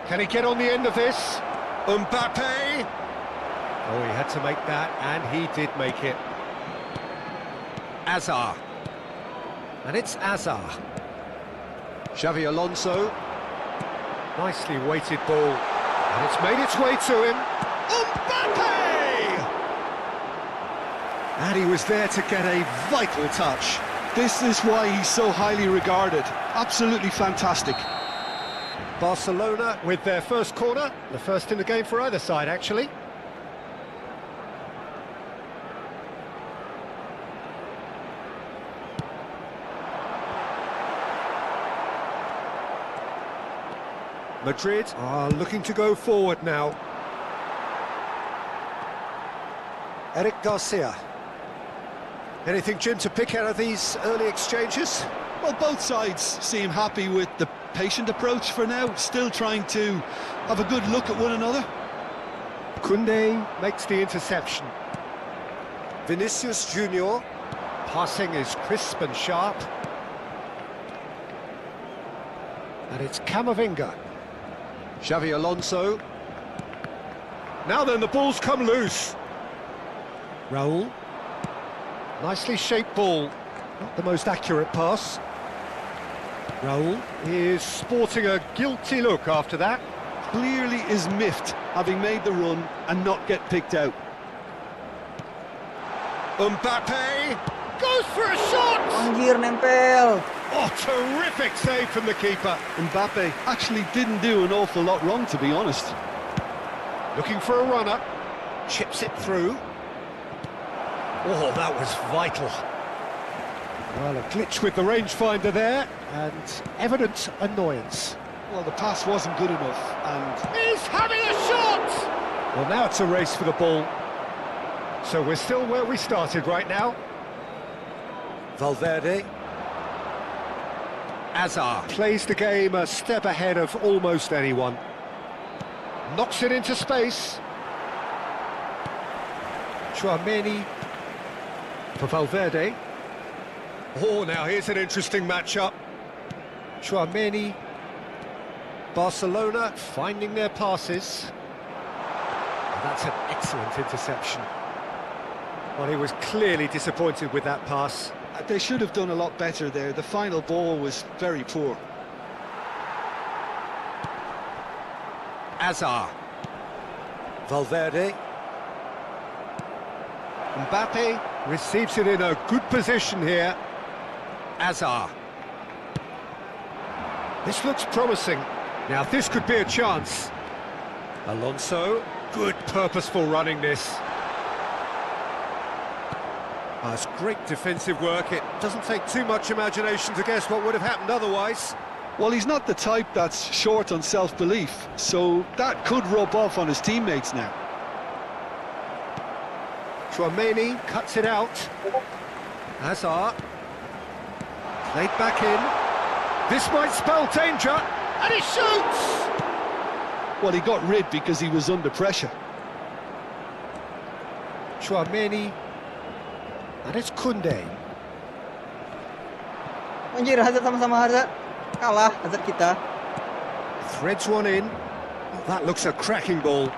Can he get on the end of this? Mbappe! Oh, he had to make that, and he did make it. Azar. And it's Azar. Xavi Alonso. Nicely weighted ball. And it's made its way to him. Mbappe! And he was there to get a vital touch. This is why he's so highly regarded. Absolutely fantastic. Barcelona with their first corner, the first in the game for either side, actually. Madrid are looking to go forward now. Eric Garcia. Anything, Jim, to pick out of these early exchanges? Well, both sides seem happy with the patient approach for now, still trying to have a good look at one another. Koundé makes the interception. Vinicius Junior. Passing is crisp and sharp. And it's Camavinga. Xavi Alonso. Now then, the ball's come loose. Raul. Nicely shaped ball. Not the most accurate pass. Raul is sporting a guilty look after that. Clearly is miffed, having made the run and not get picked out. Mbappe goes for a shot! Anjir, nempel. Oh, terrific save from the keeper. Mbappe actually didn't do an awful lot wrong, to be honest. Looking for a runner. Chips it through. Oh, that was vital. Well, a glitch with the rangefinder there, and evident annoyance. Well, the pass wasn't good enough, and He's having a shot! Well, now it's a race for the ball. So we're still where we started right now. Valverde. Azar plays the game a step ahead of almost anyone. Knocks it into space. Chouameni for Valverde. Oh, now here's an interesting matchup. Chouameni. Barcelona finding their passes. And that's an excellent interception. Well, he was clearly disappointed with that pass. they should have done a lot better there. The final ball was very poor. Azar. Valverde. Mbappe receives it in a good position here. Azar. This looks promising. Now this could be a chance. Alonso, good purposeful running this. Oh, it's great defensive work. It doesn't take too much imagination to guess what would have happened otherwise. Well, he's not the type that's short on self-belief, so that could rub off on his teammates now. Chouameni cuts it out. Hazard. Played back in. This might spell danger. And he shoots! Well, he got rid because he was under pressure. Chouameni. And it's Koundé. Anjir, Hazard sama-sama Hazard. Kalah Hazard kita. Threads one in. Oh, that looks a cracking ball.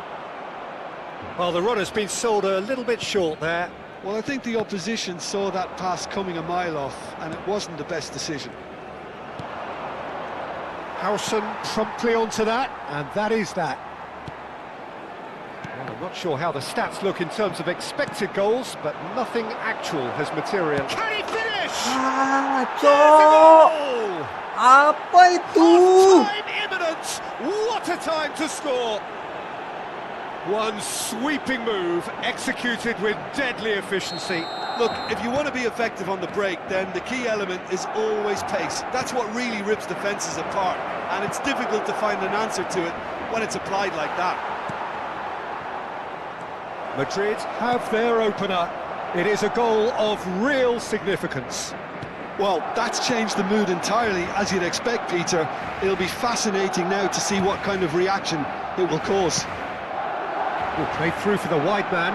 Well, the runner's been sold a little bit short there. Well, I think the opposition saw that pass coming a mile off, and it wasn't the best decision. Howson promptly onto that, and that is that. Well, I'm Not sure how the stats look in terms of expected goals, but nothing actual has materialized. Can he finish? Ah, There's a cok. goal! Apa itu? Half-time imminent! What a time to score! One sweeping move, executed with deadly efficiency. Look, if you want to be effective on the break, then the key element is always pace. That's what really rips defences apart, and it's difficult to find an answer to it when it's applied like that. Madrid have their opener. It is a goal of real significance. Well, that's changed the mood entirely, as you'd expect, Peter. It'll be fascinating now to see what kind of reaction it will cause. Will play through for the wide man.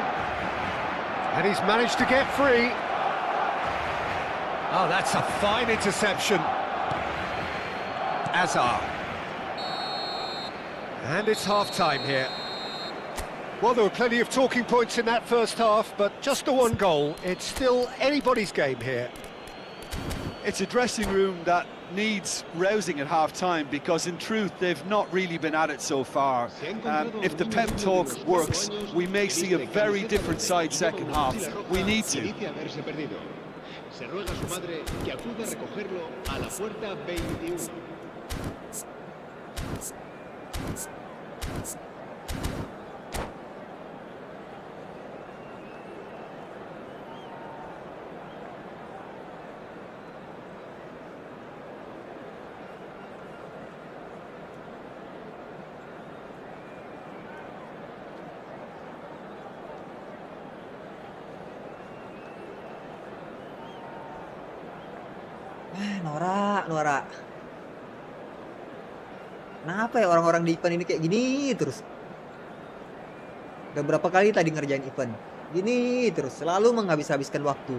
And he's managed to get free. Oh, that's a fine interception. Azar. And it's half-time here. Well, there were plenty of talking points in that first half, but just the one goal. It's still anybody's game here. It's a dressing room that needs rousing at half-time, because in truth they've not really been at it so far. If the pep talk works, we may see a very different side second half. We need to. Se ruega a su madre que acuda a recogerlo a la puerta 21. Norak. Kenapa ya orang-orang di event ini kayak gini terus? Udah berapa kali tadi ngerjain event? Gini terus, selalu menghabis-habiskan waktu.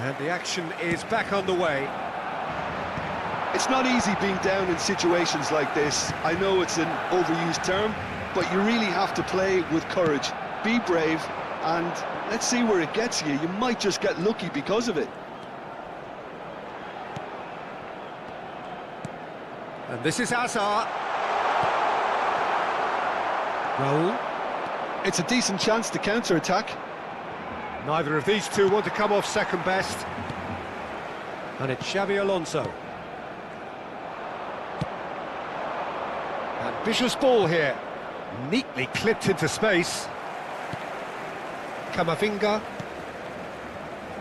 And the action is back on the way. It's not easy being down in situations like this. I know it's an overused term, but you really have to play with courage. Be brave, and let's see where it gets you. You might just get lucky because of it. And this is Azar. Raul. It's a decent chance to counter-attack. Neither of these two want to come off second best. And it's Xavi Alonso. Ambitious ball here. Neatly clipped into space. Camavinga.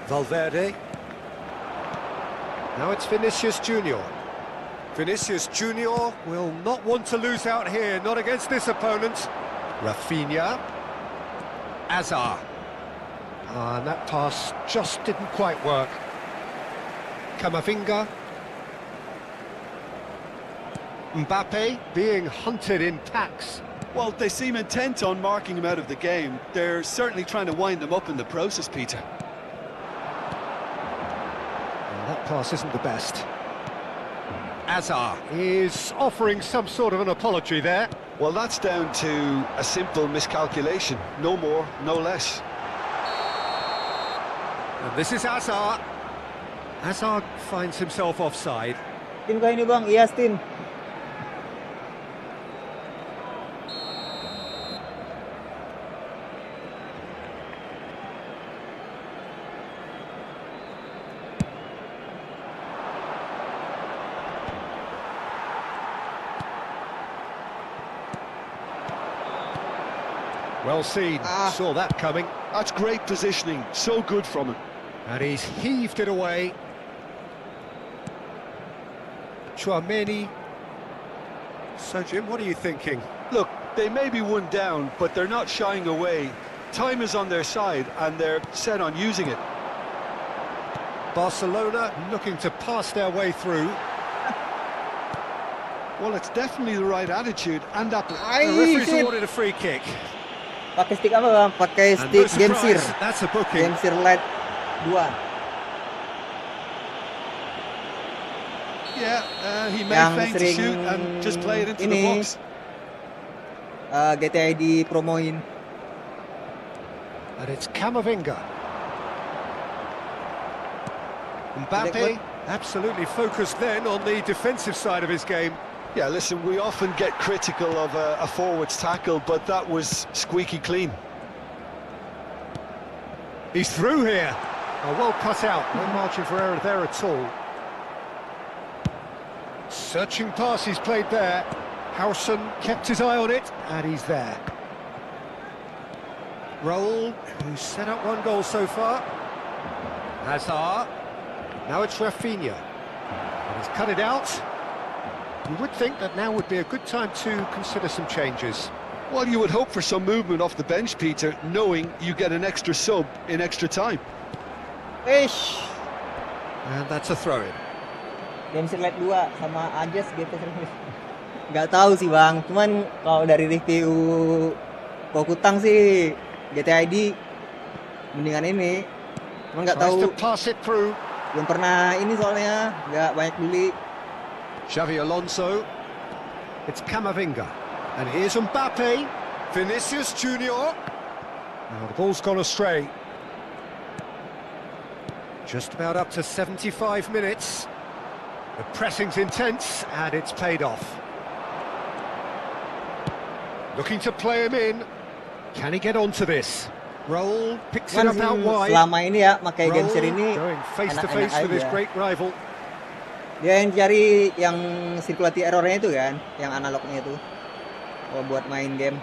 Valverde. Now it's Vinicius Junior. Vinicius Junior will not want to lose out here, not against this opponent. Rafinha. Azar. And that pass just didn't quite work. Camavinga. Mbappe being hunted in packs. Well, they seem intent on marking him out of the game. They're certainly trying to wind him up in the process, Peter. Well, that pass isn't the best. Azar is offering some sort of an apology there. Well, that's down to a simple miscalculation. No more, no less. And this is Azar. Azar finds himself offside. Tim kah ini bang? Iya Tim. Well seen, saw that coming. That's great positioning, so good from him. And he's heaved it away. Chouameni. So Jim, what are you thinking? Look, they may be one down, but they're not shying away. Time is on their side, and they're set on using it. Barcelona looking to pass their way through. Well, it's definitely the right attitude, and that... The referee's awarded a free kick. Pakai stick apa bang? Pakai And no stick Game Sear. surprise, that's a booking. Game Sear Lite 2. Yeah, he may Yang feign to sering shoot and just play it into the ini box. GTA di promoin. And it's Camavinga. Mbappe absolutely focused then on the defensive side of his game. Yeah, listen, we often get critical of a forward's tackle, but that was squeaky clean. He's through here. Oh, well cut out. No margin for error there at all. Searching pass he's played there. Howson kept his eye on it, and he's there. Raul, who's set up one goal so far. Hazard. Now it's Rafinha. And he's cut it out. You would think that now would be a good time to consider some changes. Well, you would hope for some movement off the bench, Peter, knowing you get an extra sub in extra time. Eish, And that's a throw-in. game leg 2 sama aja gitu terus. Nggak tahu sih bang, cuman kalau dari review Kokutang sih GTID mendingan ini. Cuman nggak Tries tahu, to pass it through. belum pernah ini soalnya, nggak banyak beli. Xavi Alonso. It's Camavinga. And here's Mbappe. Vinicius Junior. Now the ball's gone astray. Just about up to 75 minutes. The pressing's intense and it's paid off. Looking to play him in. Can he get onto this? Raul picks it Cuman up out wide. selama ini ya pakai game share ini going face to enak-enak face with his aja. great rival. Dia yang cari yang sirkulasi errornya itu kan, yang analognya itu. Kalau buat main game.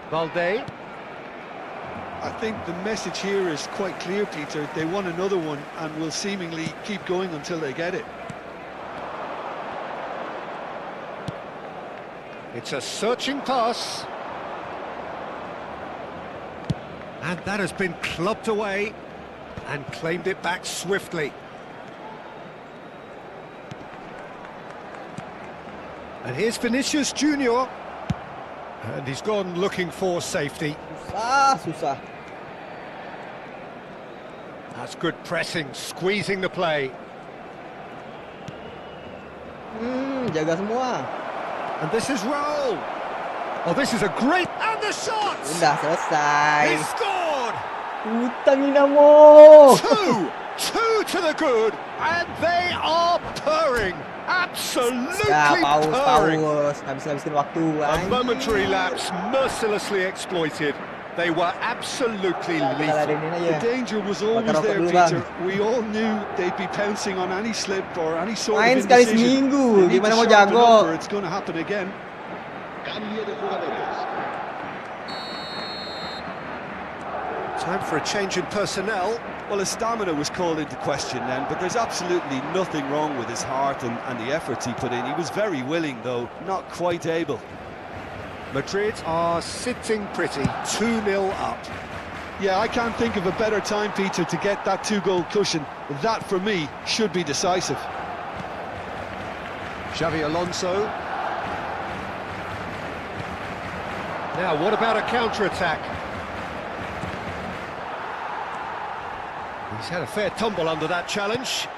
Valde. I think the message here is quite clear, Peter. They want another one and will seemingly keep going until they get it. It's a searching pass. And that has been clubbed away and claimed it back swiftly. And here's Vinicius Junior. And he's gone looking for safety. Susah. That's good pressing, squeezing the play. Jaga semua. And this is Raul. Oh, this is a great... And the shot! Udah selesai. He scored! Utangin mo. Two to the good, and they are purring. Absolutely Ya, purring. paus. Habis-habisin waktu. A anjing. momentary lapse mercilessly exploited. They were absolutely Kita lethal. ladenin aja. The danger was always Bakar rokok there, dulu, Peter. Bang. We all knew they'd be pouncing on any slip or any sort Main of sekali indecision. seminggu, They need gimana to mau sharpen jago? up or it's going to happen again. Cambio de jugadores. Time for a change in personnel. Well, his stamina was called into question then, but there's absolutely nothing wrong with his heart and the efforts he put in. He was very willing, though, not quite able. Madrid are sitting pretty, 2-0 up. Yeah, I can't think of a better time, Peter, to get that two-goal cushion. That, for me, should be decisive. Xavi Alonso. Now, what about a counter-attack? He's had a fair tumble under that challenge.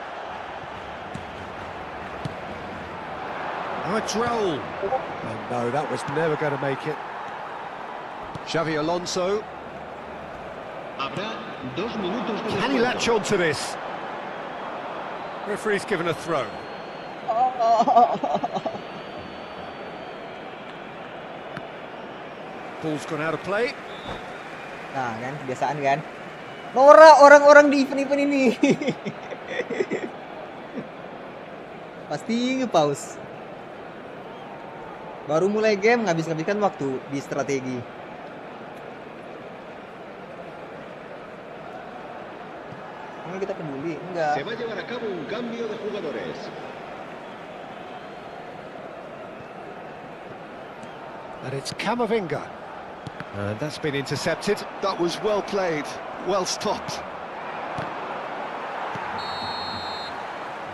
Now it's Raul. Oh no, that was never going to make it. Xavi Alonso. Habrá 2 minutos de Can he descuento. latch on to this? Referee's given a throw. Ball's gone out of play. Nah kan, kebiasaan kan. Nora orang-orang di event-event ini. Pasti nge-pause. Baru mulai game ngabis-ngabiskan waktu di strategi. Ini kita peduli, enggak. Se va a llevar a cabo un cambio de jugadores. And it's Camavinga. And that's been intercepted. That was well played, well stopped.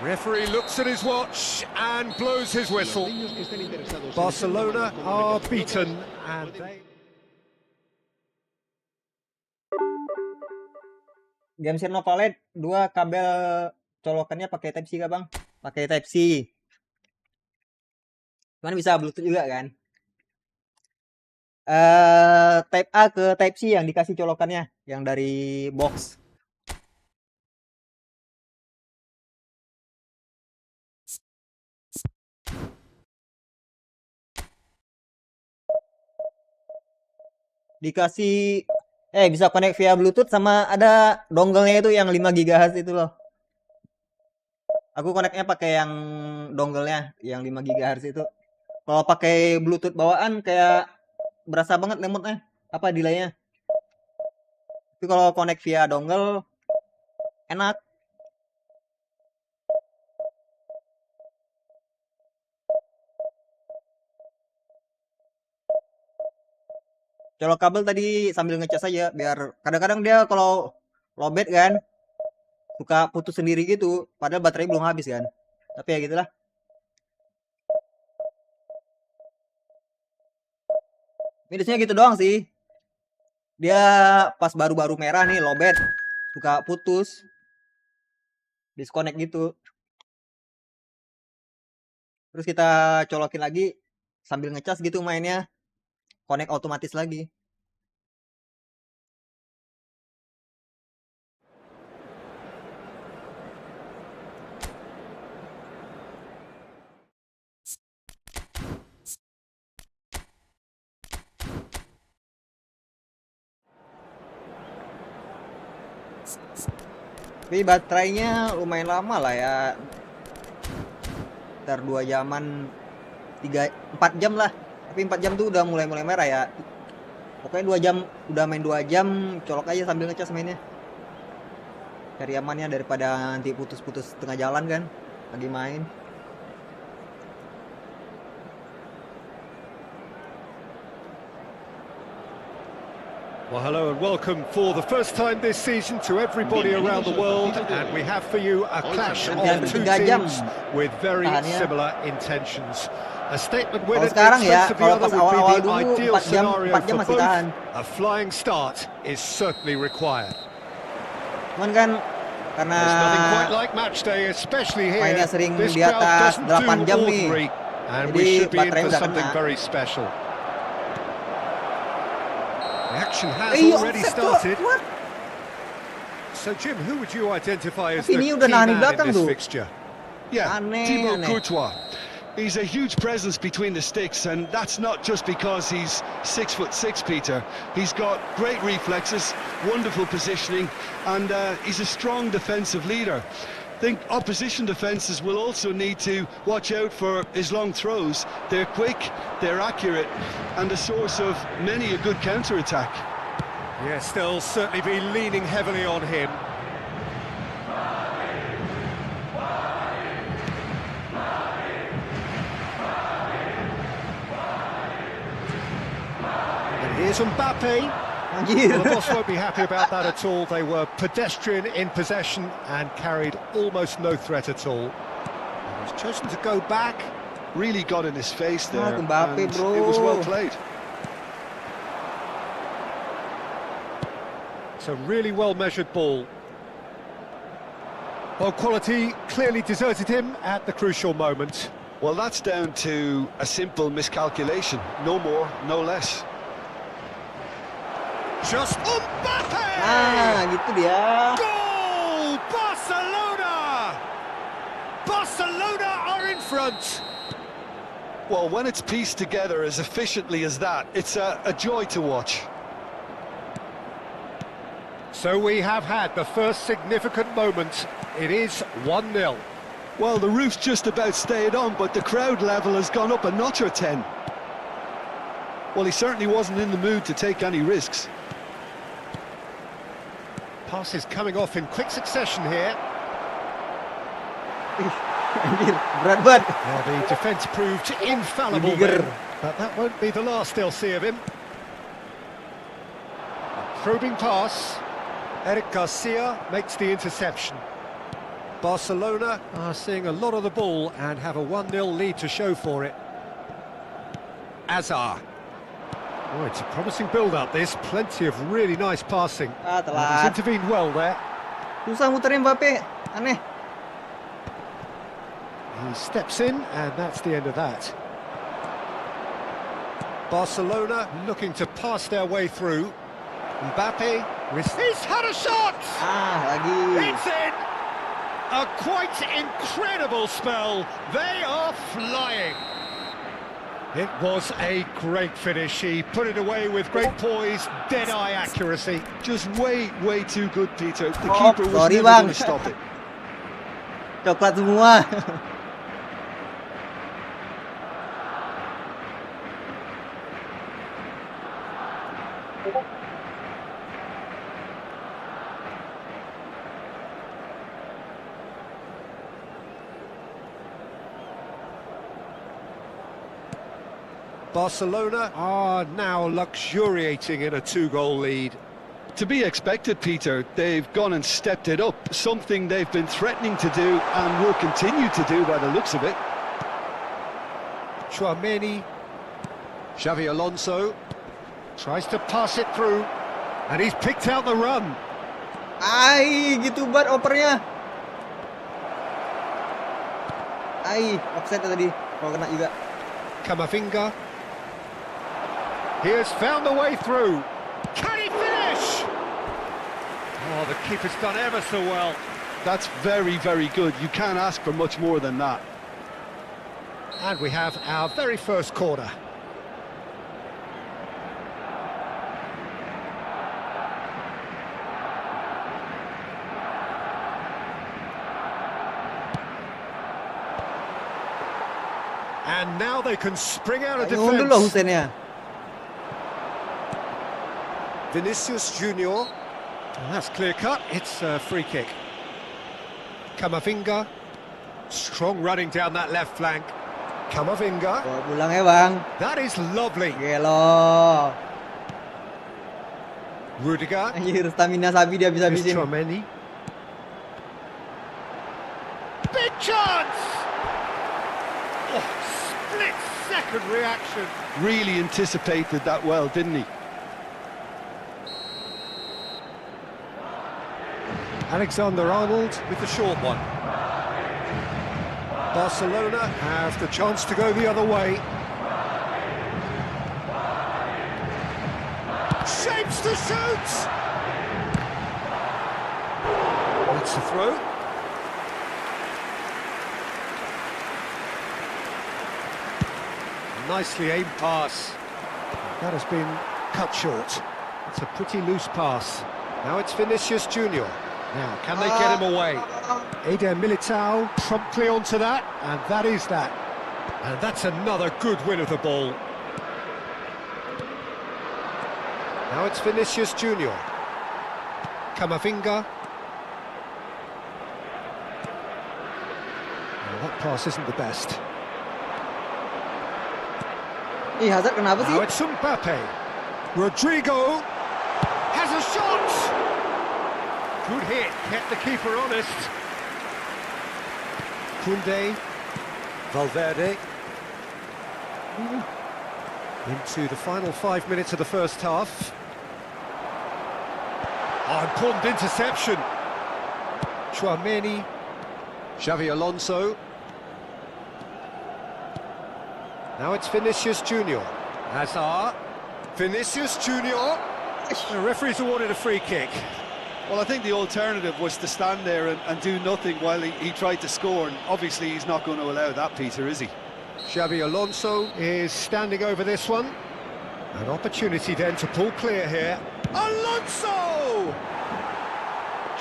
Referee looks at his watch and blows his Los whistle. niños que estén interesados en Barcelona este nuevo are como beaten pelotas and pueden- they... Game Share Novalet 2 kabel colokannya pakai Type C gak bang? Pakai Type C. Cuman bisa Bluetooth juga kan? Type A ke Type C yang dikasih colokannya, yang dari box. Dikasih bisa connect via Bluetooth sama ada dongle-nya itu yang 5 GHz itu loh. Aku connect-nya pakai yang dongle-nya yang 5 GHz itu. Kalau pakai Bluetooth bawaan kayak berasa banget remote-nya, delay-nya. Tapi kalau connect via dongle enak. Colok kabel tadi sambil ngecas aja biar kadang-kadang dia kalau lowbat kan suka putus sendiri gitu, padahal baterai belum habis kan. Tapi ya gitulah. Minusnya gitu doang sih. Dia pas baru-baru merah nih lowbat suka putus. Disconnect gitu. Terus kita colokin lagi sambil ngecas gitu mainnya. Connect otomatis lagi. Tapi baterainya lumayan lama lah ya. Ntar 2 jaman 4 jam lah. Tapi 4 jam tuh udah mulai merah ya. Pokoknya 2 jam, udah main 2 jam, colok aja sambil ngecas mainnya. Cari amannya daripada nanti putus-putus tengah jalan kan lagi main. Well, hello and welcome for the first time this season to everybody around the world, and we have for you a clash of two teams with very similar intentions. A statement win at the expense of the other would be the ideal scenario for both. A flying start is certainly required. Cuman kan karena There's nothing quite like match day, especially here. mainnya sering This di crowd atas doesn't 8 do jam nih. ordinary, and Jadi we should be in baterai for udah something kena. very special. The action has Iya, already offset tuh. started. What? So Jim, who would you identify as Tapi the ini key udah nahan di man belakang in this tuh. fixture? Yeah, Aneh, Thibaut aneh. Courtois. He's a huge presence between the sticks, and that's not just because he's 6'6", Peter. He's got great reflexes, wonderful positioning, and he's a strong defensive leader. I think opposition defences will also need to watch out for his long throws. They're quick, they're accurate, and a source of many a good counter-attack. Yes, they'll certainly be leaning heavily on him. And here's Mbappe. Anjir. Well, the boss won't be happy about that at all. They were pedestrian in possession and carried almost no threat at all. And he's chosen to go back. Really got in his face there, Mbappe, and bro. it was well played. It's a really well-measured ball. Well, quality clearly deserted him at the crucial moment. Well, that's down to a simple miscalculation. No more, no less. Just Mbappe! Gitu dia. Goal! Barcelona! Barcelona are in front. Well, when it's pieced together as efficiently as that, it's a joy to watch. So we have had the first significant moment. It is 1-0. Well, the roof's just about stayed on, but the crowd level has gone up a notch or 10. Well, he certainly wasn't in the mood to take any risks. Passes coming off in quick succession here. Anjir, berat banget. Well, the defence proved infallible Rudiger. then, but that won't be the last they'll see of him. Probing pass. Eric Garcia makes the interception. Barcelona are seeing a lot of the ball and have a 1-0 lead to show for it. Azar. Oh, it's a promising build-up, this. Plenty of really nice passing. And he's Telat. intervened well there. Susah muternya Mbappe. Aneh. He steps in, and that's the end of that. Barcelona looking to pass their way through. Mbappe, he's had a shot! Lagi. It's in! A quite incredible spell. They are flying. It was a great finish. He put it away with great poise, dead-eye accuracy. Just way too good, Peter. The Oh, keeper was sorry, never Bang. going to stop it. Coklat semua. Barcelona are now luxuriating in a 2-goal lead. To be expected, Peter. They've gone and stepped it up, something they've been threatening to do and will continue to do by the looks of it. Chouameni, Xavi Alonso tries to pass it through, and he's picked out the run. Ai, gitu banget opernya. Ai, offside tadi. Kalau kena juga. Camavinga. He has found a way through. Can he finish? Oh, the keeper's done ever so well. That's very good. You can't ask for much more than that. And we have our very first corner. And now they can spring out of Unggul loh defence. Husainnya. Vinicius Junior. That's clear cut. It's a free kick. Camavinga. Strong running down that left flank. Camavinga. Bawa pulang ya, Bang. That is lovely. Gelo. Rudiger. Anjir, stamina Sabi dia Here's bisa-habisin. Chouameni. Big chance! Oh, split-second reaction. Really anticipated that well, didn't he? Alexander-Arnold with the short one. Barcelona have the chance to go the other way. Shapes to shoot! That's a throw. Nicely aimed pass. That has been cut short. It's a pretty loose pass. Now it's Vinicius Junior. Now, can they get him away? Eder Militao promptly onto that, and that is that. And that's another good win of the ball. Now it's Vinicius Junior. Camavinga. Well, that pass isn't the best. Ih, Hazard kenapa sih? Now it's Mbappe. Rodrigo has a shot. Good hit, kept the keeper honest. Koundé, Valverde. Into the final 5 minutes of the first half. Oh, important interception. Chouameni, Xavi Alonso. Now it's Vinicius Junior. Hazard, Vinicius Junior. The referee's awarded a free kick. Well, I think the alternative was to stand there and do nothing while he tried to score, and obviously he's not going to allow that, Peter, is he? Xavi Alonso is standing over this one. An opportunity then to pull clear here. Alonso!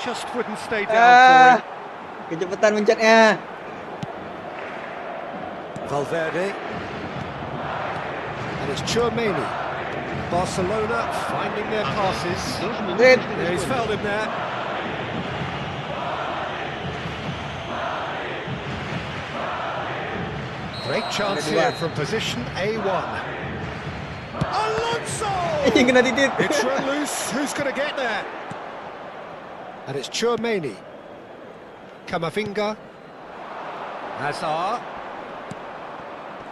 Just wouldn't stay down for Kecepatan mencetnya. it. Valverde. And it's Chouameni. Barcelona finding their passes. Red. Yeah, he's fouled him there. Great chance here from position A1. Alonso! Ih, kena titit. It's run loose. Who's going to get there? And it's Chouameni. Camavinga. Hazard.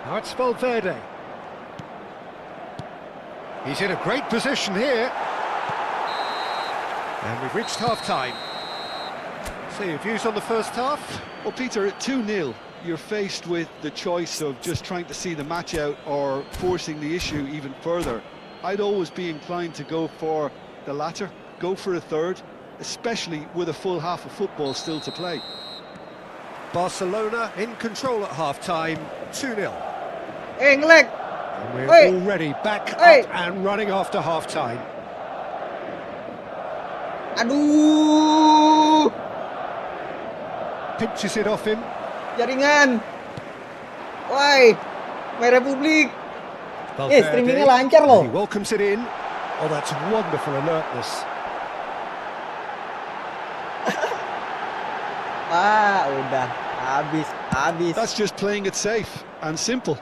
Now it's Valverde. He's in a great position here. And we've reached half-time. So your views on the first half? Well, Peter, at 2-0, you're faced with the choice of just trying to see the match out or forcing the issue even further. I'd always be inclined to go for the latter, go for a third, especially with a full half of football still to play. Barcelona in control at half-time, 2-0. Ngelag. And we're Hey. already back Hey. up and running after half-time. Aduh, Pinches it off him. jaringan. Woi, My Republik. Streamingnya Valverde. lancar And loh. he welcomes it in. Oh, that's wonderful alertness. Udah habis. That's just playing it safe and simple.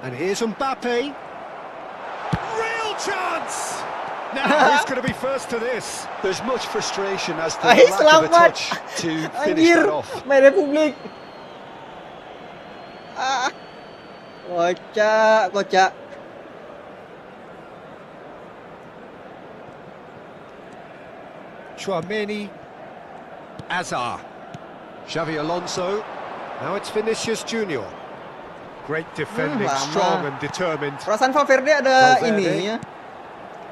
And here's Mbappe. Real chance! Now, who's going to be first to this? There's much frustration as to Ay, the lack of a selamat. touch to finish Anjir, that off. My Republik. Kocak. Chouameni. Azar. Xavi Alonso. Now it's Vinicius Junior. Great defending, lama. strong and determined. Perasaan Valverde ada Valverde. ininya.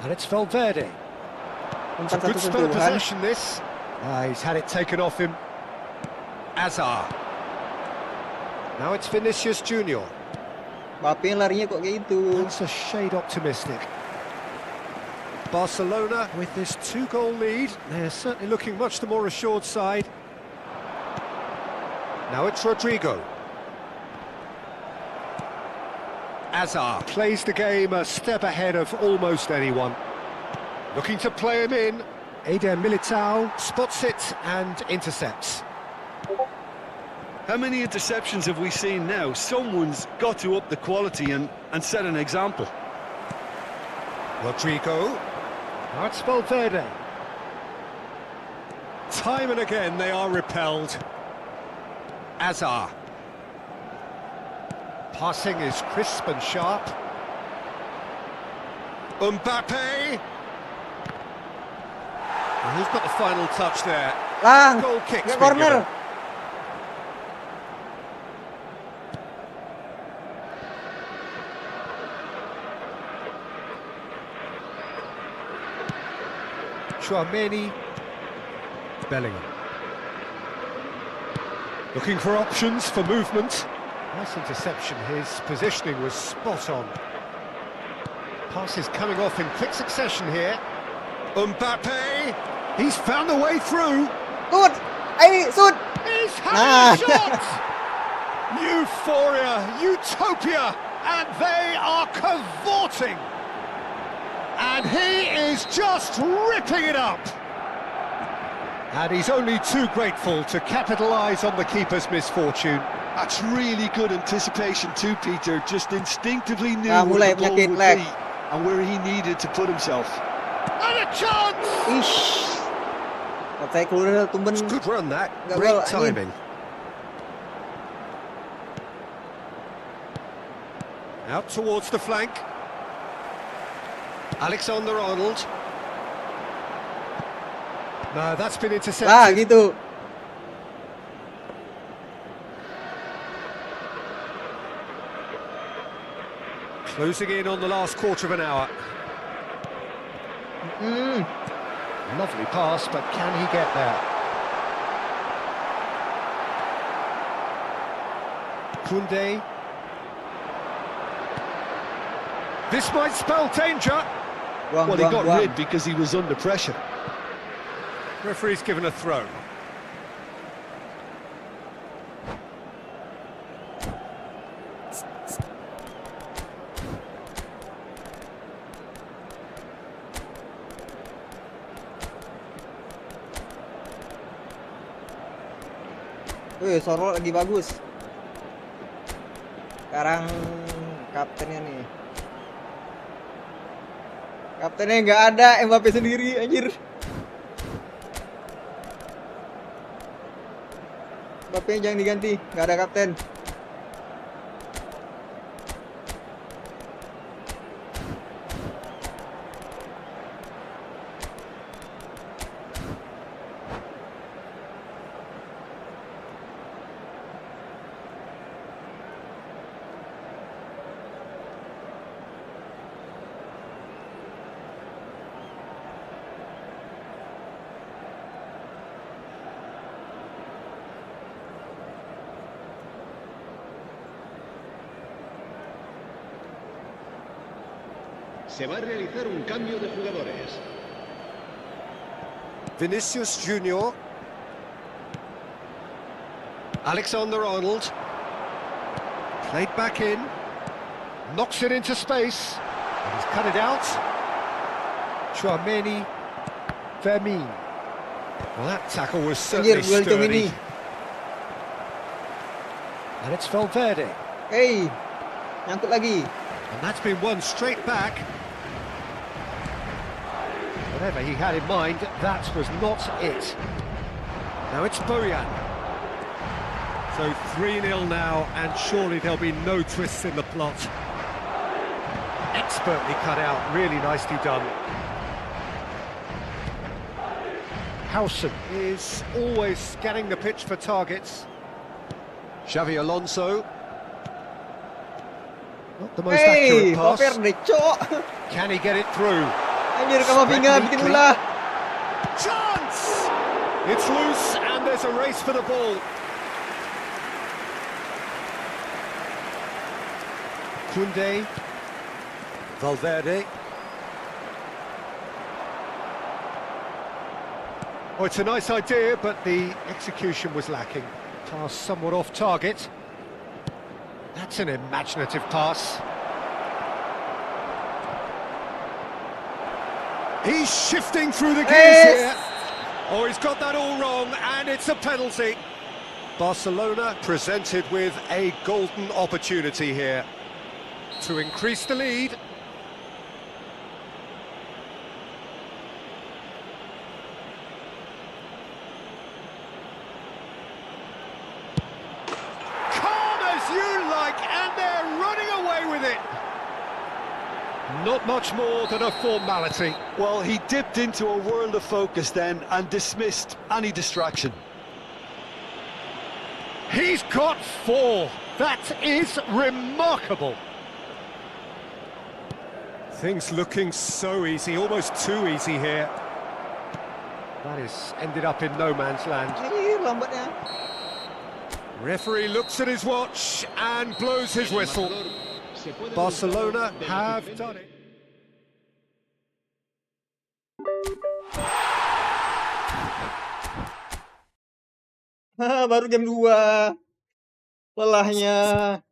And it's Valverde. Umpan Good satu spell sentuhan. possession this. He's had it taken off him. Azar. Now it's Vinicius Junior. Mbappe yang larinya kok kayak gitu. That's a shade optimistic. Barcelona with this 2-goal lead. They're certainly looking much the more assured side. Now it's Rodrigo. Azar plays the game a step ahead of almost anyone. Looking to play him in. Eder Militao spots it and intercepts. How many interceptions have we seen now? Someone's got to up the quality and set an example. Rodrigo. Now it's Valverde. Time and again they are repelled. Azar. Passing is crisp and sharp. Mbappe. And who's got the final touch there? Lang, Goal kick's nggak been corner. given. Chouameni. Bellingham. Looking for options for movement. Nice interception, his positioning was spot on. Passes coming off in quick succession here. Mbappe, he's found a way through. Sud, ini sud. He's Nah. having a shot! Euphoria, utopia, and they are cavorting. And he is just ripping it up. And he's only too grateful to capitalise on the keeper's misfortune. That's really good anticipation too, Peter. Just instinctively knew Mulai where the ball penyakit would lag. be and where he needed to put himself. And a chance! Ish. Kalau saya keluar tumben. Good run that, Nggak great gol, anjing. timing. Out towards the flank. Alexander-Arnold. No, that's been intercepted. Gitu. Closing in on the last quarter of an hour. Lovely pass, but can he get there? Koundé. This might spell danger. Well, he got rid because he was under pressure. Referee's given a throw. Wih, Soro lagi bagus. Sekarang kaptennya nih. Kaptennya nggak ada, Mbappe sendiri, anjir. Mbappe jangan diganti, nggak ada kapten. Se va a realizar un cambio de jugadores. Vinicius Junior. Alexander-Arnold. Played back in. Knocks it into space. And he's cut it out. Chouameni. Vermin. Well, that tackle was certainly Anjir, gol sturdy. ini. And it's Valverde. Hey, nyangkut lagi. And that's been won straight back. Whatever he had in mind, that was not it. Now it's Bojan. So 3-0 now, and surely there'll be no twists in the plot. Expertly cut out, really nicely done. Howson is always scanning the pitch for targets. Xavi Alonso. Not the most Hey, accurate pass. Valverde, cok. Can he get it through? Anjir, Kamavinga bikin ulah. Chance! It's loose and there's a race for the ball. Koundé. Valverde. Oh, it's a nice idea, but the execution was lacking. Pass somewhat off target. That's an imaginative pass. He's shifting through the gears Yes. here. Oh, he's got that all wrong, and it's a penalty. Barcelona presented with a golden opportunity here to increase the lead. Calm as you like, and they're running away with it. Not much more than a formality. Well, he dipped into a world of focus then and dismissed any distraction. He's got 4. That is remarkable. Things looking so easy, almost too easy here. That is ended up in no man's land. Anjir, lambatnya. Referee looks at his watch and blows his whistle. Barcelona have done it. Baru jam 2. Lelahnya.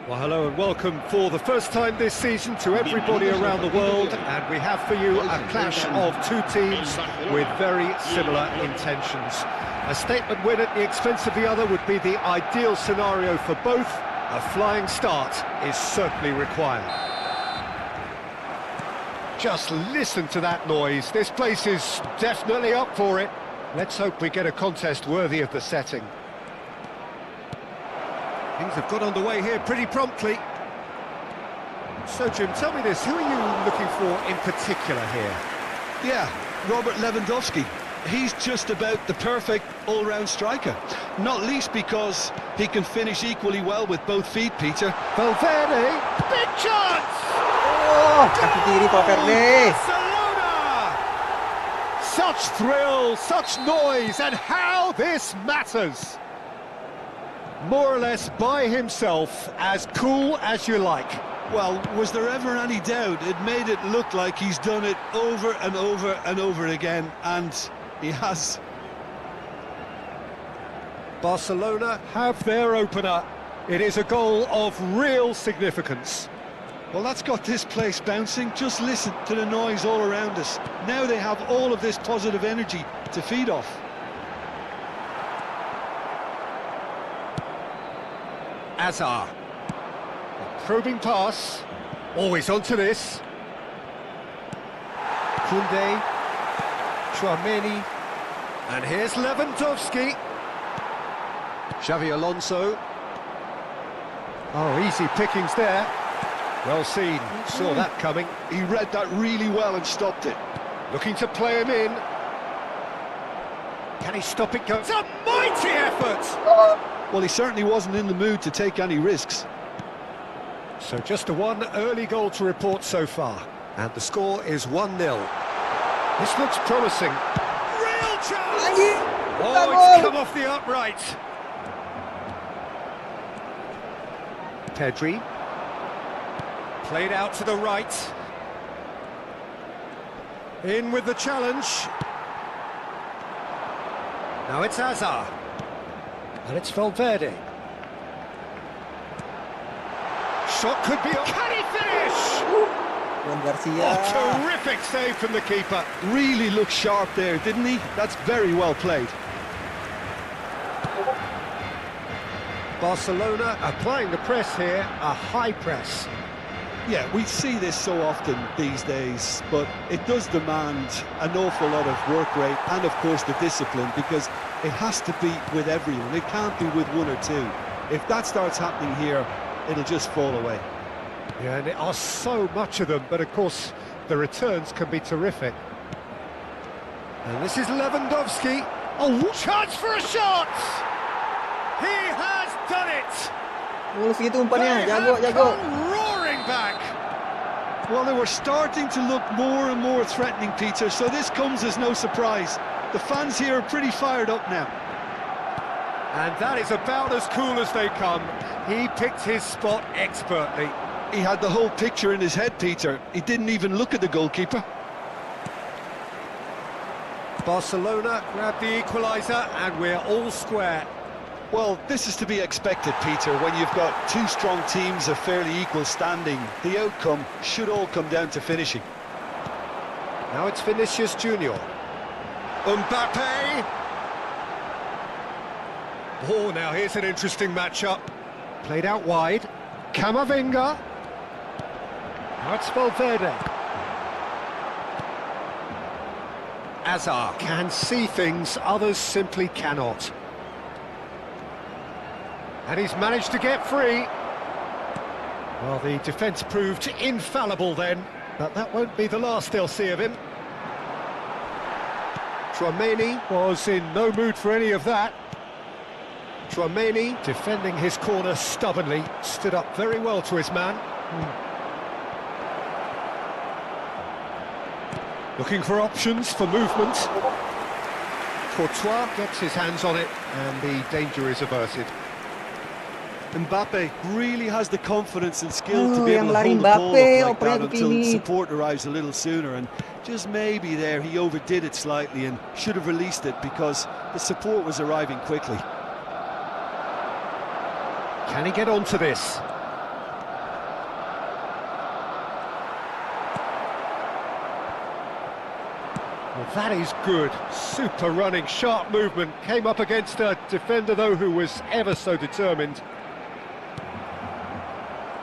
Well, hello and welcome for the first time this season to everybody around the world, and we have for you a clash of two teams with very similar intentions. A statement win at the expense of the other would be the ideal scenario for both. A flying start is certainly required. Just listen to that noise. This place is definitely up for it. Let's hope we get a contest worthy of the setting. Things have got underway here pretty promptly. So, Jim, tell me this, who are you looking for in particular here? Yeah, Robert Lewandowski. He's just about the perfect all-round striker. Not least because he can finish equally well with both feet, Peter. Valverde, big chance! Oh, kaki kiri Valverde. Barcelona! Such thrill, such noise, and how this matters! More or less by himself, as cool as you like. Well, was there ever any doubt? It made it look like he's done it over and over and over again, and he has. Barcelona have their opener. It is a goal of real significance. Well, that's got this place bouncing. Just listen to the noise all around us. Now they have all of this positive energy to feed off. Azar. A probing pass. Always onto this. Koundé. Chouameni. And here's Lewandowski. Xavi Alonso. Oh, easy pickings there. Well seen, saw that coming. He read that really well and stopped it. Looking to play him in. Can he stop it going? It's a mighty effort! Well, he certainly wasn't in the mood to take any risks. So just a one early goal to report so far. And the score is 1-0. This looks promising. Real chance! Oh, it's come off the upright. Pedri. Played out to the right. In with the challenge. Now it's Azar. And it's Valverde. Shot could be... Can he finish? Juan Garcia. Oh, terrific save from the keeper. Really looked sharp there, didn't he? That's very well played. Barcelona applying the press here, a high press. Yeah, we see this so often these days, but it does demand an awful lot of work rate and, of course, the discipline, because it has to be with everyone. It can't be with one or two. If that starts happening here, it'll just fall away. Yeah, and there are so much of them, but of course the returns can be terrific. And this is Lewandowski. Oh, chance for a shot! He has done it! Mulus gitu umpannya, They jago, have jago. come roaring back. Well, they were starting to look more and more threatening, Peter, so this comes as no surprise. The fans here are pretty fired up now. And that is about as cool as they come. He picked his spot expertly. He had the whole picture in his head, Peter. He didn't even look at the goalkeeper. Barcelona grabbed the equaliser and we're all square. Well, this is to be expected, Peter, when you've got two strong teams of fairly equal standing. The outcome should all come down to finishing. Now it's Vinicius Junior. Mbappe. Oh, now here's an interesting matchup. Played out wide. Camavinga. Now it's Valverde. Azar can see things others simply cannot. And he's managed to get free. Well, the defence proved infallible then, but that won't be the last they'll see of him. Chouameni was in no mood for any of that. Chouameni, defending his corner stubbornly, stood up very well to his man. Looking for options for movement. Courtois gets his hands on it, and the danger is averted. Mbappe really has the confidence and skill to be yang able to lari hold the ball Mbappe, up like that operate until begini. support arrives a little sooner, and just maybe there he overdid it slightly and should have released it because the support was arriving quickly. Can he get onto this? Well, that is good. Super running, sharp movement. Came up against a defender, though, who was ever so determined.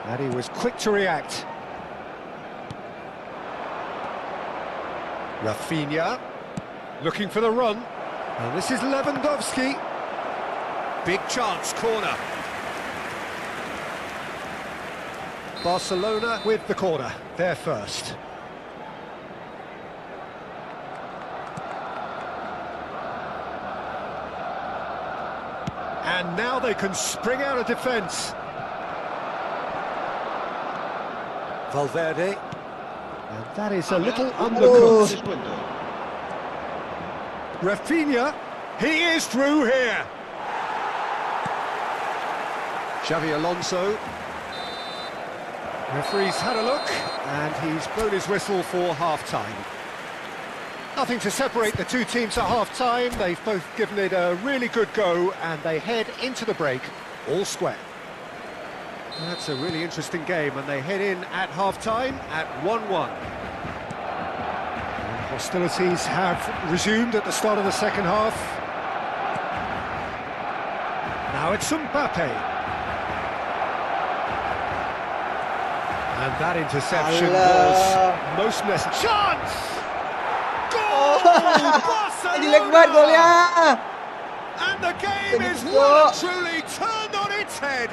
And he was quick to react. Rafinha, looking for the run. And this is Lewandowski. Big chance, corner. Barcelona with the corner, they're first. And now they can spring out of defence. Valverde. And that is a little undercooked. Descuento. Rafinha, he is through here. Xavi Alonso. Referee's had a look, and he's blown his whistle for half-time. Nothing to separate the two teams at half-time. They've both given it a really good go, and they head into the break all square. That's a really interesting game, and they head in at half-time at 1-1. Hostilities have resumed at the start of the second half. Now it's Mbappe. And that interception was most necessary. Chance! Goal! Jelek banget golnya. And the game is well and truly turned on its head.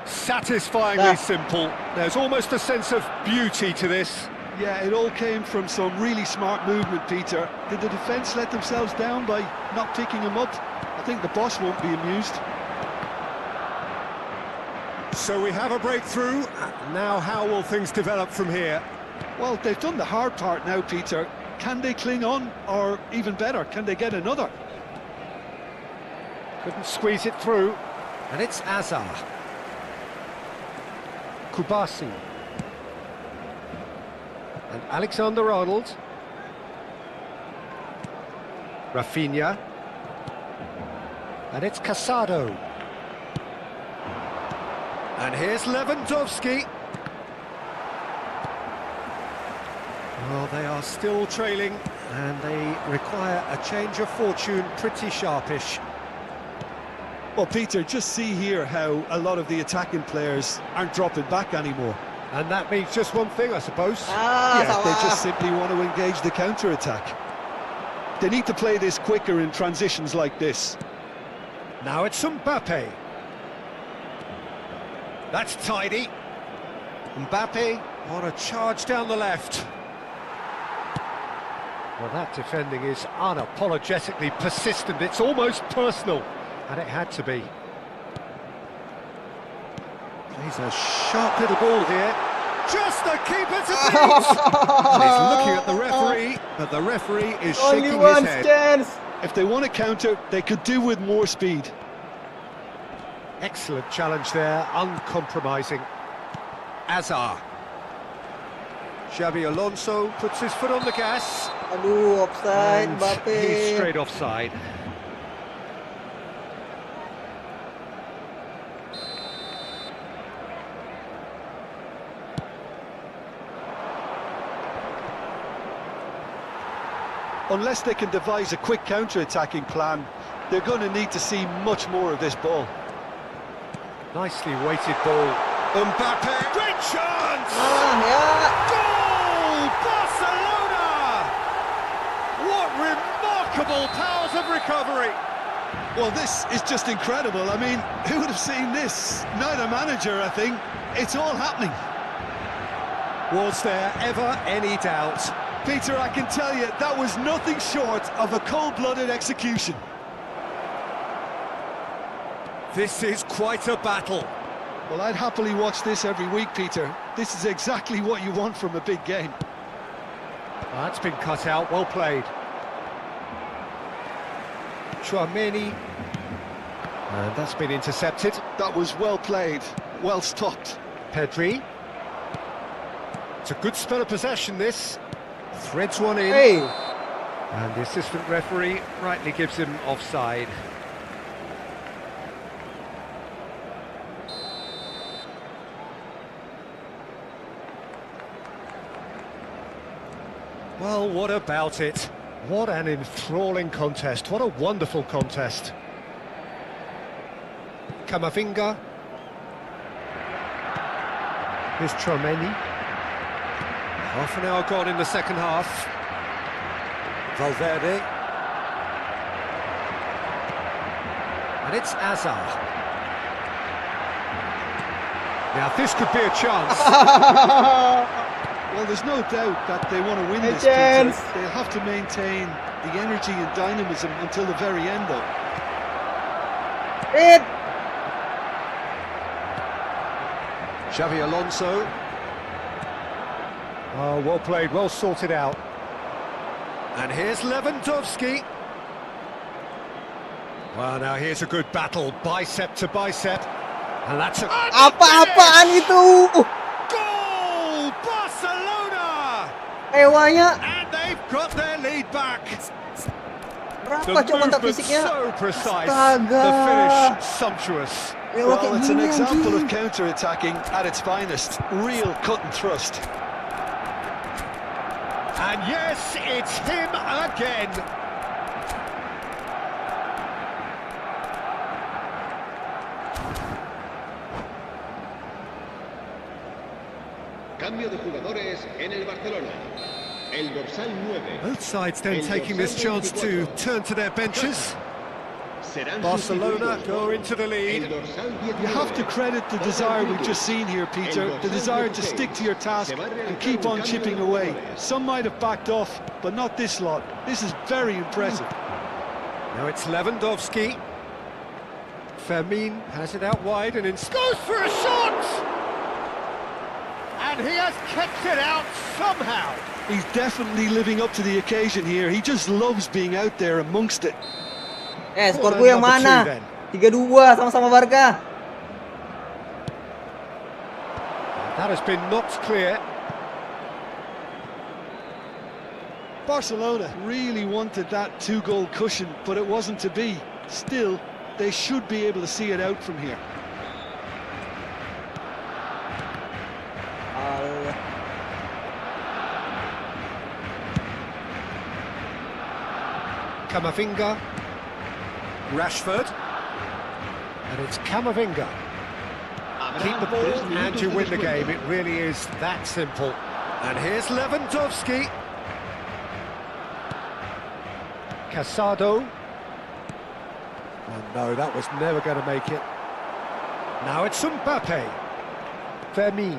Satisfyingly simple. There's almost a sense of beauty to this. Yeah, it all came from some really smart movement, Peter. Did the defence let themselves down by not picking him up? I think the boss won't be amused. So we have a breakthrough. Now how will things develop from here? Well, they've done the hard part now, Peter. Can they cling on, or even better, can they get another? Couldn't squeeze it through. And it's Azar. Kubasi. And Alexander-Arnold. Rafinha. And it's Casado. And here's Lewandowski. Well, they are still trailing, and they require a change of fortune pretty sharpish. Well, Peter, just see here how a lot of the attacking players aren't dropping back anymore. And that means just one thing, I suppose. Yeah, they just simply want to engage the counter-attack. They need to play this quicker in transitions like this. Now it's Mbappe. That's tidy. Mbappe on a charge down the left. Well, that defending is unapologetically persistent. It's almost personal, and it had to be. He's a sharp little ball here. Just the keeper to beat! He's looking at the referee, but the referee is Only shaking one his head. chance. If they want to counter, they could do with more speed. Excellent challenge there, uncompromising. Azar. Xavi Alonso puts his foot on the gas. Aduh, offside, And Mbappe. he's straight offside. Unless they can devise a quick counter-attacking plan, they're going to need to see much more of this ball. Nicely weighted ball. Mbappe, great chance! Ya. Goal! Barcelona! What remarkable powers of recovery! Well, this is just incredible. I mean, who would have seen this? Neither manager, I think. It's all happening. Was there ever any doubt? Peter, I can tell you, that was nothing short of a cold-blooded execution. This is quite a battle. Well, I'd happily watch this every week, Peter. This is exactly what you want from a big game. That's been cut out, well played. Chouameni. And that's been intercepted. That was well played, well stopped. Pedri. It's a good spell of possession, this. Threads one in. Hey. And the assistant referee rightly gives him offside. Well, what about it? What an enthralling contest. What a wonderful contest. Camavinga. Here's Chouameni. Half an hour gone in the second half. Valverde. And it's Azar. Now this could be a chance. Well, there's no doubt that they want to win Hey, this, Peter. gents. They'll have to maintain the energy and dynamism until the very end, though. Hit. Xavi Alonso. Oh, well played, well sorted out. And here's Lewandowski. Well, now here's a good battle, bicep to bicep. And that's a... Apa-apaan itu? Goal! Barcelona! Ewanya And they've got their lead back. berapa The cok kontak movement fisiknya? so precise, Astaga. the finish sumptuous. Ewa, Well, kayak it's an gini, example anjing. of counter-attacking at its finest. Real cut and thrust. And yes, it's him again. Cambio de jugadores en el Barcelona. El dorsal 9. Both sides then taking this chance to turn to their benches. Serán Barcelona sustituidos go por into the el lead. dorsal You have to 19. credit the desire we've just seen here, Peter. The desire to stick to your task and keep on chipping away. Some might have backed off, but not this lot. This is very impressive. Now it's Lewandowski. Fermin has it out wide and goes for a shot! And he has kept it out somehow. He's definitely living up to the occasion here. He just loves being out there amongst it. Skorku yang Number two mana? then. 3-2 sama-sama Barca. That has been knocked clear. Barcelona really wanted that two-goal cushion, but it wasn't to be. Still, they should be able to see it out from here. Alah. Camavinga. Rashford. And it's Camavinga. Keep the ball and you win the game. It really is that simple. And here's Lewandowski. Casado. Oh no, that was never going to make it. Now it's Mbappe. Fermin.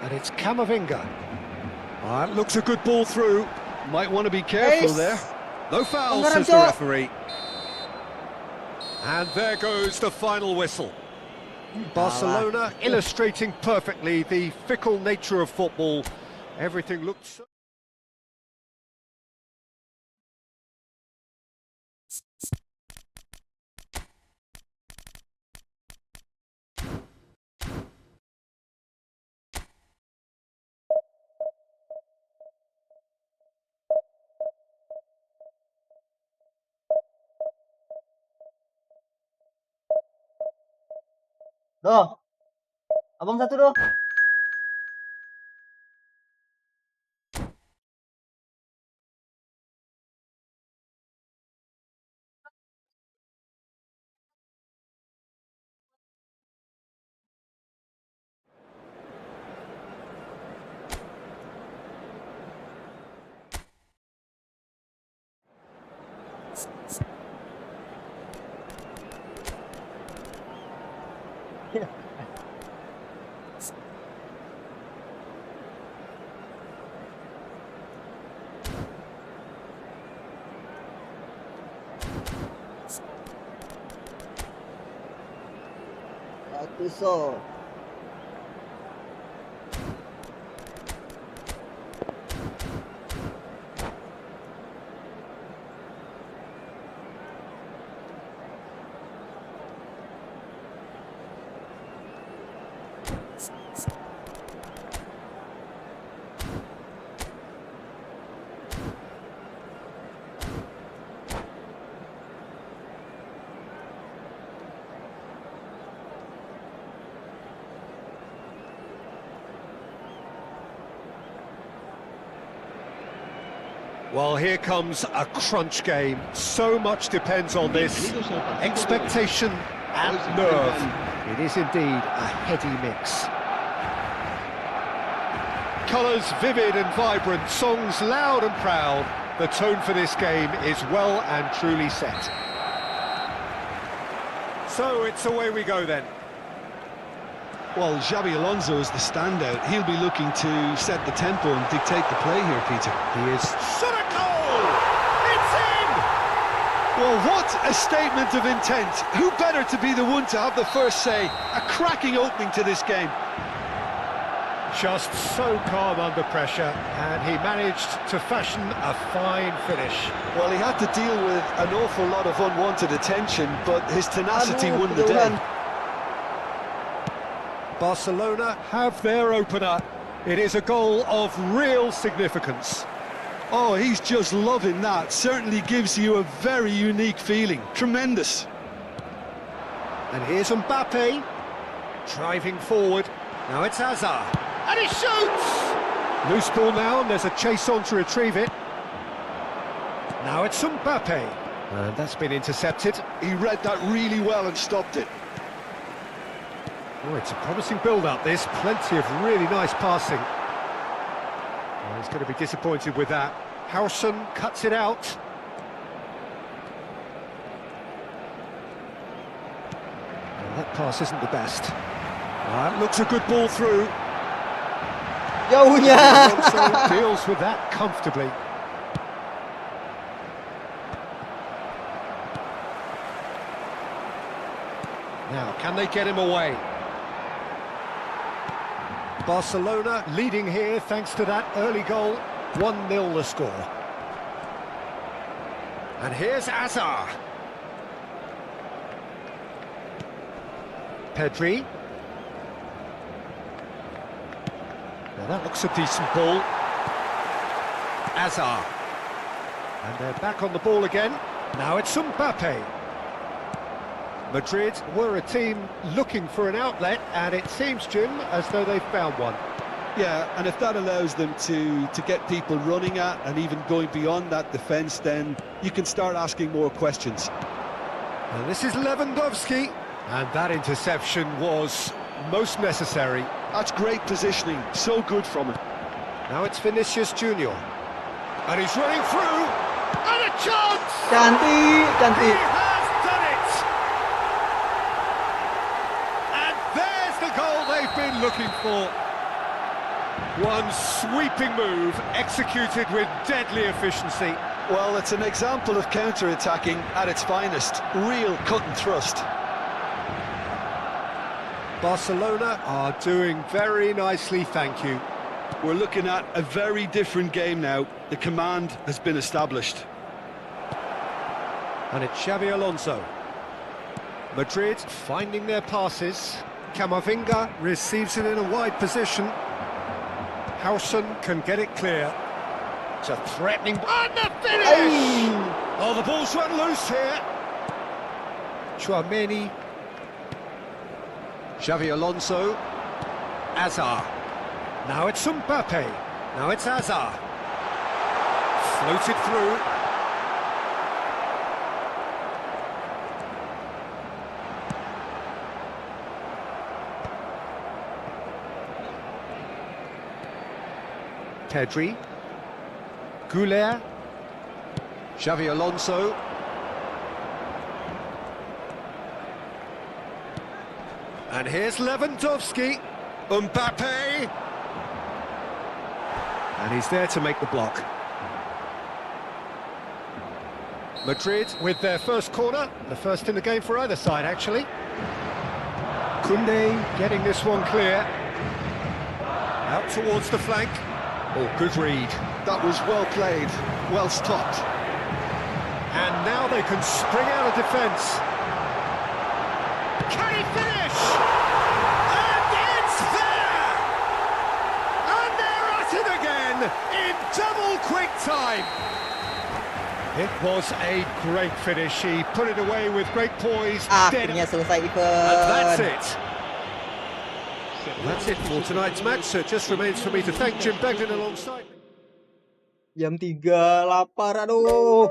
And it's Camavinga. That looks a good ball through. Might want to be careful Ace. there. No foul, Anggaran, says the Cok. referee. And there goes the final whistle. Barcelona illustrating perfectly the fickle nature of football. Everything looked so... Doh. Abang satu doh. Satu so. Well, here comes a crunch game. So much depends on this. Expectation and nerve. It is indeed a heady mix. Colours vivid and vibrant, songs loud and proud. the tone for this game is well and truly set. So it's away we go then. Well, Xabi Alonso is the standout. He'll be looking to set the tempo and dictate the play here, Peter. He is shot a goal! It's in! Well, what a statement of intent. Who better to be the one to have the first say? A cracking opening to this game. Just so calm under pressure, and he managed to fashion a fine finish. Well, he had to deal with an awful lot of unwanted attention, but his tenacity won the day. Barcelona have their opener. It is a goal of real significance. Oh, he's just loving that. Certainly gives you a very unique feeling. Tremendous. And here's Mbappe, driving forward. Now it's Hazard, and he shoots! Loose ball now, and there's a chase on to retrieve it. Now it's Mbappe, and that's been intercepted. He read that really well and stopped it. Oh, it's a promising build-up, this. Plenty of really nice passing. Well, he's going to be disappointed with that. Howson cuts it out. Well, that pass isn't the best. That looks a good ball through. Jauhnya. Alonso deals with that comfortably. Now, can they get him away? Barcelona leading here thanks to that early goal. 1-0 the score. And here's Hazard. Pedri. Well, that looks a decent ball. Hazard. And they're back on the ball again. Now it's Mbappe. Madrid were a team looking for an outlet, and it seems, Jim, as though they've found one. Yeah, and if that allows them to get people running at and even going beyond that defence, then you can start asking more questions. And this is Lewandowski, and that interception was most necessary. That's great positioning, so good from him. Now it's Vinicius Junior, and he's running through, and a chance! Cantik, He cantik. has done it! And there's the goal they've been looking for. One sweeping move, executed with deadly efficiency. Well, it's an example of counter-attacking at its finest. Real cut and thrust. Barcelona are doing very nicely, thank you. We're looking at a very different game now. The command has been established. And it's Xabi Alonso. Madrid finding their passes. Camavinga receives it in a wide position. Howson can get it clear. It's a threatening... And the finish! Ay. Oh, the ball's run loose here. Chouameni. Xavi Alonso. Hazard. Now it's Mbappe. Now it's Hazard. Floated through. Pedri. Goulet. Xavi Alonso. And here's Lewandowski. Mbappe. And he's there to make the block. Madrid with their first corner, the first in the game for either side, actually. Koundé getting this one clear. Out towards the flank. Oh, good read. That was well played, well stopped. And now they can spring out of defence. Can he finish? And it's there! And they're at it again in double quick time. It was a great finish. He put it away with great poise. Akhirnya selesai And that's event. it. That's it for tonight's match. So it just remains for me to thank Jim Beglin alongside me. Jam 3, lapar, aduh.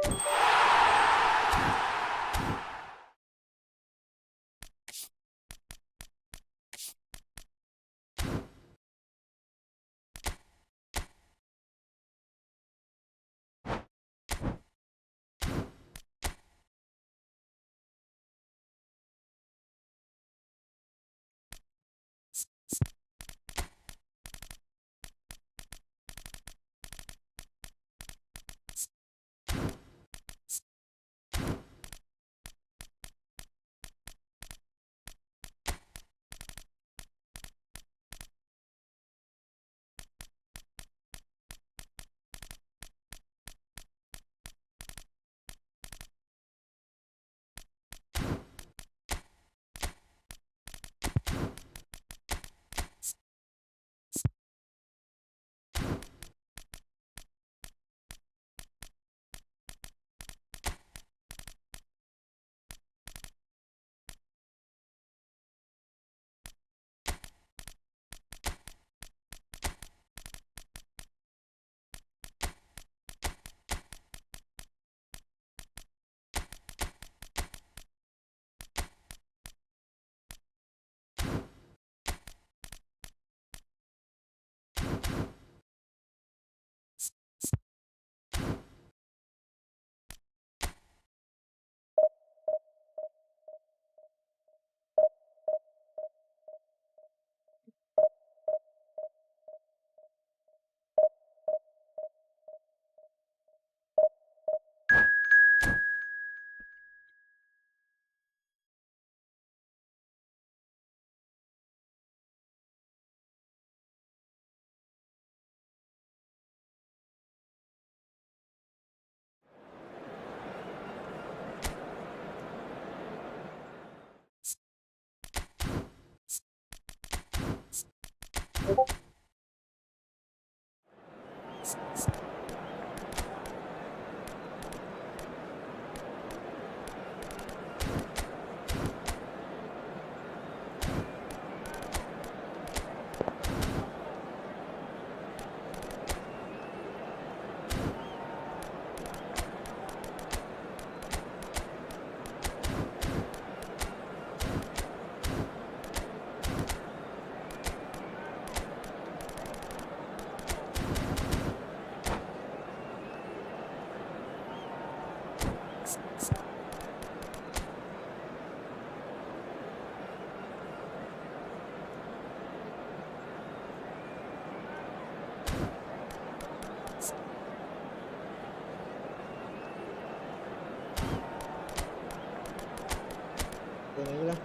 Ini lah.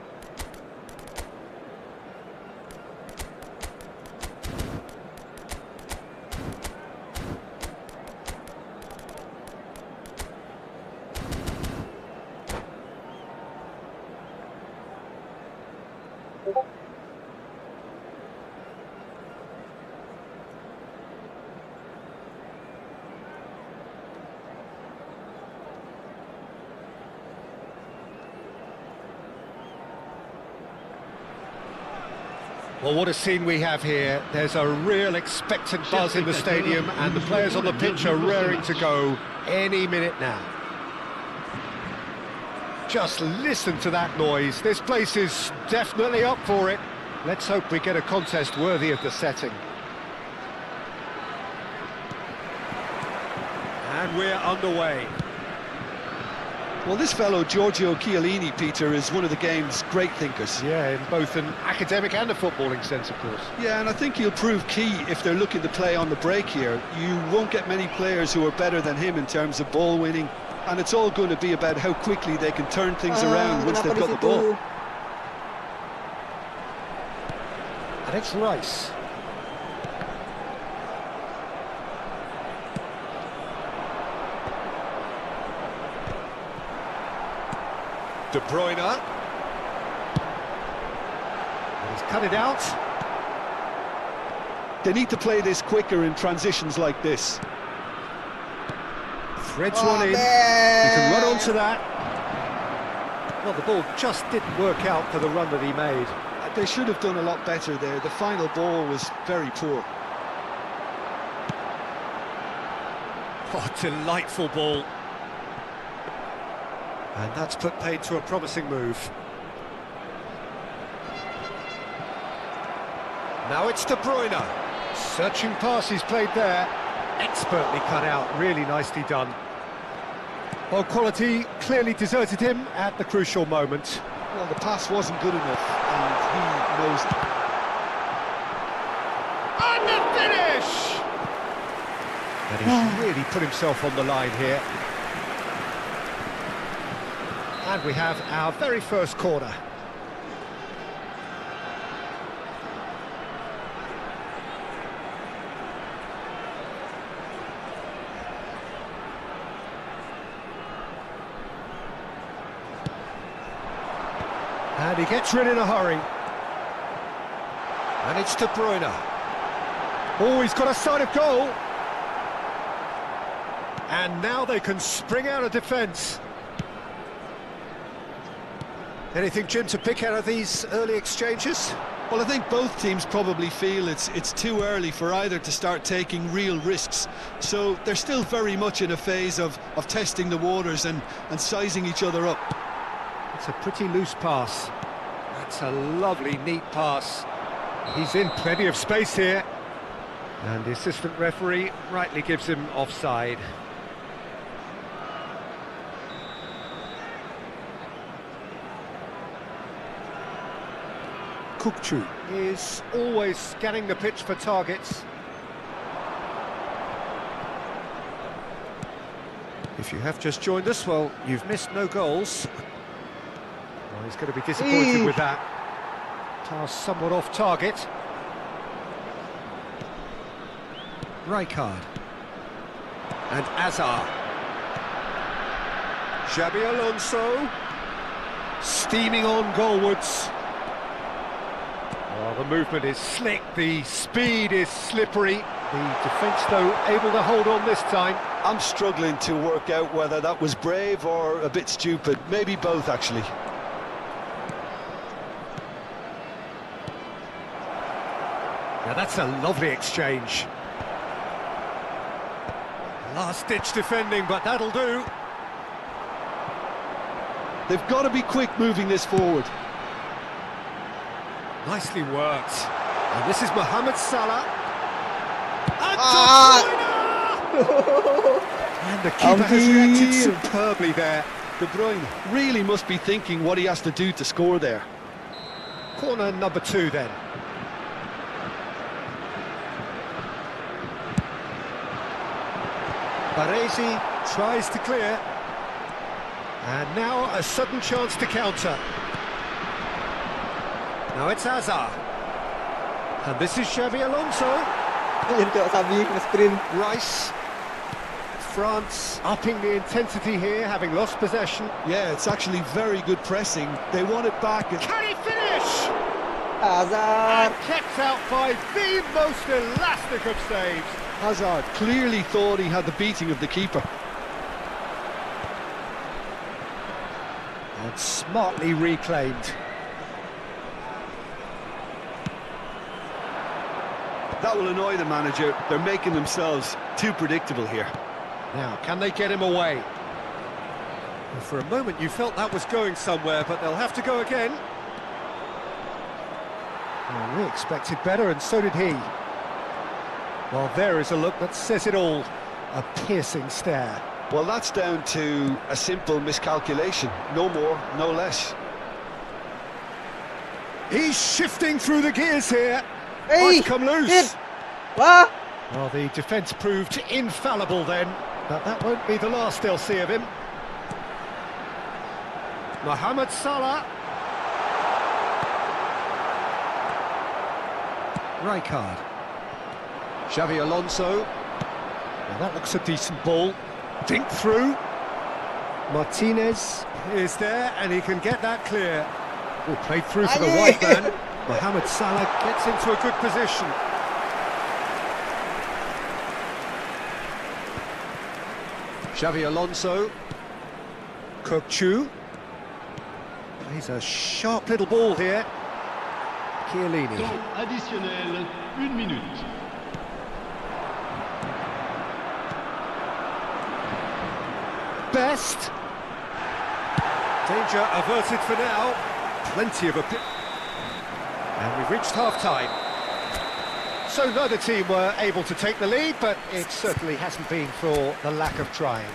Well, what a scene we have here. There's a real expectant buzz in the stadium, and the players on the pitch are raring to go any minute now. Just listen to that noise. This place is definitely up for it. Let's hope we get a contest worthy of the setting. And we're underway. Well, this fellow, Giorgio Chiellini, Peter, is one of the game's great thinkers. Yeah, in both an academic and a footballing sense, of course. Yeah, and I think he'll prove key if they're looking to play on the break here. You won't get many players who are better than him in terms of ball winning, and it's all going to be about how quickly they can turn things around once they've got the ball. And it's Rice. De Bruyne. He's cut it out. They need to play this quicker in transitions like this. Threads one in. He can run onto that. Well, the ball just didn't work out for the run that he made. They should have done a lot better there. The final ball was very poor. Oh, delightful ball. And that's put paid to a promising move. Now it's De Bruyne. Searching pass he's played there. Expertly cut out, really nicely done. Well, quality clearly deserted him at the crucial moment. Well, the pass wasn't good enough, and he knows it. And the finish! And he's really put himself on the line here. And we have our very first corner. And he gets rid in a hurry. And it's De Bruyne. Oh, he's got a sight of goal. And now they can spring out of defence. Anything, Jim, to pick out of these early exchanges? Well, I think both teams probably feel it's too early for either to start taking real risks. So they're still very much in a phase of testing the waters and sizing each other up. It's a pretty loose pass. That's a lovely, neat pass. He's in plenty of space here. And the assistant referee rightly gives him offside. Kukçu is always scanning the pitch for targets. If you have just joined us, well, you've missed no goals. Well, he's going to be disappointed with that. Pass somewhat off target. Rijkaard. And Azar. Xabi Alonso. Steaming on goalwards. Oh, the movement is slick, the speed is slippery. The defence, though, able to hold on this time. I'm struggling to work out whether that was brave or a bit stupid. Maybe both, actually. Now that's a lovely exchange. Last-ditch defending, but that'll do. They've got to be quick moving this forward. Nicely worked. And this is Mohamed Salah. And and the keeper has reacted superbly there. De Bruyne really must be thinking what he has to do to score there. Corner number 2 then. Baresi tries to clear. And now a sudden chance to counter. Now it's Hazard. And this is Xavi Alonso. Jadi kayak Sabi nge-sprint. Rice. France upping the intensity here, having lost possession. Yeah, it's actually very good pressing. They want it back. And Can he finish? Hazard. And kept out by the most elastic of saves. Hazard clearly thought he had the beating of the keeper. And smartly reclaimed. That will annoy the manager. They're making themselves too predictable here. Now, can they get him away? Well, for a moment you felt that was going somewhere, but they'll have to go again. Well, we expected better, and so did he. Well, there is a look that says it all. A piercing stare. Well, that's down to a simple miscalculation. No more, no less. He's shifting through the gears here. Hey, Might come loose. hit. Wah. Well, the defence proved infallible then, but that won't be the last they'll see of him. Mohamed Salah. Rijkaard. Xavi Alonso. Well, that looks a decent ball. Dink through. Martinez is there, and he can get that clear. Oh, played through for the Aye. white man. Mohamed Salah gets into a good position. Xavi Alonso. Kokchu. Plays a sharp little ball here. Chiellini. Temps additionnel, 1 minute. Best. Danger averted for now. Plenty of a bit. And we've reached half-time. So neither team were able to take the lead, but it certainly hasn't been for the lack of trying.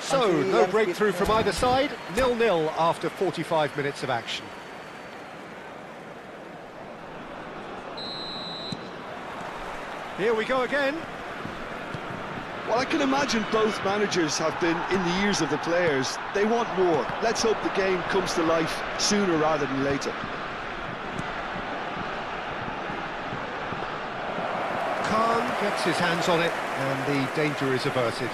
So, no breakthrough from either side, 0-0 after 45 minutes of action. Here we go again. Well, I can imagine both managers have been in the ears of the players. They want more. Let's hope the game comes to life sooner rather than later. Khan gets his hands on it, and the danger is averted.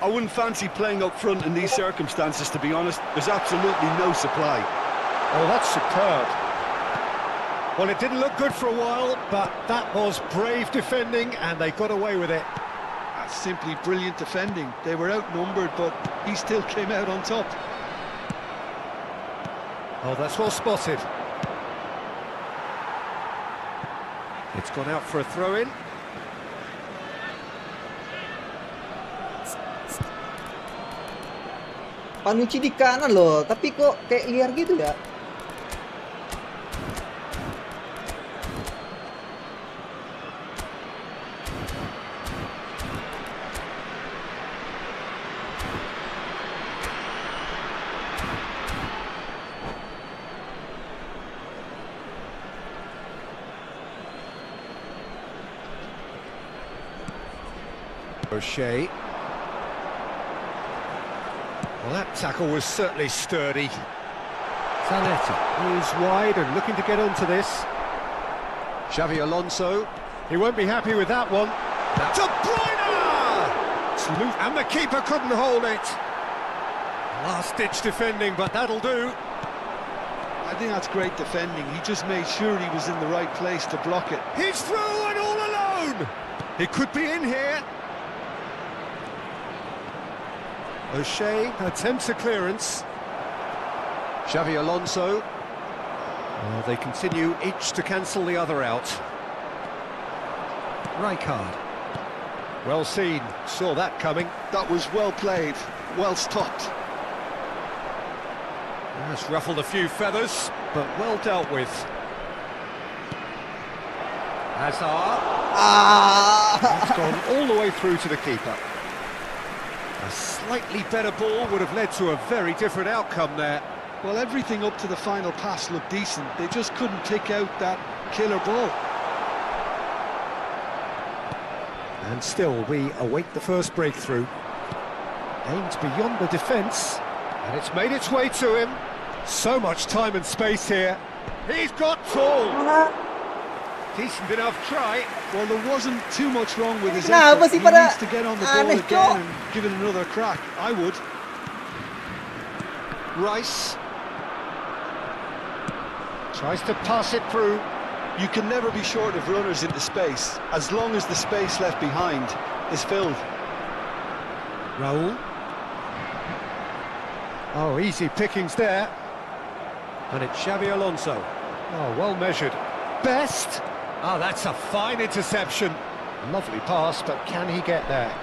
I wouldn't fancy playing up front in these circumstances, to be honest. There's absolutely no supply. Oh, that's superb. Well, it didn't look good for a while, but that was brave defending, and they got away with it. That's simply brilliant defending. They were outnumbered, but he still came out on top. Oh, that's well spotted. It's gone out for a throw-in. Panucci di kanan loh, tapi kok kayak liar gitu ya? O'Shea. Well, that tackle was certainly sturdy. Zanetti is wide and looking to get onto this. Xavi Alonso. He won't be happy with that one. De Bruyne! It's loose, and the keeper couldn't hold it. Last-ditch defending, but that'll do. I think that's great defending. He just made sure he was in the right place to block it. He's through and all alone! He could be in here. O'Shea attempts a clearance. Xavi Alonso. They continue each to cancel the other out. Rijkaard. Well seen, saw that coming. That was well played, well stopped. That's ruffled a few feathers, but well dealt with. Hazard. It's gone all the way through to the keeper. A slightly better ball would have led to a very different outcome there. Well, everything up to the final pass looked decent. They just couldn't pick out that killer ball. And still, we await the first breakthrough. Aimed beyond the defence, and it's made its way to him. So much time and space here. He's got full. Decent enough try. Well, there wasn't too much wrong with his Kenapa effort. sih He pada needs to get on the ball aneh, again Cok? and give it another crack. I would. Rice tries to pass it through. You can never be short of runners into space, as long as the space left behind is filled. Raul. Oh, easy pickings there. And it's Xavi Alonso. Oh, well measured. Best. Oh, that's a fine interception. Lovely pass, but can he get there?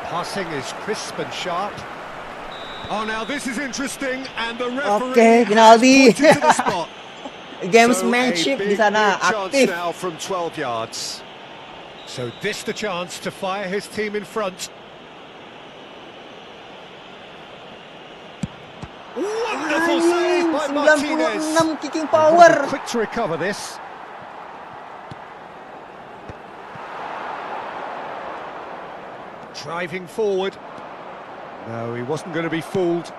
Passing is crisp and sharp. Oh, now this is interesting, and the referee Oke, has penalti. pointed to the spot. Gamesmanship di sana chance aktif. now from 12 yards. So this the chance to fire his team in front. Wonderful save by Martinez. 96 kicking And power. will be quick to recover this. Driving forward. No, he wasn't going to be fooled.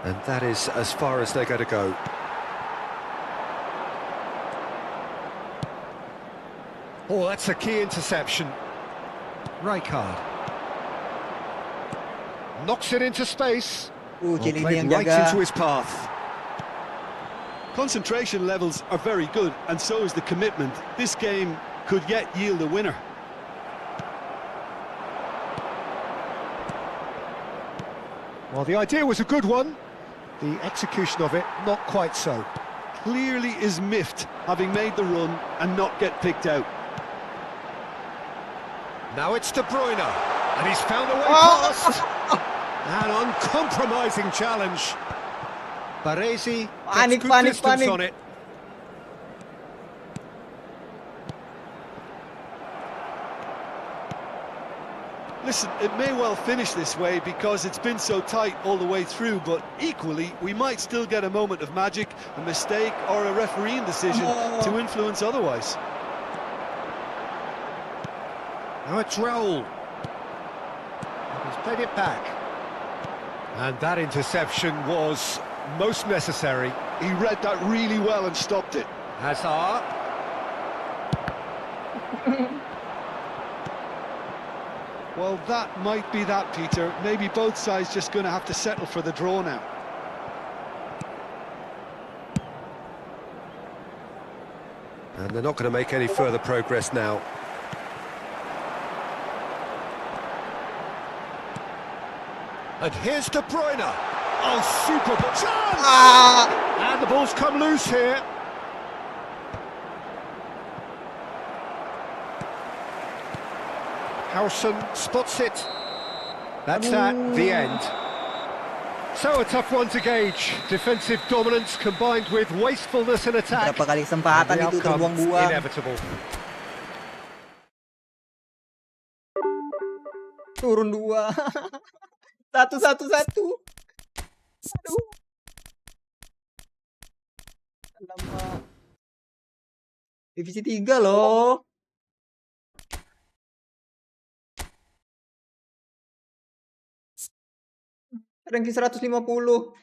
And that is as far as they're going to go. Oh, that's a key interception. Rijkaard. Knocks it into space. Cili Played yang right jaga. into his path. Concentration levels are very good, and so is the commitment. This game could yet yield a winner. Well, the idea was a good one. The execution of it, not quite so. Clearly is miffed, having made the run and not get picked out. Now it's De Bruyne, and he's found a way past. An uncompromising challenge. Baresi gets Panik, good panik, distance panik. on it. Listen, it may well finish this way because it's been so tight all the way through, but equally, we might still get a moment of magic, a mistake, or a refereeing decision to influence otherwise. Now it's Raul. He's played it back. And that interception was most necessary. He read that really well and stopped it. Hazard. Well, that might be that, Peter. Maybe both sides just going to have to settle for the draw now. And they're not going to make any further progress now. And here's De Bruyne. Oh, super chance! And the ball's come loose here. Harrison spots it. That's that, the end. So a tough one to gauge. Defensive dominance combined with wastefulness in attack. Berapa kali And kesempatan the itu outcome terbuang-buang. inevitable. Turun 2. Satu. Aduh. Alamak. Divisi 3 loh. Ranking 150.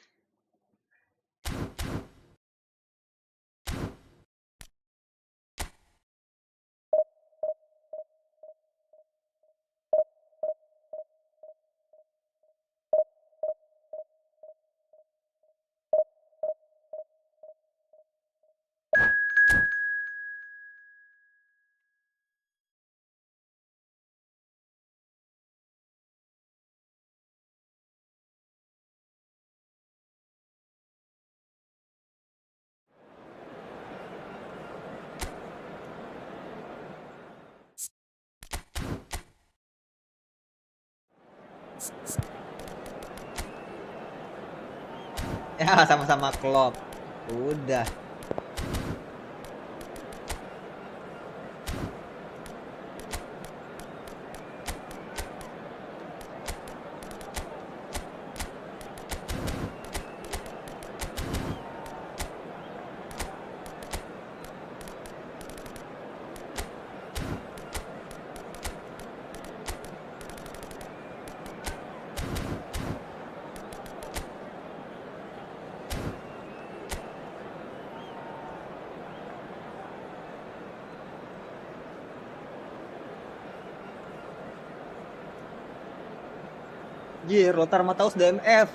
Ya sama-sama Klopp. Udah. Jir, Lothar Matthaus DMF.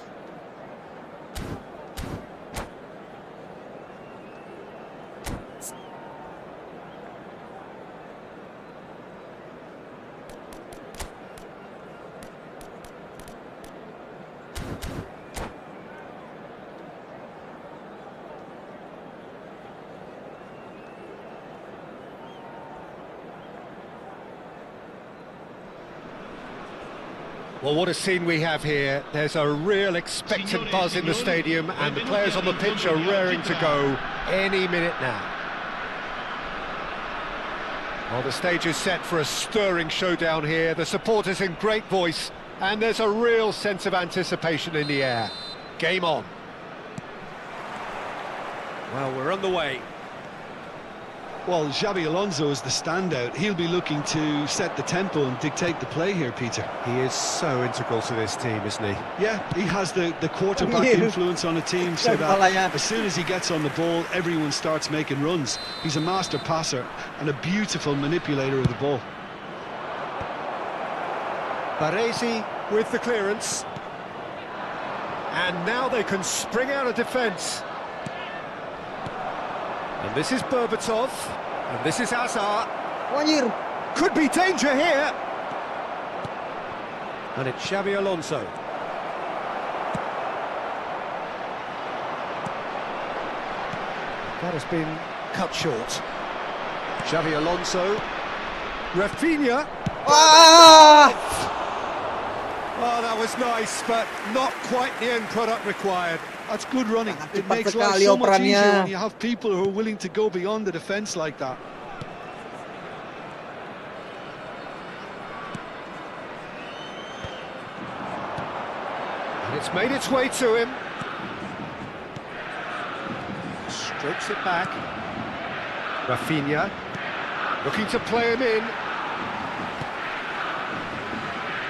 Well, what a scene we have here. There's a real expectant buzz in the stadium, and the players on the pitch are raring to go any minute now. Well, the stage is set for a stirring showdown here. The supporters in great voice, and there's a real sense of anticipation in the air. Game on. Well, we're on the way. Well, Xabi Alonso is the standout. He'll be looking to set the tempo and dictate the play here, Peter. He is so integral to this team, isn't he? Yeah, he has the quarterback influence on a team, so that as soon as he gets on the ball, everyone starts making runs. He's a master passer and a beautiful manipulator of the ball. Baresi with the clearance. And now they can spring out of defence. And this is Berbatov, and this is Hazard. Anjir. Could be danger here. And it's Xabi Alonso. That has been cut short. Xabi Alonso. Rafinha. Wah! Oh, that was nice, but not quite the end product required. That's good running. It Cepat makes life sekali so much operannya. easier when you have people who are willing to go beyond the defence like that. And it's made its way to him. Strokes it back. Rafinha looking to play him in.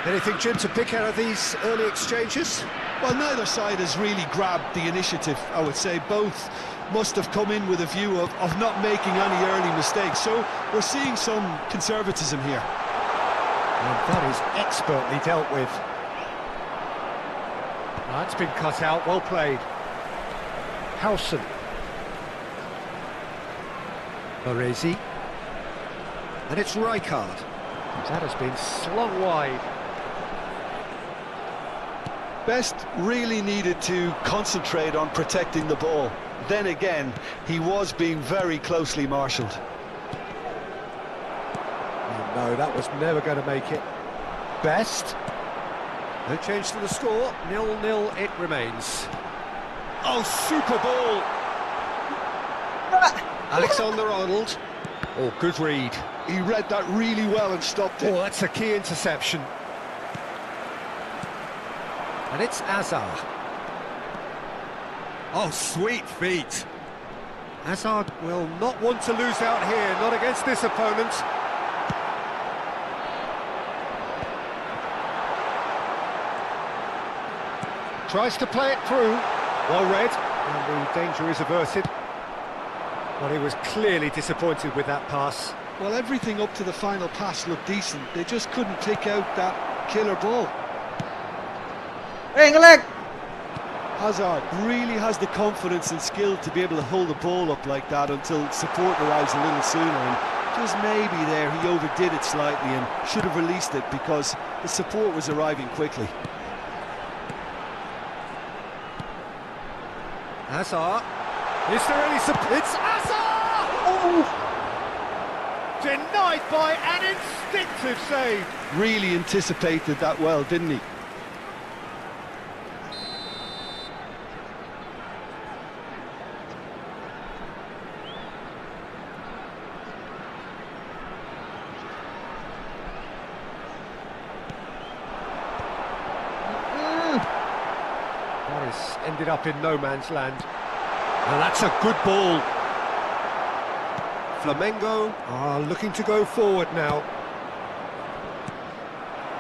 Anything, Jim, to pick out of these early exchanges? Well, neither side has really grabbed the initiative, I would say. Both must have come in with a view of not making any early mistakes. So we're seeing some conservatism here. And that is expertly dealt with. That's been cut out, well played. Howson. Baresi. And it's Rijkaard. That has been slung wide. Best really needed to concentrate on protecting the ball. Then again, he was being very closely marshalled. Oh, no, that was never going to make it. Best. No change to the score. 0-0 it remains. Oh, super ball. Alexander-Arnold. Oh, good read. He read that really well and stopped it. Oh, that's a key interception. And it's Hazard. Oh, sweet feet. Hazard will not want to lose out here, not against this opponent. Tries to play it through. Well read, and the danger is averted. Well, he was clearly disappointed with that pass. Well, everything up to the final pass looked decent. They just couldn't pick out that killer ball. Hey, ngelek! Hazard really has the confidence and skill to be able to hold the ball up like that until support arrives a little sooner. And just maybe there he overdid it slightly and should have released it because the support was arriving quickly. Hazard. Is there any support? It's Hazard! Oh. Denied by an instinctive save. Really anticipated that well, didn't he? ended up in no man's land. And that's a good ball. Flamengo are looking to go forward now.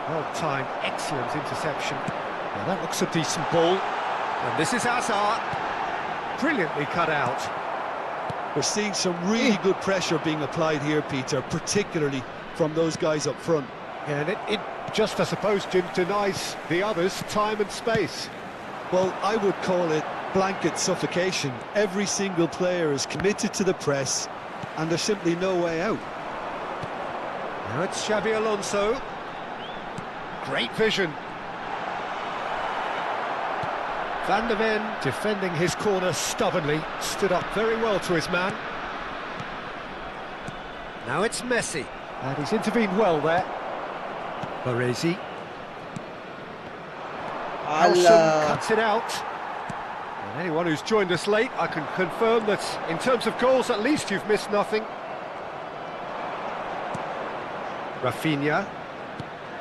Well timed, excellent interception. Now that looks a decent ball. And this is Hazard. Brilliantly cut out. We're seeing some really good pressure being applied here, Peter, particularly from those guys up front. And it just, I suppose, Jim, denies the others time and space. Well, I would call it blanket suffocation. Every single player is committed to the press, and there's simply no way out. Now it's Xabi Alonso. Great vision. Van der Ven, defending his corner stubbornly, stood up very well to his man. Now it's Messi, and he's intervened well there. Baresi. Nelson Alah. cuts it out. And anyone who's joined us late, I can confirm that in terms of goals, at least you've missed nothing. Rafinha.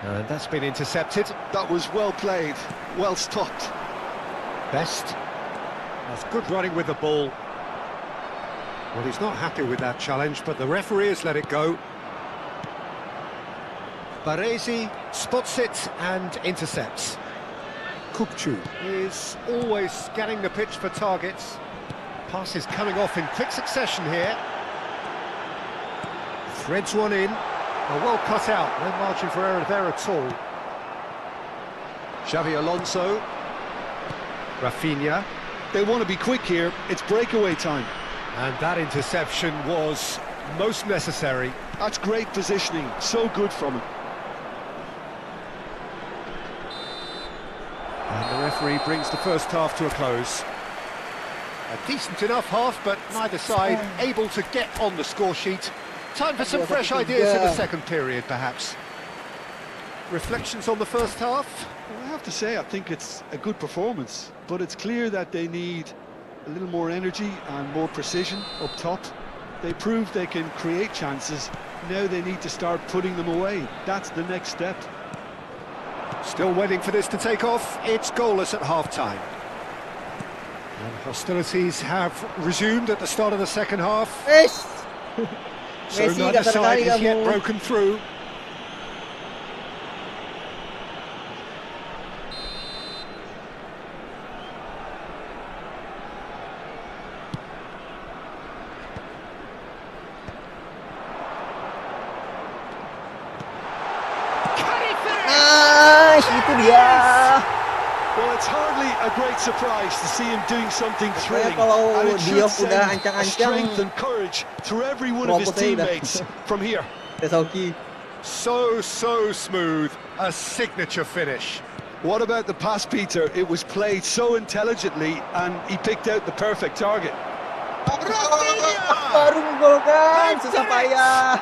And that's been intercepted. That was well played, well stopped. Best. That's good running with the ball. Well, he's not happy with that challenge, but the referee has let it go. Baresi spots it and intercepts. Kupchu is always scanning the pitch for targets. Passes coming off in quick succession here. Threads one in. Well cut out, no margin for error there at all. Xabi Alonso. Rafinha. They want to be quick here, it's breakaway time. And that interception was most necessary. That's great positioning, so good from him. And the referee brings the first half to a close. A decent enough half, but neither side able to get on the score sheet. Time for some fresh ideas in the second period, perhaps. Reflections on the first half? Well, I have to say, I think it's a good performance, but it's clear that they need a little more energy and more precision up top. They proved they can create chances, now they need to start putting them away. That's the next step. Still waiting for this to take off. It's goalless at half-time. And hostilities have resumed at the start of the second half. Yes. So Messi neither kata side kali is yet kamu. broken through. Itu dia. Well, it's hardly a great surprise to see him doing something thrilling. kalau And it should Diop udah send a ancang-ancang, strength and courage through every one of his robot aja dah. teammates from here. Tes hoki. So smooth. A signature finish. What about the pass, Peter? It was played so intelligently and he picked out the perfect target. Baru menggolkan, susah payah.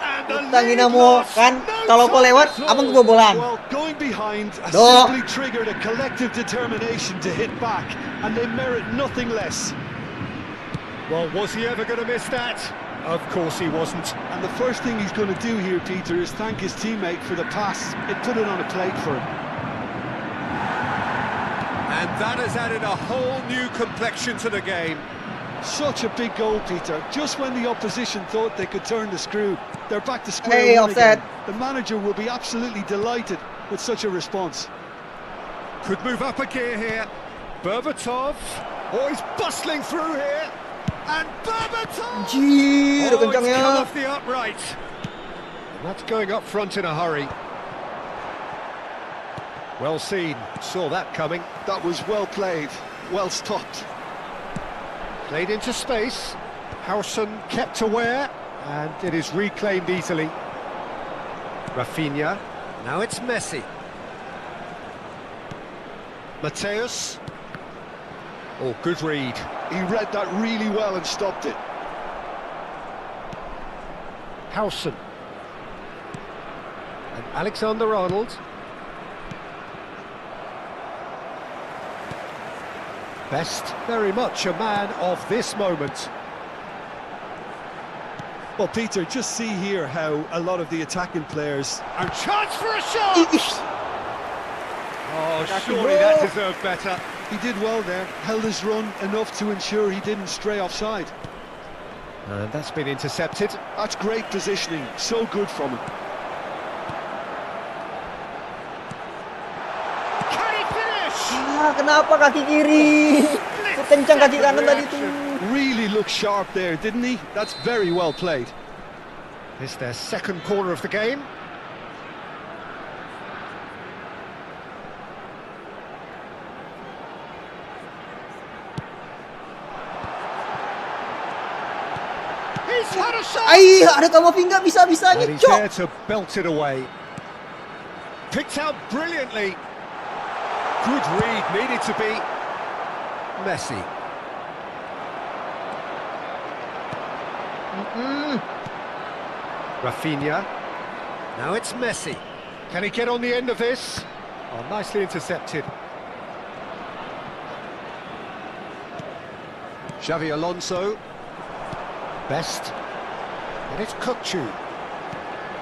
And the Tangin lead mo lost. kan, No kalau kau time lewat, at all. abang kebobolan. Well, going behind has Do. simply triggered a collective determination to hit back, and they merit nothing less. Well, was he ever going to miss that? Of course he wasn't. And the first thing he's going to do here, Peter, is thank his teammate for the pass. It put it on a plate for him. And that has added a whole new complexion to the game. Such a big goal, Peter. Just when the opposition thought they could turn the screw, they're back to square Hey, one offside. again. The manager will be absolutely delighted with such a response. Could move up a gear here. Berbatov. Oh, he's bustling through here. And Berbatov! Anjir, Oh, kencang it's ya. come off the upright. And that's going up front in a hurry. Well seen. Saw that coming. That was well played, well stopped. Played into space. Howson kept aware. And it is reclaimed easily. Rafinha. Now it's Messi. Mateus. Oh, good read. He read that really well and stopped it. Howson. And Alexander-Arnold. Best, very much a man of this moment. Well, Peter, just see here how a lot of the attacking players And chance for a shot! Oh, Kaki surely bro. that deserved better. He did well there, held his run enough to ensure he didn't stray offside. And that's been intercepted. That's great positioning, so good from him. Can he finish? Kenapa kaki kiri? Kencang kaki kanan tadi tuh. Really looked sharp there, didn't he? That's very well played. It's their second corner of the game. He's had a shot! Ai, ada Kamavinga bisa-bisanya, And he's cok. there to belt it away. Picked out brilliantly. Good read, needed to be Messi. Rafinha. Now it's Messi. Can he get on the end of this? Oh, nicely intercepted. Xavi Alonso. Best. And it's Kukçu.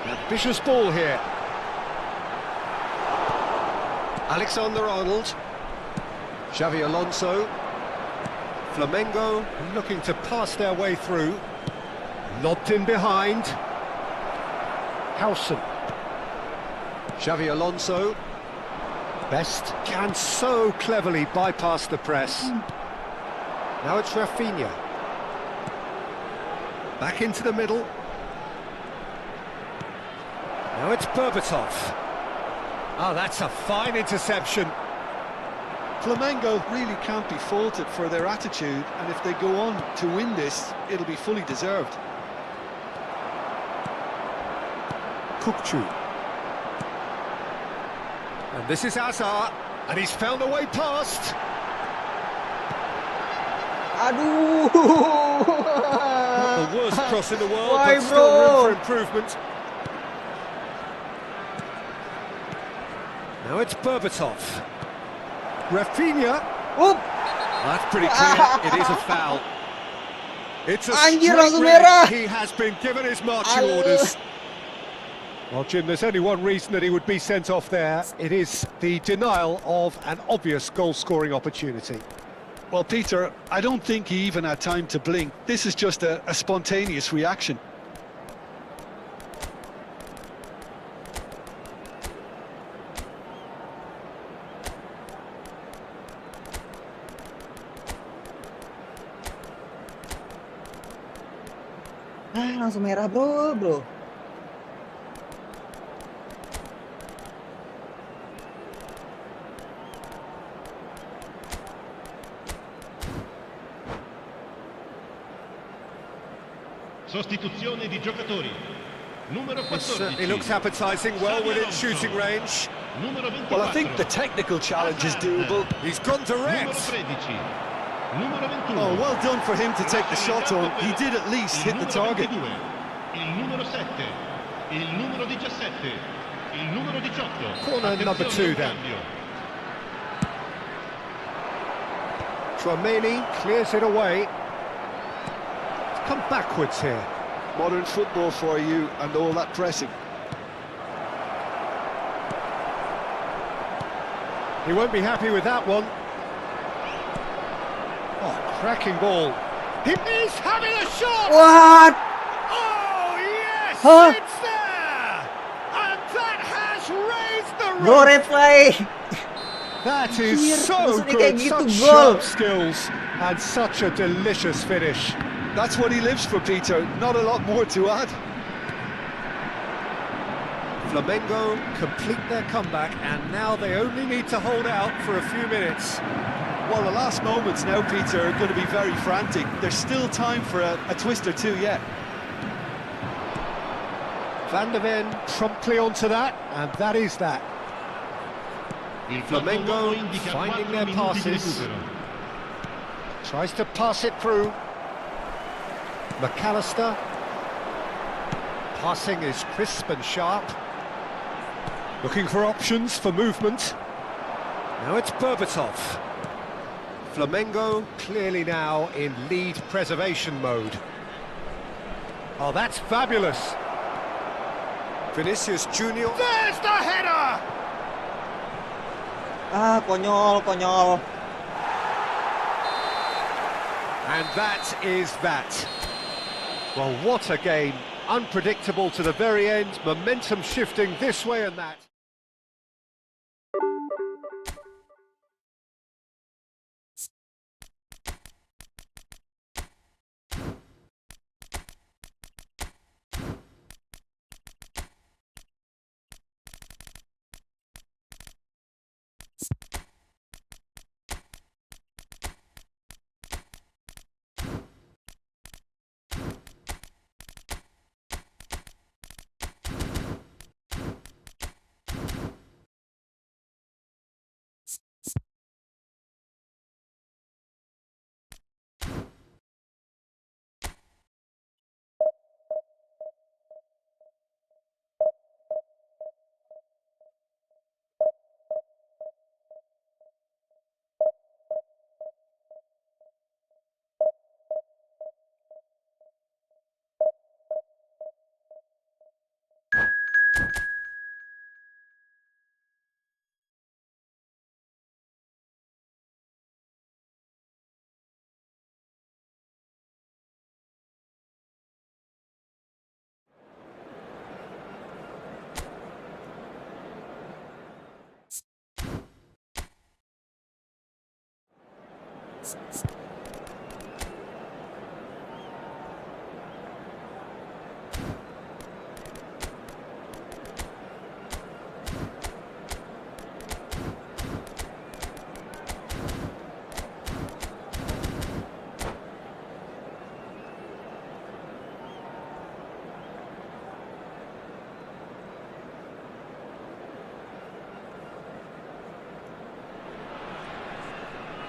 Ambitious ball here. Alexander-Arnold. Xavi Alonso. Flamengo looking to pass their way through. Lobbed in behind. Howson. Xavi Alonso. Best can so cleverly bypass the press. Now it's Rafinha. Back into the middle. Now it's Berbatov. Oh, that's a fine interception. Flamengo really can't be faulted for their attitude, and if they go on to win this, it'll be fully deserved. Kukçu. And this is Hazard, and he's found a way past. Aduh. Not the worst cross in the world, Why, but still room bro? for improvement. Now it's Berbatov. Rafinha. Up. That's pretty clear. It is a foul. It's a Anjir, straight langsung red. merah. He has been given his marching Aduh. orders. Well, Jim, there's only one reason that he would be sent off there. It is the denial of an obvious goal-scoring opportunity. Well, Peter, I don't think he even had time to blink. This is just a spontaneous reaction. Langsung merah, bro. Sostituzione di giocatori. Numero It 14. certainly looks appetising, well within shooting range. Numero 24. Well, I think the technical challenge is doable. He's gone Numero direct. 13. Numero 21. Oh, well done for him to take the shot on. He did at least hit the target. Il numero 7. Il numero 17. Il numero 18. Corner number 2 then. Cambio. Tchouaméni clears it away. It's come backwards here. Modern football for you and all that pressing. He won't be happy with that one. Oh, cracking ball. He is having a shot! What? Oh, yes! Huh? It's there! And that has raised the Go roof! replay. That is Anjir, so maksudnya good, kayak gitu, such gol. sharp skills and such a delicious finish. That's what he lives for, Peter. Not a lot more to add. Flamengo complete their comeback, and now they only need to hold out for a few minutes. Well, the last moments now, Peter, are going to be very frantic. There's still time for a twist or two yet. Van der Ven promptly onto that, and that is that. Il Flamengo quarto uomo indica finding 4 their minuti di passes. recupero. Tries to pass it through. McAllister. Passing is crisp and sharp. Looking for options for movement. Now it's Berbatov. Flamengo clearly now in lead preservation mode. Oh, that's fabulous. Vinicius Junior. There's the header! Ah, konyol. And that is that. Well, what a game. Unpredictable to the very end, momentum shifting this way and that.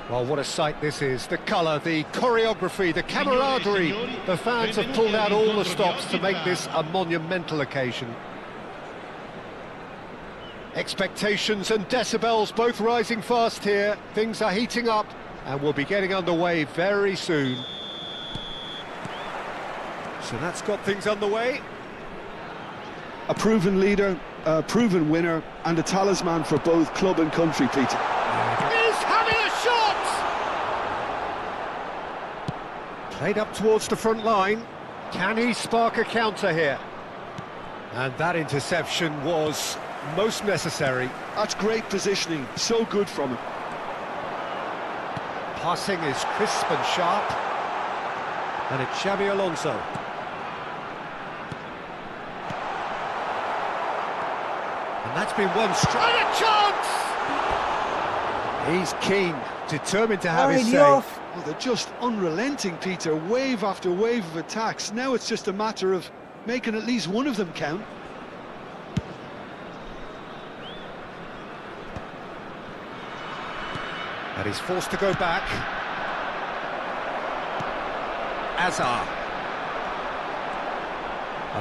Well, what a sight this is. The colour, the choreography, the camaraderie. The fans have pulled out all the stops to make this a monumental occasion. Expectations and decibels both rising fast here. Things are heating up and we'll be getting underway very soon. So that's got things underway. A proven leader, a proven winner, and a talisman for both club and country, Peter. Is having a shot! Played up towards the front line. Can he spark a counter here? And that interception was most necessary. That's great positioning, so good from him. Passing is crisp and sharp. And it's Xabi Alonso. And that's been one strike. And a chance! He's keen, determined to have his say. Well, they're just unrelenting, Peter. Wave after wave of attacks. Now it's just a matter of making at least one of them count. And he's forced to go back. Azar.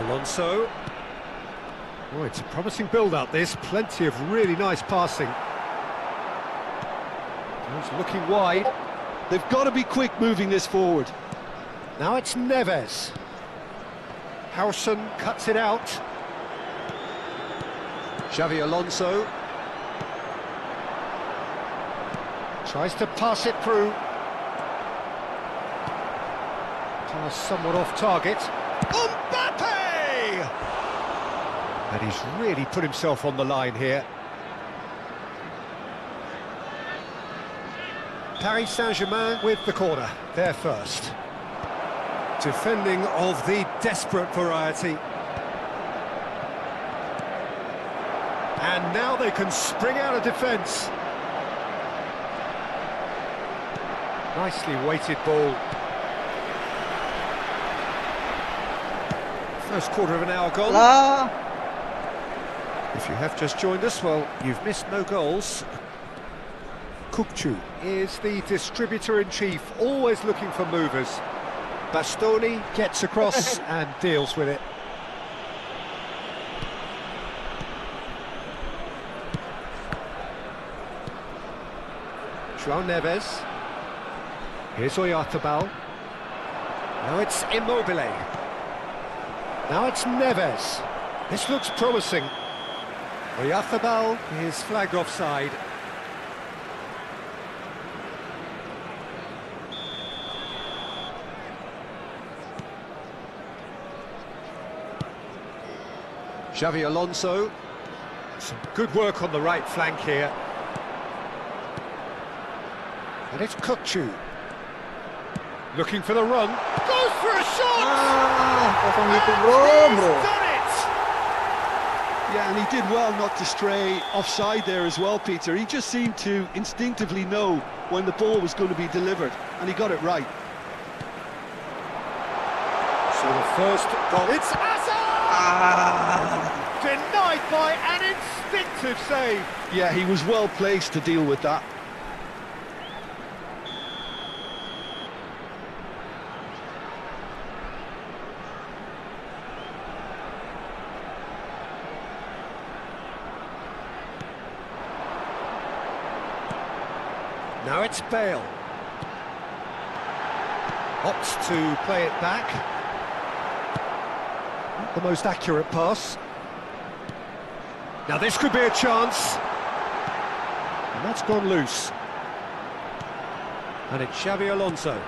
Alonso. Oh, it's a promising build-up, this. Plenty of really nice passing. He's looking wide. They've got to be quick moving this forward. Now it's Neves. Howson cuts it out. Xabi Alonso. Tries to pass it through. Pass somewhat off target. Mbappe! And he's really put himself on the line here. Paris Saint-Germain with the corner, there first. Defending of the desperate variety. And now they can spring out of defence. Nicely weighted ball. First quarter of an hour gone. If you have just joined us, well, you've missed no goals. Kukçu is the distributor-in-chief, always looking for movers. Bastoni gets across and deals with it. João Neves. Here's Oyarzabal. Now it's Immobile. Now it's Neves. This looks promising. Oyarzabal is flagged offside. Xavi Alonso. Some good work on the right flank here. And it's Kukçu. Looking for the run. Goes for a shot! Kosong gitu bro. He's done it! Yeah, and he did well not to stray offside there as well, Peter. He just seemed to instinctively know when the ball was going to be delivered, and he got it right. So the first goal, it's Hazard! Denied by an instinctive save. Yeah, he was well placed to deal with that. Now it's Bale. Opts to play it back. Not the most accurate pass. Now this could be a chance. And that's gone loose. And it's Xavi Alonso.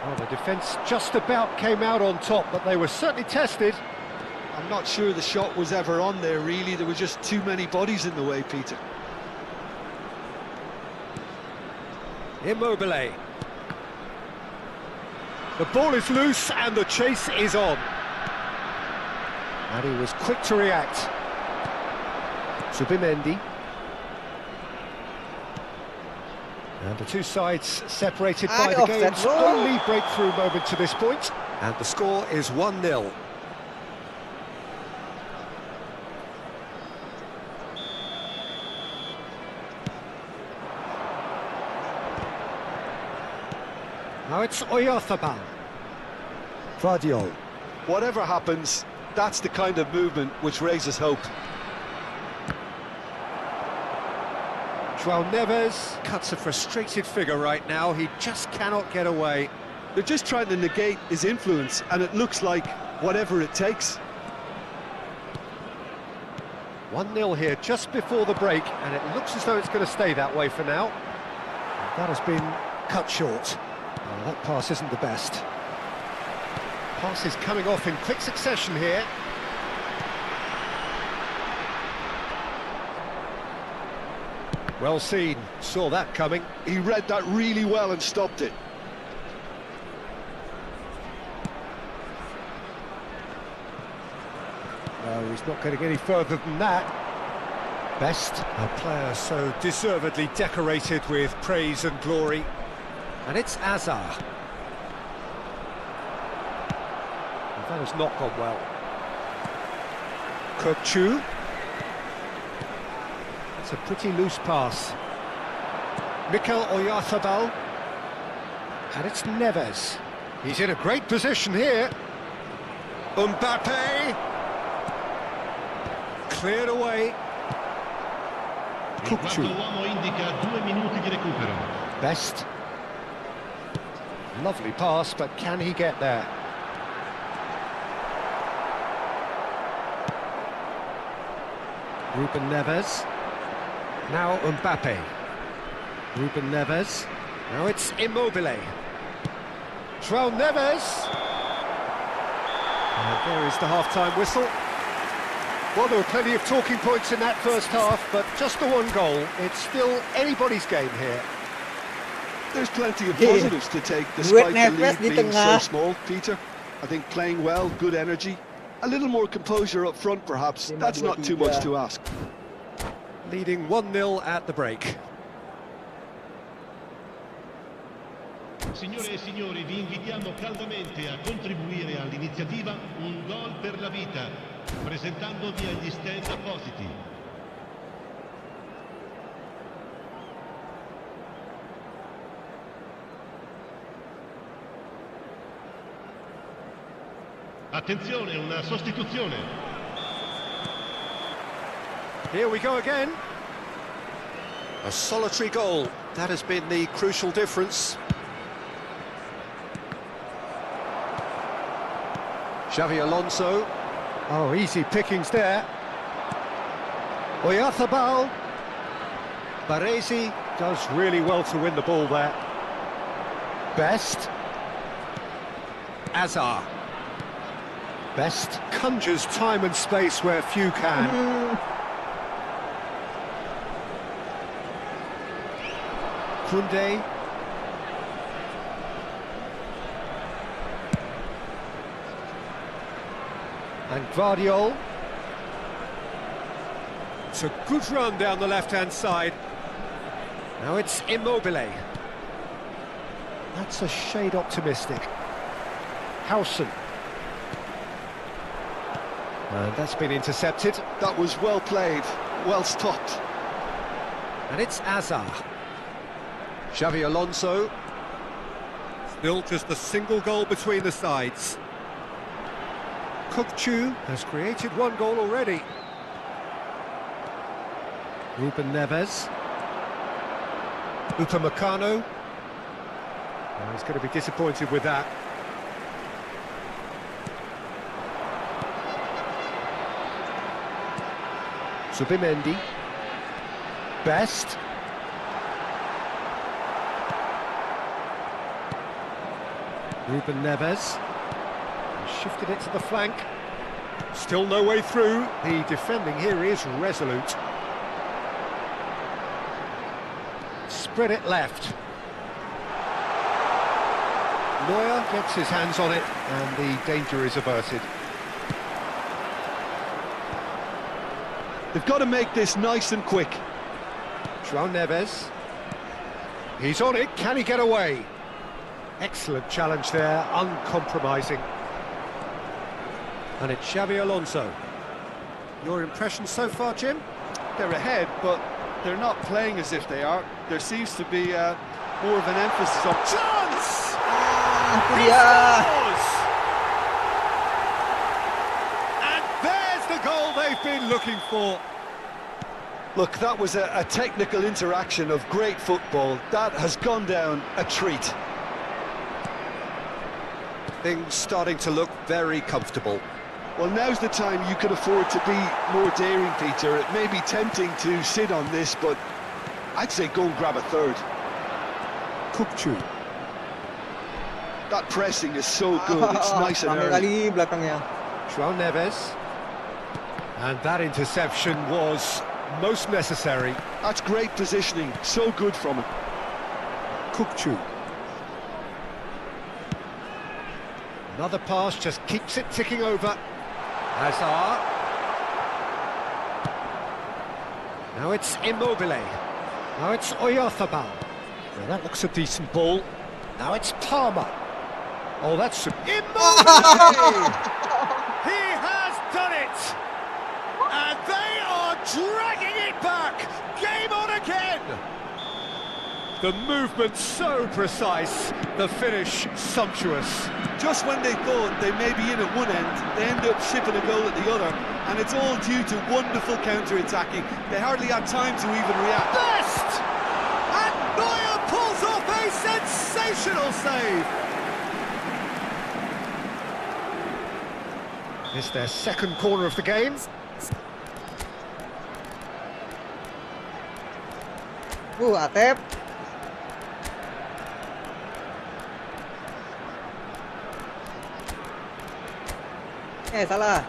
Well, the defence just about came out on top, but they were certainly tested. I'm not sure the shot was ever on there, really. There were just too many bodies in the way, Peter. Immobile. The ball is loose and the chase is on. And he was quick to react. Subimendi. And the two sides separated by the offset game's goal. only breakthrough moment to this point. And the score is 1-0. Now it's Oyarzabal. Guardiola. Whatever happens, that's the kind of movement which raises hope. João Neves cuts a frustrated figure right now. He just cannot get away. They're just trying to negate his influence, and it looks like whatever it takes. 1-0 here just before the break, and it looks as though it's going to stay that way for now. That has been cut short. Oh, that pass isn't the best. Pass is coming off in quick succession here. Well seen, saw that coming. He read that really well and stopped it. No, he's not getting any further than that. Best, a player so deservedly decorated with praise and glory. And it's Hazard. That has not gone well. Kukçu. It's a pretty loose pass. Mikel Oyarzabal. And it's Neves. He's in a great position here. Mbappe. Cleared away. Il quarto uomo indica 2 minuti di recupero. Best. Lovely pass, but can he get there? Ruben Neves. Now Mbappe. Ruben Neves. Now it's Immobile. João Neves. And there is the half-time whistle. Well, there were plenty of talking points in that first half, but just the one goal. It's still anybody's game here. There's plenty of positives to take despite the lead being so small, Peter. I think playing well, good energy, a little more composure up front perhaps. That's not too much to ask. Leading 1-0 at the break. Signore e signori, vi invitiamo caldamente a contribuire all'iniziativa Un Gol per la Vita, presentandovi agli stand appositi. Attenzione, una sostituzione. Here we go again. A solitary goal. That has been the crucial difference. Xavi Alonso. Oh, easy pickings there. Oyarzabal. Baresi does really well to win the ball there. Best. Azar. Best conjures time and space where few can. Koundé. And Guardiol. It's a good run down the left-hand side. Now it's Immobile. That's a shade optimistic. Howson. And that's been intercepted. That was well played, well stopped. And it's Azar. Xavi Alonso. Still just a single goal between the sides. Kukçu has created one goal already. Ruben Neves. Upamecano. Oh, he's going to be disappointed with that. Subimendi. Best. Ruben Neves. Shifted it to the flank. Still no way through. The defending here is resolute. Spread it left. Neuer gets his hands on it and the danger is averted. They've got to make this nice and quick. João Neves. He's on it, can he get away? Excellent challenge there, uncompromising. And it's Xavi Alonso. Your impression so far, Jim? They're ahead, but they're not playing as if they are. There seems to be more of an emphasis on... Chance! Itu He dia. scores! And there's the goal they've been looking for. Look, that was a technical interaction of great football. That has gone down a treat. Things starting to look very comfortable. Well, now's the time you can afford to be more daring, Peter. It may be tempting to sit on this, but I'd say go and grab a third. Kukçu. That pressing is so good, it's nice and Rame early. kali belakangnya. João Neves. And that interception was most necessary. That's great positioning, so good from him. Kukçu. Another pass just keeps it ticking over. Hazard. Now it's Immobile. Now it's Oyarzabal. Well, that looks a decent ball. Now it's Palmer. Oh, that's Immobile! He has done it! And they are dragging it back! Game on again! The movement so precise, the finish sumptuous. Just when they thought they may be in at one end, they end up shipping a goal at the other, and it's all due to wonderful counter-attacking. They hardly had time to even react. Best! And Neuer pulls off a sensational save! It's their second corner of the game. Atep. Salah.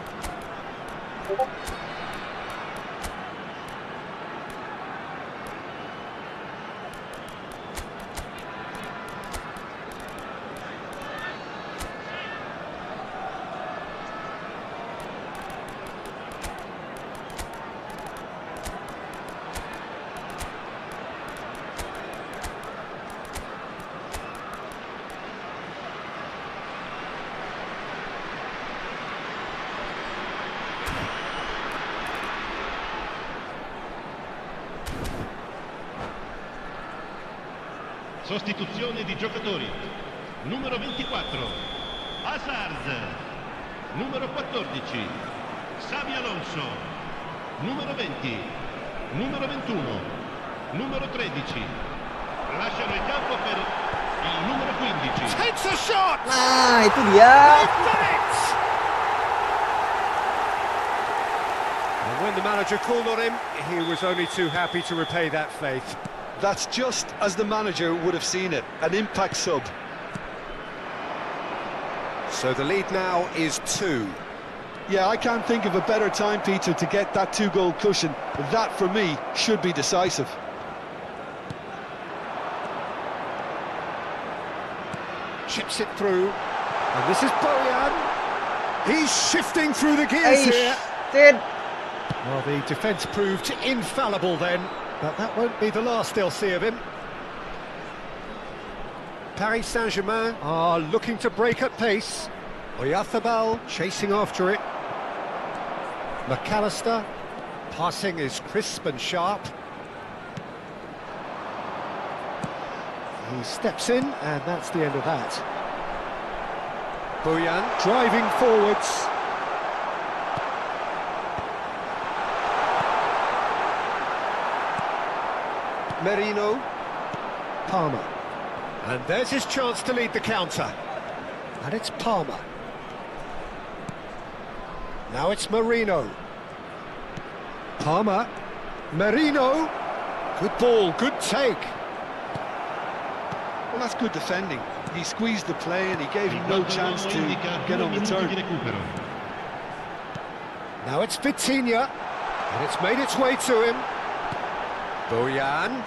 Sostituzione di giocatori. Numero 24, Hazard. Numero 14, Xavi Alonso. Numero 20, numero 21, numero 13. Lasciano il campo per il numero 15. Takes a shot! Nah, itu dia. They've done it! And when the manager called on him, he was only too happy to repay that faith. That's just as the manager would have seen it, an impact sub. So the lead now is 2. Yeah, I can't think of a better time, Peter, to get that 2-goal cushion. That, for me, should be decisive. Chips it through. And this is Bojan. He's shifting through the gears here. Shit. Well, the defence proved infallible then, but that won't be the last they'll see of him. Paris Saint-Germain are looking to break at pace. Oyarzabal chasing after it. McAllister, passing is crisp and sharp. He steps in, and that's the end of that. Bojan driving forwards. Merino. Palmer. And there's his chance to lead the counter. And it's Palmer. Now it's Merino. Palmer. Merino. Good ball, good take. Well, that's good defending. He squeezed the play and he gave him no chance to get on the turn. Now it's Vitinha. And it's made its way to him. Bojan.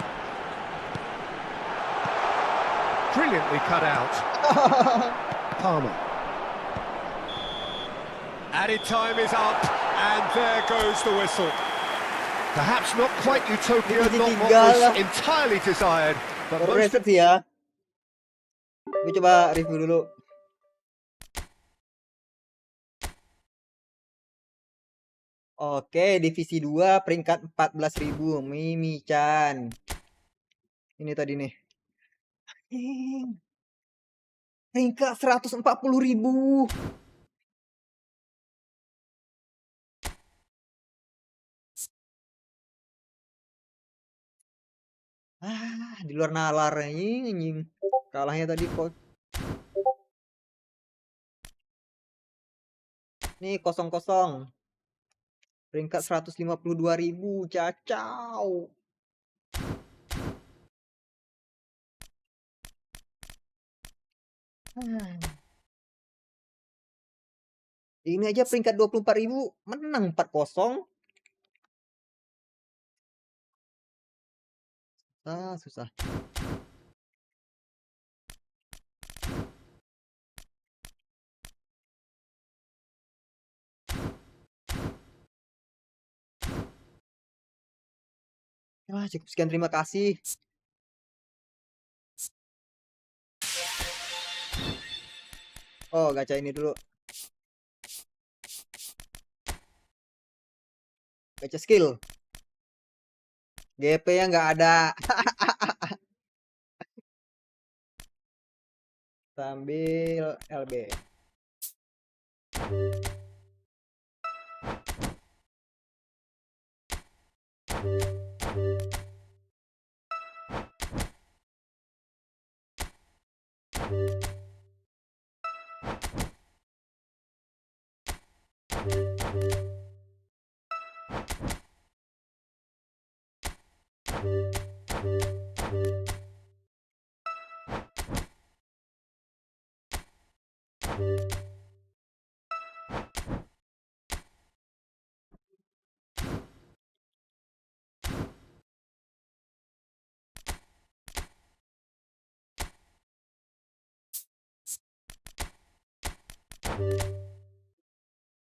Brilliantly cut out. Palmer. Added time is up, and there goes the whistle. Perhaps not quite utopia, not what was entirely desired, but Baru most reset sih ya. Gue coba review dulu. Oke, divisi 2 peringkat 14.000 Mimi-chan. Ini tadi nih. Peringkat 140.000. Di luar nalar anjing. Kalahnya tadi kok. Nih 0-0. Peringkat 152.000, cacau. Ini aja peringkat 24.000 menang 4-0. Susah. Cukup sekian, terima kasih. Oh, gacha ini dulu. Gacha skill. GP-nya nggak ada. Sambil LB.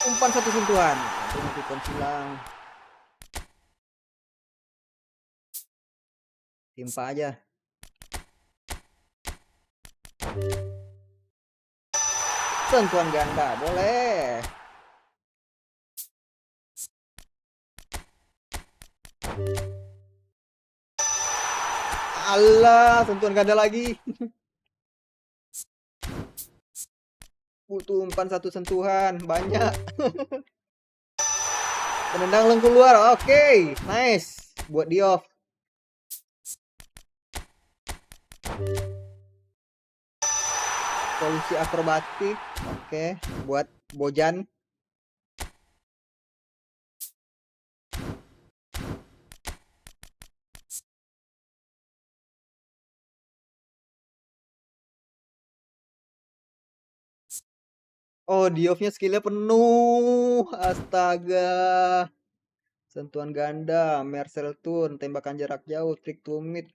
Umpan satu sentuhan. Umpan silang. Timpa aja. Sentuhan ganda, boleh. Allah, sentuhan ganda lagi. Butuh umpan satu sentuhan, banyak. Penendang leng keluar, oke, nice. Buat di off. Solusi akrobatik, oke. Buat Bojan. Oh, Diovnya skillnya penuh. Astaga. Sentuhan ganda, Marcel Tun, tembakan jarak jauh, trick to mid.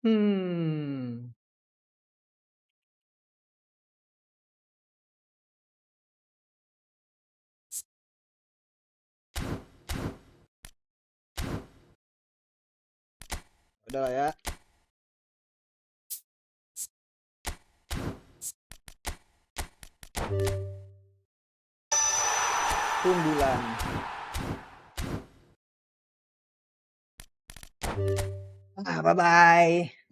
Hmm. Udah lah ya. Keunggulan. Bye-bye.